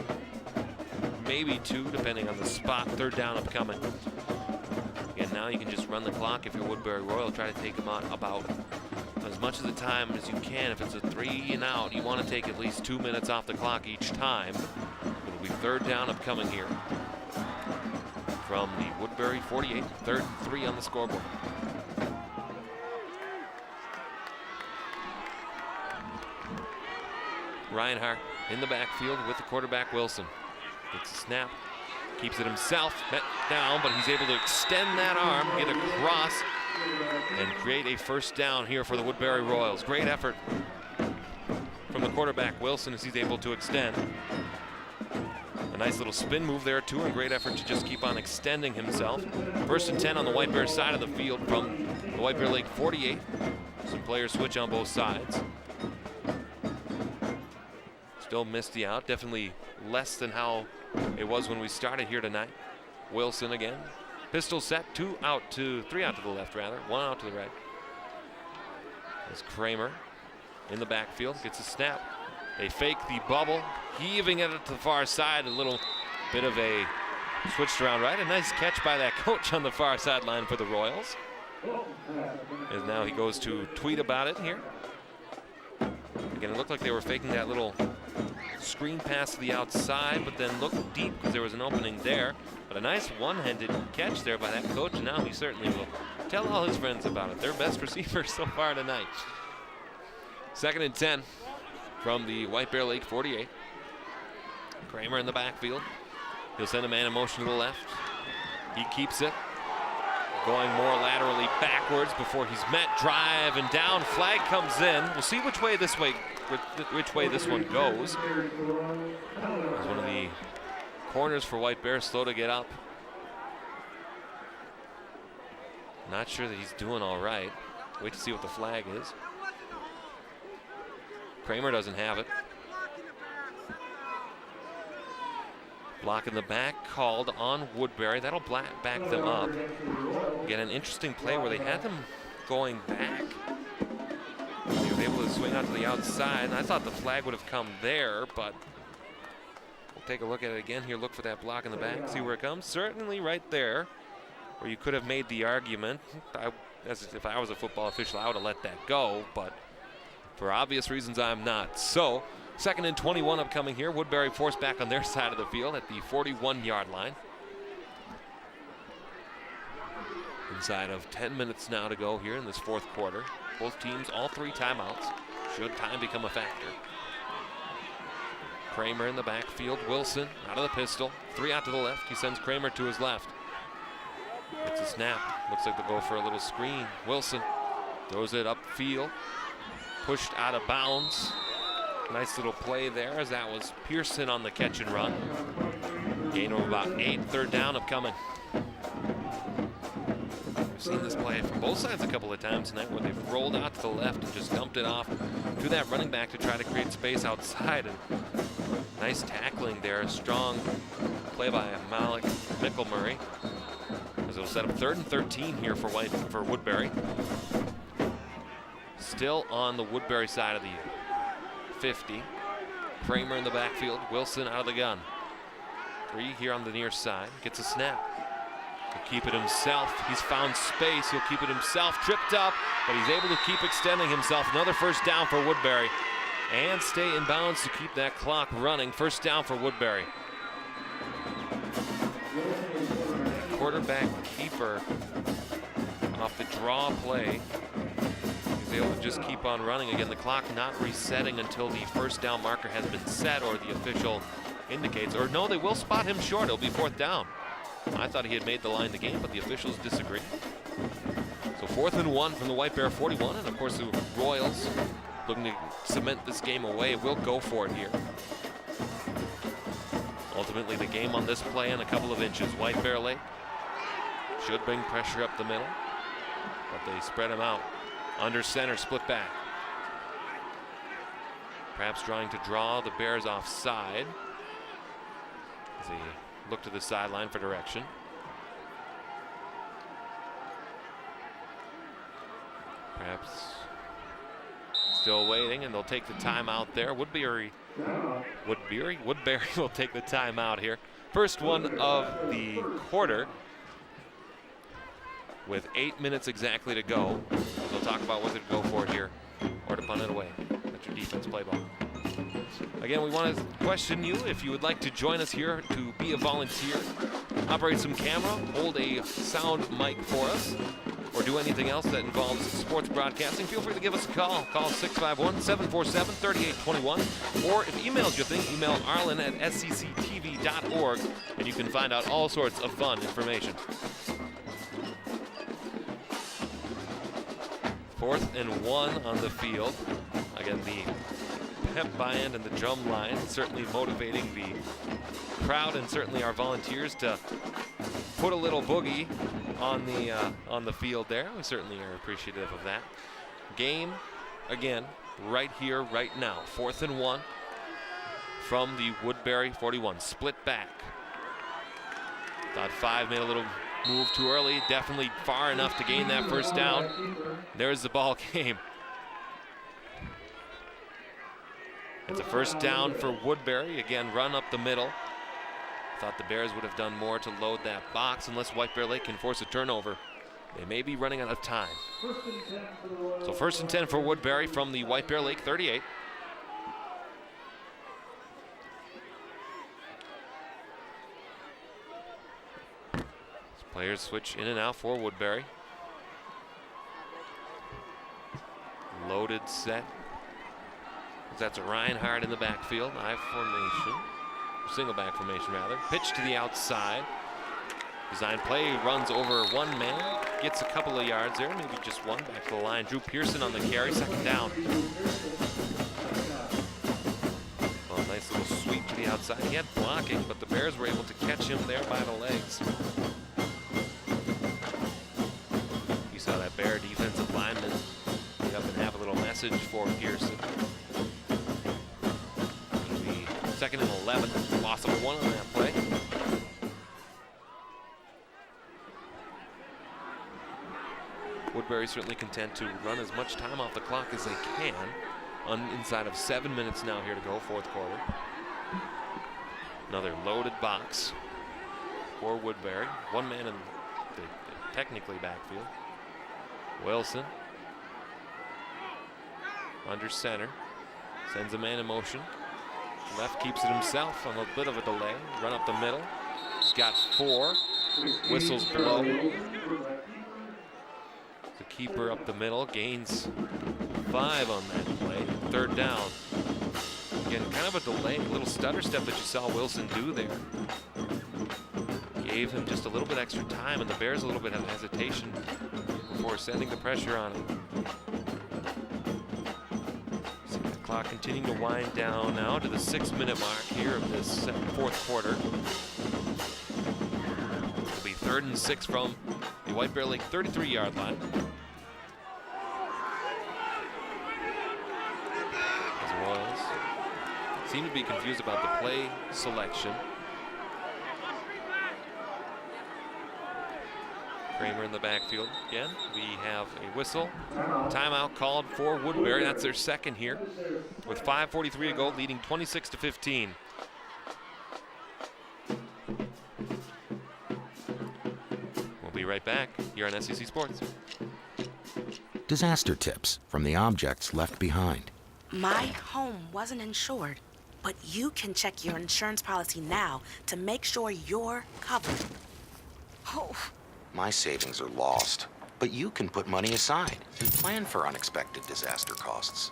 maybe 2, depending on the spot. 3rd down upcoming. Again, now you can just run the clock if you're Woodbury Royal. Try to take them on about as much of the time as you can. If it's a 3 and out, you want to take at least 2 minutes off the clock each time. It'll be 3rd down upcoming here from the Woodbury 48. 3rd and 3 on the scoreboard. Reinhardt in the backfield with the quarterback Wilson. Gets a snap, keeps it himself, met down, but he's able to extend that arm, get across, and create a 1st down here for the Woodbury Royals. Great effort from the quarterback Wilson as he's able to extend. A nice little spin move there too, and great effort to just keep on extending himself. 1st and 10 on the White Bear side of the field from the White Bear Lake 48. Some players switch on both sides. Still misty out, definitely less than how it was when we started here tonight. Wilson again. Pistol set, 3 out to the left rather, 1 out to the right. As Kramer in the backfield gets a snap. They fake the bubble, heaving it to the far side. A little bit of a switched around right. A nice catch by that coach on the far sideline for the Royals. As now he goes to tweet about it here. Again, it looked like they were faking that little screen pass to the outside, but then looked deep because there was an opening there. But a nice one-handed catch there by that coach. And now he certainly will tell all his friends about it. Their best receiver so far tonight. 2nd and 10 from the White Bear Lake 48. Kramer in the backfield. He'll send a man in motion to the left. He keeps it. Going more laterally backwards before he's met. Drive and down. Flag comes in. We'll see which way this one goes. As one of the corners for White Bear slow to get up. Not sure that he's doing all right. Wait to see what the flag is. Kramer doesn't have it. Block in the back called on Woodbury. That'll back them up. Again, an interesting play where they had them going back. He was able to swing out to the outside, and I thought the flag would have come there, but we'll take a look at it again here. Look for that block in the back, see where it comes. Certainly right there, where you could have made the argument. If I was a football official, I would have let that go, but for obvious reasons, I'm not. So, 2nd and 21 upcoming here. Woodbury forced back on their side of the field at the 41-yard line. Inside of 10 minutes now to go here in this 4th quarter. Both teams, all 3 timeouts. Should time become a factor. Kramer in the backfield. Wilson out of the pistol. 3 out to the left. He sends Kramer to his left. It's a snap. Looks like they'll go for a little screen. Wilson throws it upfield. Pushed out of bounds. Nice little play there as that was Pearson on the catch and run. Gain of about 8, 3rd down upcoming. We've seen this play from both sides a couple of times tonight where they've rolled out to the left and just dumped it off to that running back to try to create space outside. And nice tackling there. A strong play by Malik Mickelmurray. As it'll set up 3rd and 13 here for Woodbury. Still on the Woodbury side of the 50. Kramer in the backfield. Wilson out of the gun. 3 here on the near side. Gets a snap. He'll keep it himself. He's found space. He'll keep it himself. Tripped up, but he's able to keep extending himself. Another 1st down for Woodbury. And stay in bounds to keep that clock running. 1st down for Woodbury. Quarterback keeper off the draw play. He's able to just keep on running. Again, the clock not resetting until the 1st down marker has been set or the official indicates. Or no, they will spot him short. It'll be 4th down. I thought he had made the line the game, but the officials disagree. So 4th and 1 from the White Bear 41. And of course the Royals looking to cement this game away. Will go for it here. Ultimately the game on this play in a couple of inches. White Bear Lake should bring pressure up the middle, but they spread him out. Under center, split back. Perhaps trying to draw the Bears offside as they look to the sideline for direction. Perhaps still waiting, and they'll take the timeout there. Woodbury will take the timeout here. First one of the quarter, with 8 minutes exactly to go. They'll talk about whether to go for it here or to punt it away. That's your defense play ball. Again, we want to question you if you would like to join us here to be a volunteer, operate some camera, hold a sound mic for us, or do anything else that involves sports broadcasting. Feel free to give us a call. Call 651-747-3821. Or if email's your thing, email arlen@scctv.org, and you can find out all sorts of fun information. 4th and 1 on the field. Again, the pep band and the drum line, certainly motivating the crowd and certainly our volunteers to put a little boogie on the field there. We certainly are appreciative of that. Game, again, right here, right now. 4th and 1 from the Woodbury 41. Split back. Thought 5 made a little move too early. Definitely far enough to gain that first down. There's the ball game. It's a first down for Woodbury. Again, run up the middle. Thought the Bears would have done more to load that box unless White Bear Lake can force a turnover. They may be running out of time. So 1st and 10 for Woodbury from the White Bear Lake 38. Players switch in and out for Woodbury. Loaded set. That's a Reinhardt in the backfield. I formation. Single back formation, rather. Pitch to the outside. Design play, runs over one man. Gets a couple of yards there, maybe just one. Back to the line. Drew Pearson on the carry, 2nd down. Well, nice little sweep to the outside. He had blocking, but the Bears were able to catch him there by the legs. You saw that Bear defensive lineman get up and have a little message for Pearson. 2nd and 11, loss of 1 on that play. Woodbury certainly content to run as much time off the clock as they can. Inside of 7 minutes now here to go, 4th quarter. Another loaded box for Woodbury. One man in the technically backfield. Wilson under center, sends a man in motion. Left keeps it himself on a bit of a delay. Run up the middle. He's got 4. Whistles blow. The keeper up the middle gains 5 on that play. 3rd down. Again, kind of a delay, a little stutter step that you saw Wilson do there. Gave him just a little bit extra time, and the Bears a little bit of hesitation before sending the pressure on him. Clock continuing to wind down now to the 6-minute mark here of this 4th quarter. It'll be 3rd and 6 from the White Bear Lake 33-yard line. As Royals seem to be confused about the play selection. Kramer in the backfield again. We have a whistle. Timeout called for Woodbury. That's their 2nd here. With 5:43 to go, leading 26-15. We'll be right back here on SEC Sports. Disaster tips from the objects left behind. My home wasn't insured, but you can check your insurance policy now to make sure you're covered. Oh. My savings are lost, but you can put money aside and plan for unexpected disaster costs.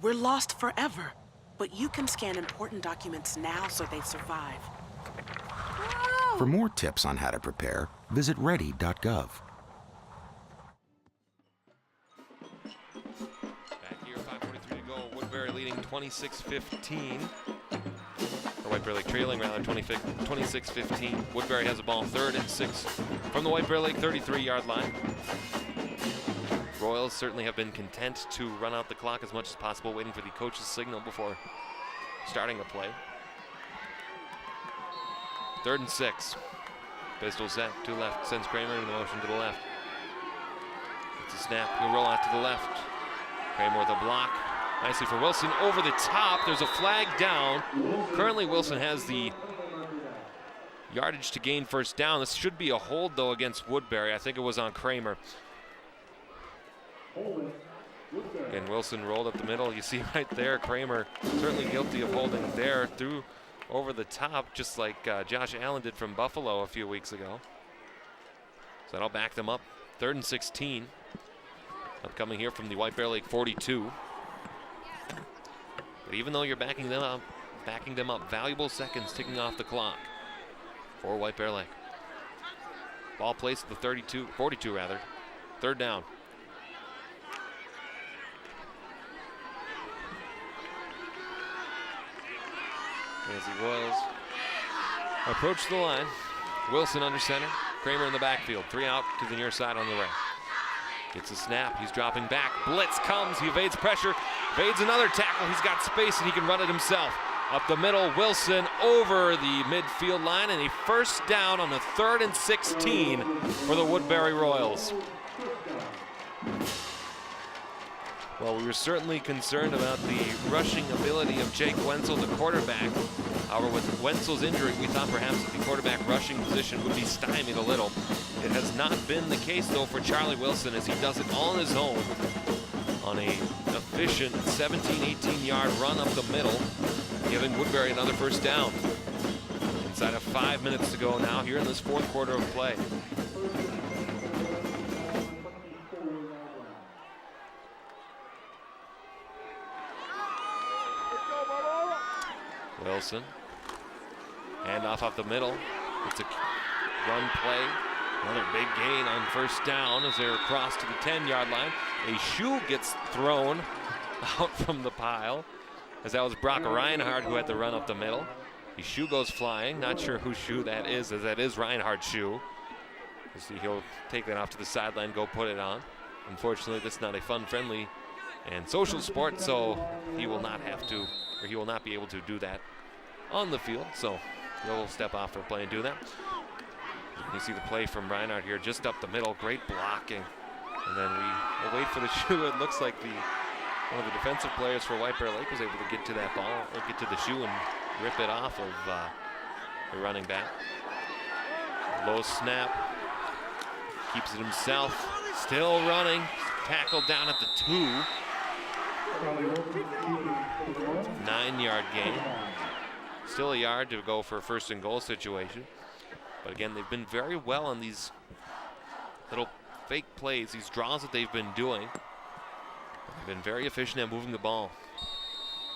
We're lost forever, but you can scan important documents now so they survive. Whoa. For more tips on how to prepare, visit ready.gov. Back here, 5:43 to go. Woodbury leading 26-15. Or White Bear Lake trailing, rather, 26-15. Woodbury has a ball, 3rd and 6 from the White Bear Lake 33-yard line. Royals certainly have been content to run out the clock as much as possible, waiting for the coach's signal before starting a play. 3rd and 6. Pistol set to left, sends Kramer in the motion to the left. It's a snap, he'll roll out to the left. Kramer with a block. Nicely for Wilson, over the top. There's a flag down. Currently, Wilson has the yardage to gain first down. This should be a hold, though, against Woodbury. I think it was on Kramer. And Wilson rolled up the middle. You see right there, Kramer certainly guilty of holding there. Threw over the top, just like Josh Allen did from Buffalo a few weeks ago. So that'll back them up. 3rd and 16. Upcoming here from the White Bear Lake 42. But even though you're backing them up, valuable seconds ticking off the clock for White Bear Lake. Ball placed at the 42 rather. 3rd down. as the Royals approach the line. Wilson under center, Kramer in the backfield. 3 out to the near side on the right. Gets a snap, he's dropping back. Blitz comes, he evades pressure, evades another tackle. He's got space and he can run it himself. Up the middle, Wilson over the midfield line, and a first down on the 3rd and 16 for the Woodbury Royals. Well, we were certainly concerned about the rushing ability of Jake Wenzel, the quarterback. However, with Wenzel's injury, we thought perhaps that the quarterback rushing position would be stymied a little. It has not been the case, though, for Charlie Wilson, as he does it all on his own on a efficient 17, 18-yard run up the middle, giving Woodbury another first down. Inside of 5 minutes to go now here in this 4th quarter of play. Wilson, handoff off the middle. It's a run play. Another big gain on first down as they're across to the 10-yard line. A shoe gets thrown out from the pile, as that was Brock Reinhardt who had to run up the middle. The shoe goes flying. Not sure whose shoe that is, as that is Reinhardt's shoe. You see, he'll take that off to the sideline, go put it on. Unfortunately, this is not a fun, friendly, and social sport, so he will not have to, or he will not be able to do that on the field. So he'll step off for play and do that. You see the play from Reinhardt here, just up the middle, great blocking. And then we'll wait for the shoe. It looks like one of the defensive players for White Bear Lake was able to get to that ball, or get to the shoe and rip it off of the running back. Low snap, keeps it himself, still running, tackled down at the 2. 9-yard gain. Still a yard to go for a 1st and goal situation. But again, they've been very well on these little fake plays, these draws that they've been doing. They've been very efficient at moving the ball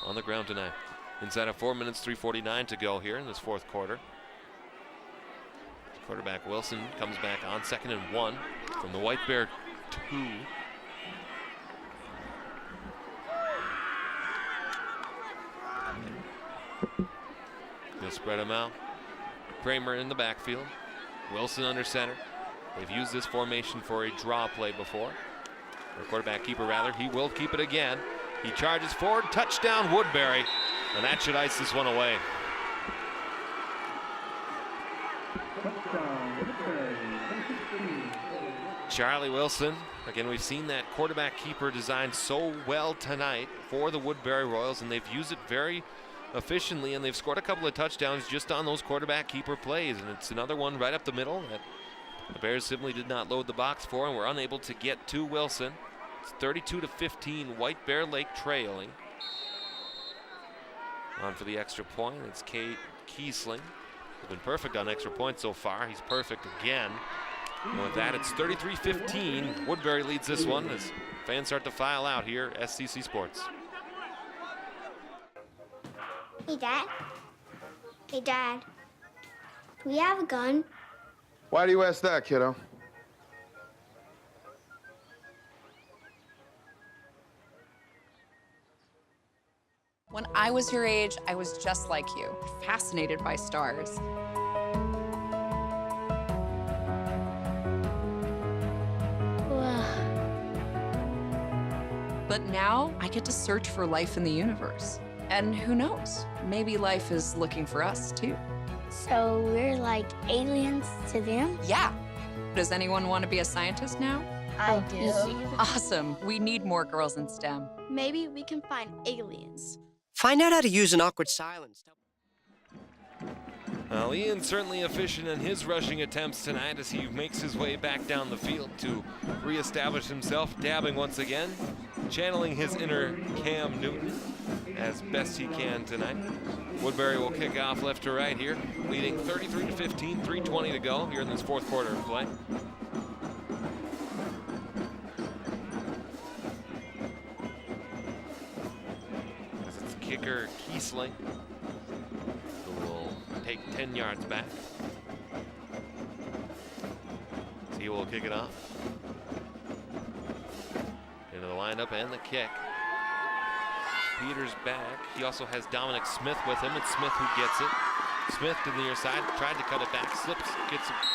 on the ground tonight. Inside of 4 minutes, 3:49 to go here in this 4th quarter. Quarterback Wilson comes back on 2nd and 1 from the White Bear 2. He'll spread them out. Kramer in the backfield. Wilson under center. They've used this formation for a draw play before. Or quarterback keeper, rather. He will keep it again. He charges forward. Touchdown, Woodbury. And that should ice this one away. Charlie Wilson. Again, we've seen that quarterback keeper designed so well tonight for the Woodbury Royals, and they've used it very efficiently, and they've scored a couple of touchdowns just on those quarterback keeper plays. And it's another one right up the middle that the Bears simply did not load the box for and were unable to get to Wilson. It's 32-15, White Bear Lake trailing. On for the extra point, it's Kate Kiesling. He's been perfect on extra points so far. He's perfect again. And with that, it's 33-15. Woodbury leads this one as fans start to file out here at SCC Sports. Hey, Dad. Hey, Dad. Do we have a gun? Why do you ask that, kiddo? When I was your age, I was just like you, fascinated by stars. But now I get to search for life in the universe. And who knows, maybe life is looking for us too. So we're like aliens to them? Yeah. Does anyone want to be a scientist now? I do. Awesome. We need more girls in STEM. Maybe we can find aliens. Find out how to use an awkward silence. Well, Ian's certainly efficient in his rushing attempts tonight as he makes his way back down the field to reestablish himself, dabbing once again, channeling his inner Cam Newton as best he can tonight. Woodbury will kick off left to right here, leading 33-15, 3:20 to go here in this 4th quarter of play. As it's kicker Kiesling, who will take 10 yards back. So he will kick it off. Into the lineup and the kick. Peters back. He also has Dominic Smith with him. It's Smith who gets it. Smith to the near side, tried to cut it back, slips,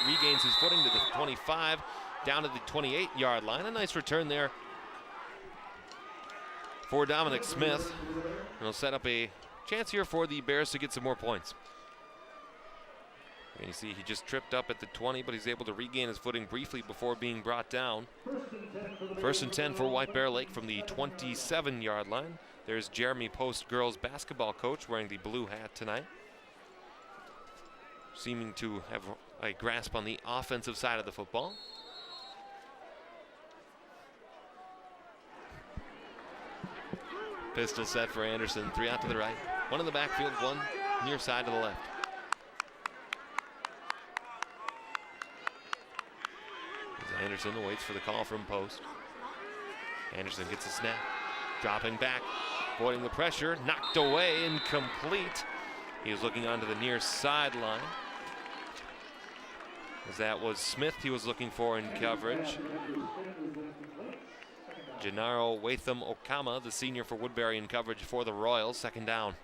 regains his footing to the 25, down to the 28-yard line. A nice return there for Dominic Smith. It'll set up a chance here for the Bears to get some more points. And you see he just tripped up at the 20, but he's able to regain his footing briefly before being brought down. First and 10 for White Bear Lake from the 27-yard line. There's Jeremy Post, girls basketball coach, wearing the blue hat tonight, seeming to have a grasp on the offensive side of the football. Pistol set for Anderson, 3 out to the right, 1 in the backfield, 1 near side to the left. As Anderson waits for the call from Post. Anderson gets a snap, dropping back, avoiding the pressure, knocked away, incomplete. He was looking onto the near sideline, as that was Smith he was looking for in coverage. Gennaro Watham Okama, the senior for Woodbury, in coverage for the Royals. Second down.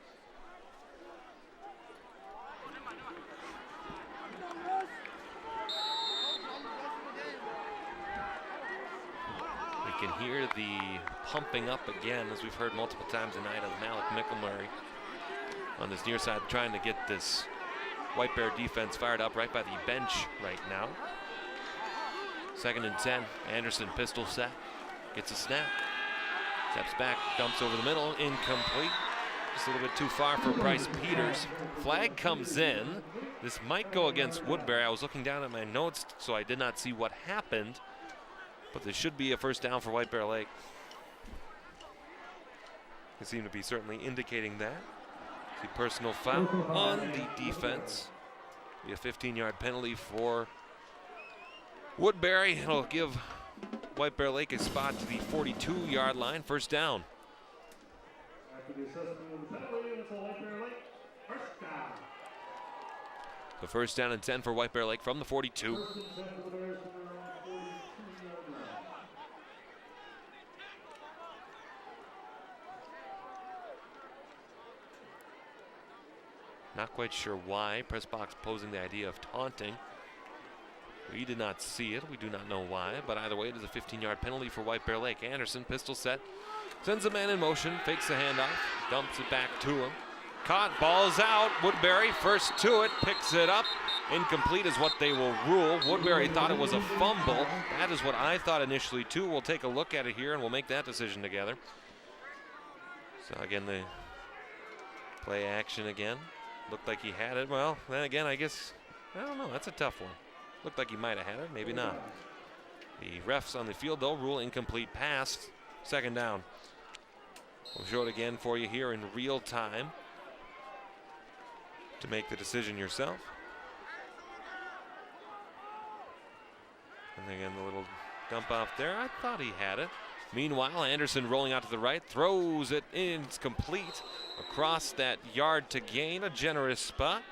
We can hear the pumping up again, as we've heard multiple times tonight, of Malik Mickelmurray on this near side, trying to get this White Bear defense fired up right by the bench right now. Second and 10. Anderson pistol set. Gets a snap. Steps back, dumps over the middle. Incomplete. Just a little bit too far for Bryce Peters. Flag comes in. This might go against Woodbury. I was looking down at my notes, so I did not see what happened. But there should be a first down for White Bear Lake. They seem to be certainly indicating that. The personal foul on the defense. Be a 15-yard penalty for Woodbury. It'll give White Bear Lake a spot to the 42-yard line. First down. The first down and 10 for White Bear Lake from the 42. Not quite sure why. Press box posing the idea of taunting. We did not see it. We do not know why. But either way, it is a 15-yard penalty for White Bear Lake. Anderson, pistol set, sends a man in motion, fakes the handoff, dumps it back to him. Caught, ball's out. Woodbury first to it, picks it up. Incomplete is what they will rule. Woodbury thought it was a fumble. That is what I thought initially too. We'll take a look at it here and we'll make that decision together. So again, the play action again. Looked like he had it. Well, then again, I guess, I don't know. That's a tough one. Looked like he might have had it. Maybe not. The refs on the field, they'll rule incomplete pass. Second down. We'll show it again for you here in real time to make the decision yourself. And again, the little dump off there. I thought he had it. Meanwhile, Anderson rolling out to the right, throws it in. It's complete across that yard to gain. A generous spot.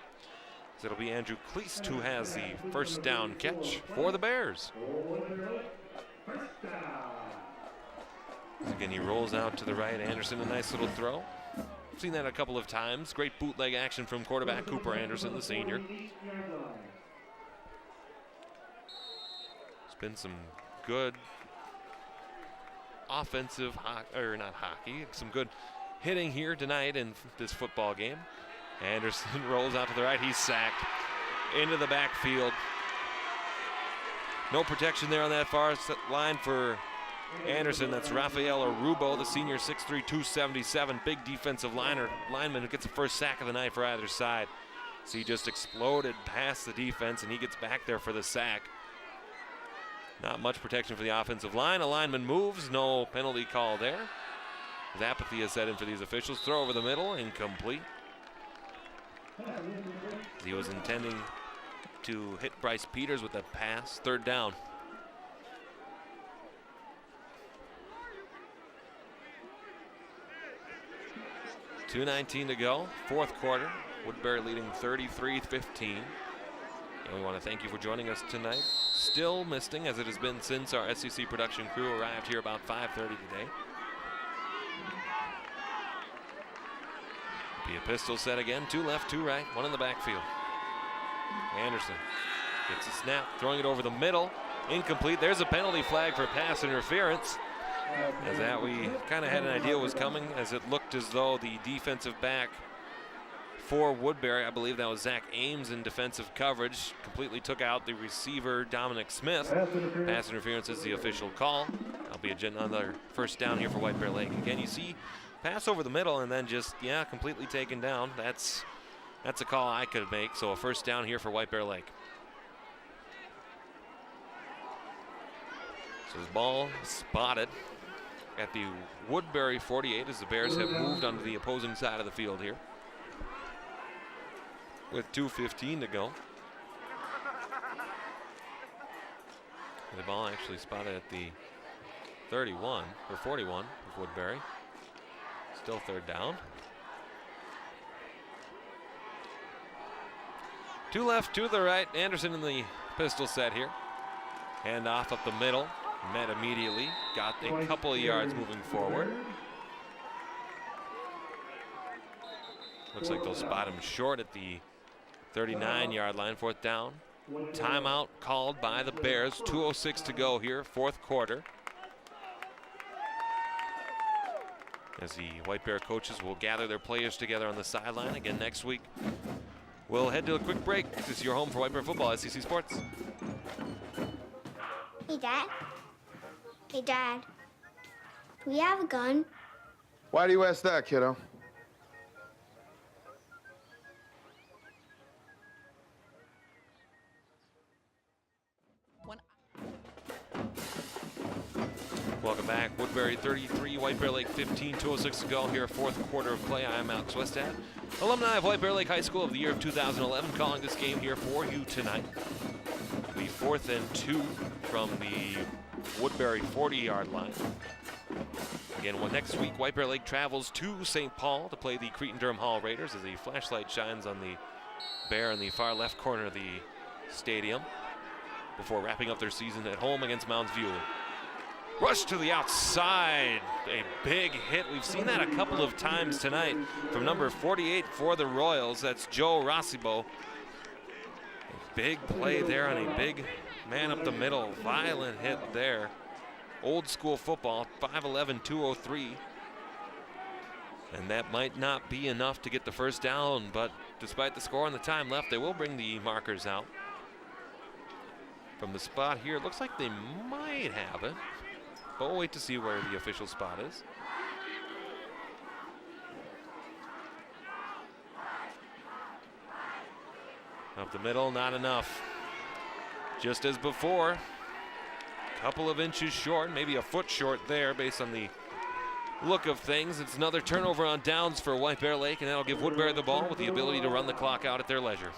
So it'll be Andrew Kleist who has the first down catch for the Bears. Again, he rolls out to the right. Anderson, a nice little throw. Seen that a couple of times. Great bootleg action from quarterback Cooper Anderson, the senior. It's been some good offensive, some good hitting here tonight in this football game. Anderson rolls out to the right. He's sacked into the backfield. No protection there on that far line for Anderson. That's Rafael Arubo, the senior, 6'3", 277, big defensive lineman who gets the first sack of the night for either side. So he just exploded past the defense, and he gets back there for the sack. Not much protection for the offensive line. A lineman moves, no penalty call there. As apathy is set in for these officials. Throw over the middle, incomplete. He was intending to hit Bryce Peters with a pass. Third down. .2:19 to go, fourth quarter. Woodbury leading 33-15. And we want to thank you for joining us tonight. Still misting, as it has been since our SEC production crew arrived here about 5:30 today. Be a pistol set again. 2 left, 2 right, 1 in the backfield. Anderson gets a snap, throwing it over the middle. Incomplete. There's a penalty flag for pass interference. As that we kind of had an idea was coming, as it looked as though the defensive back for Woodbury, I believe that was Zach Ames in defensive coverage, completely took out the receiver Dominic Smith. Pass interference is the official call. That'll be another first down here for White Bear Lake. Again, you see pass over the middle and then just, yeah, completely taken down. That's a call I could make, so a first down here for White Bear Lake. So the ball spotted at the Woodbury 48 as the Bears have moved onto the opposing side of the field here with 2:15 to go. The ball actually spotted at the 31 or 41 of Woodbury. Still third down. 2 left, 2 to the right. Anderson in the pistol set here. Hand off up the middle. Met immediately. Got a couple of yards moving forward. Looks like they'll spot him short at the 39-yard line, 4th down. Timeout called by the Bears. 2:06 to go here, 4th quarter. As the White Bear coaches will gather their players together on the sideline again next week. We'll head to a quick break. This is your home for White Bear football, SEC Sports. Hey, Dad. Hey, Dad. Do we have a gun? Why do you ask that, kiddo? Welcome back. Woodbury 33, White Bear Lake 15, 2:06 to go here, 4th quarter of play. I am Alex Westad, alumni of White Bear Lake High School of the year of 2011, calling this game here for you tonight. The 4th and 2 from the Woodbury 40-yard line. Again, next week, White Bear Lake travels to St. Paul to play the Cretin-Durham Hall Raiders as the flashlight shines on the Bear in the far left corner of the stadium before wrapping up their season at home against Mounds View. Rush to the outside, a big hit. We've seen that a couple of times tonight from number 48 for the Royals. That's Joe Rossibo. Big play there on a big man up the middle. Violent hit there. Old school football, 5'11", 203. And that might not be enough to get the first down, but despite the score and the time left, they will bring the markers out. From the spot here, it looks like they might have it. But we'll wait to see where the official spot is. Up the middle, not enough. Just as before, a couple of inches short, maybe a foot short there based on the look of things. It's another turnover on downs for White Bear Lake, and that'll give Woodbury the ball with the ability to run the clock out at their leisure.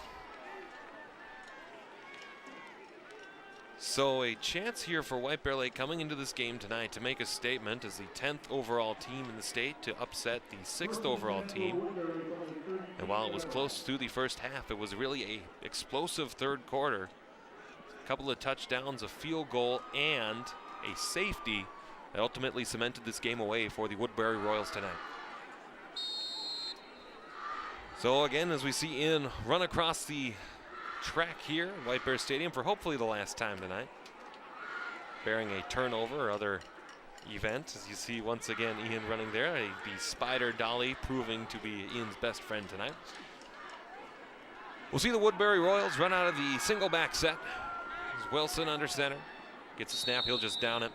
So a chance here for White Bear Lake coming into this game tonight to make a statement as the 10th overall team in the state to upset the 6th overall team. And while it was close through the first half, it was really a explosive third quarter. A couple of touchdowns, a field goal, and a safety that ultimately cemented this game away for the Woodbury Royals tonight. So again, as we see Ian run across the track here at White Bear Stadium for hopefully the last time tonight, bearing a turnover or other event. As you see once again Ian running there, the spider dolly proving to be Ian's best friend tonight. We'll see the Woodbury Royals run out of the single back set. As Wilson under center gets a snap, he'll just down it,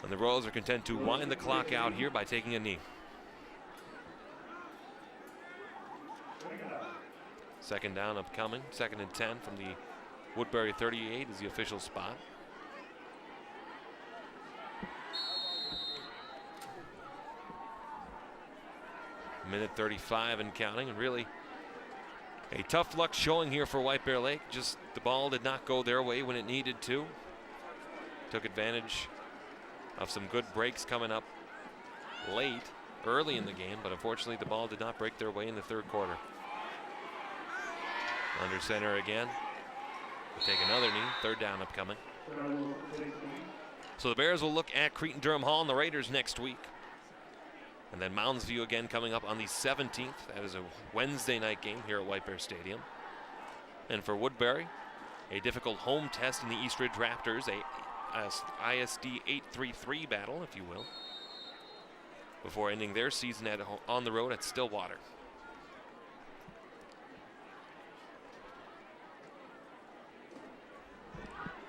and the Royals are content to wind the clock out here by taking a knee. Second down upcoming, 2nd and 10 from the Woodbury 38 is the official spot. Minute 35 and counting, and really a tough luck showing here for White Bear Lake. Just the ball did not go their way when it needed to. Took advantage of some good breaks coming up early in the game, but unfortunately the ball did not break their way in the third quarter. Under center again. We'll take another knee. 3rd down upcoming. So the Bears will look at Cretin-Durham Hall and the Raiders next week. And then Mounds View again coming up on the 17th. That is a Wednesday night game here at White Bear Stadium. And for Woodbury, a difficult home test in the East Ridge Raptors, a ISD 8-3-3 battle, if you will, before ending their season on the road at Stillwater.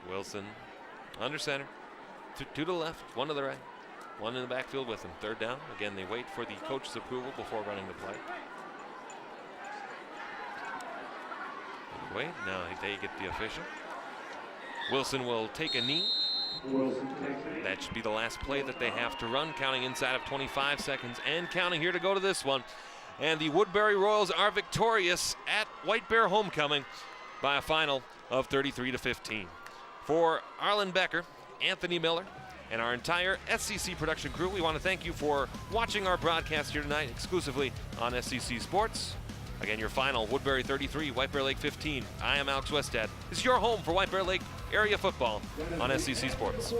Wilson under center, two to the left, one to the right, one in the backfield with him. Third down. Again, they wait for the coach's approval before running the play. Wait, now they get the official. Wilson will take a knee. That should be the last play that they have to run, counting inside of 25 seconds and counting here to go to this one. And the Woodbury Royals are victorious at White Bear Homecoming by a final of 33-15. For Arlen Becker, Anthony Miller, and our entire SCC production crew, we want to thank you for watching our broadcast here tonight exclusively on SCC Sports. Again, your final, Woodbury 33, White Bear Lake 15. I am Alex Westad. This is your home for White Bear Lake area football on SCC Sports.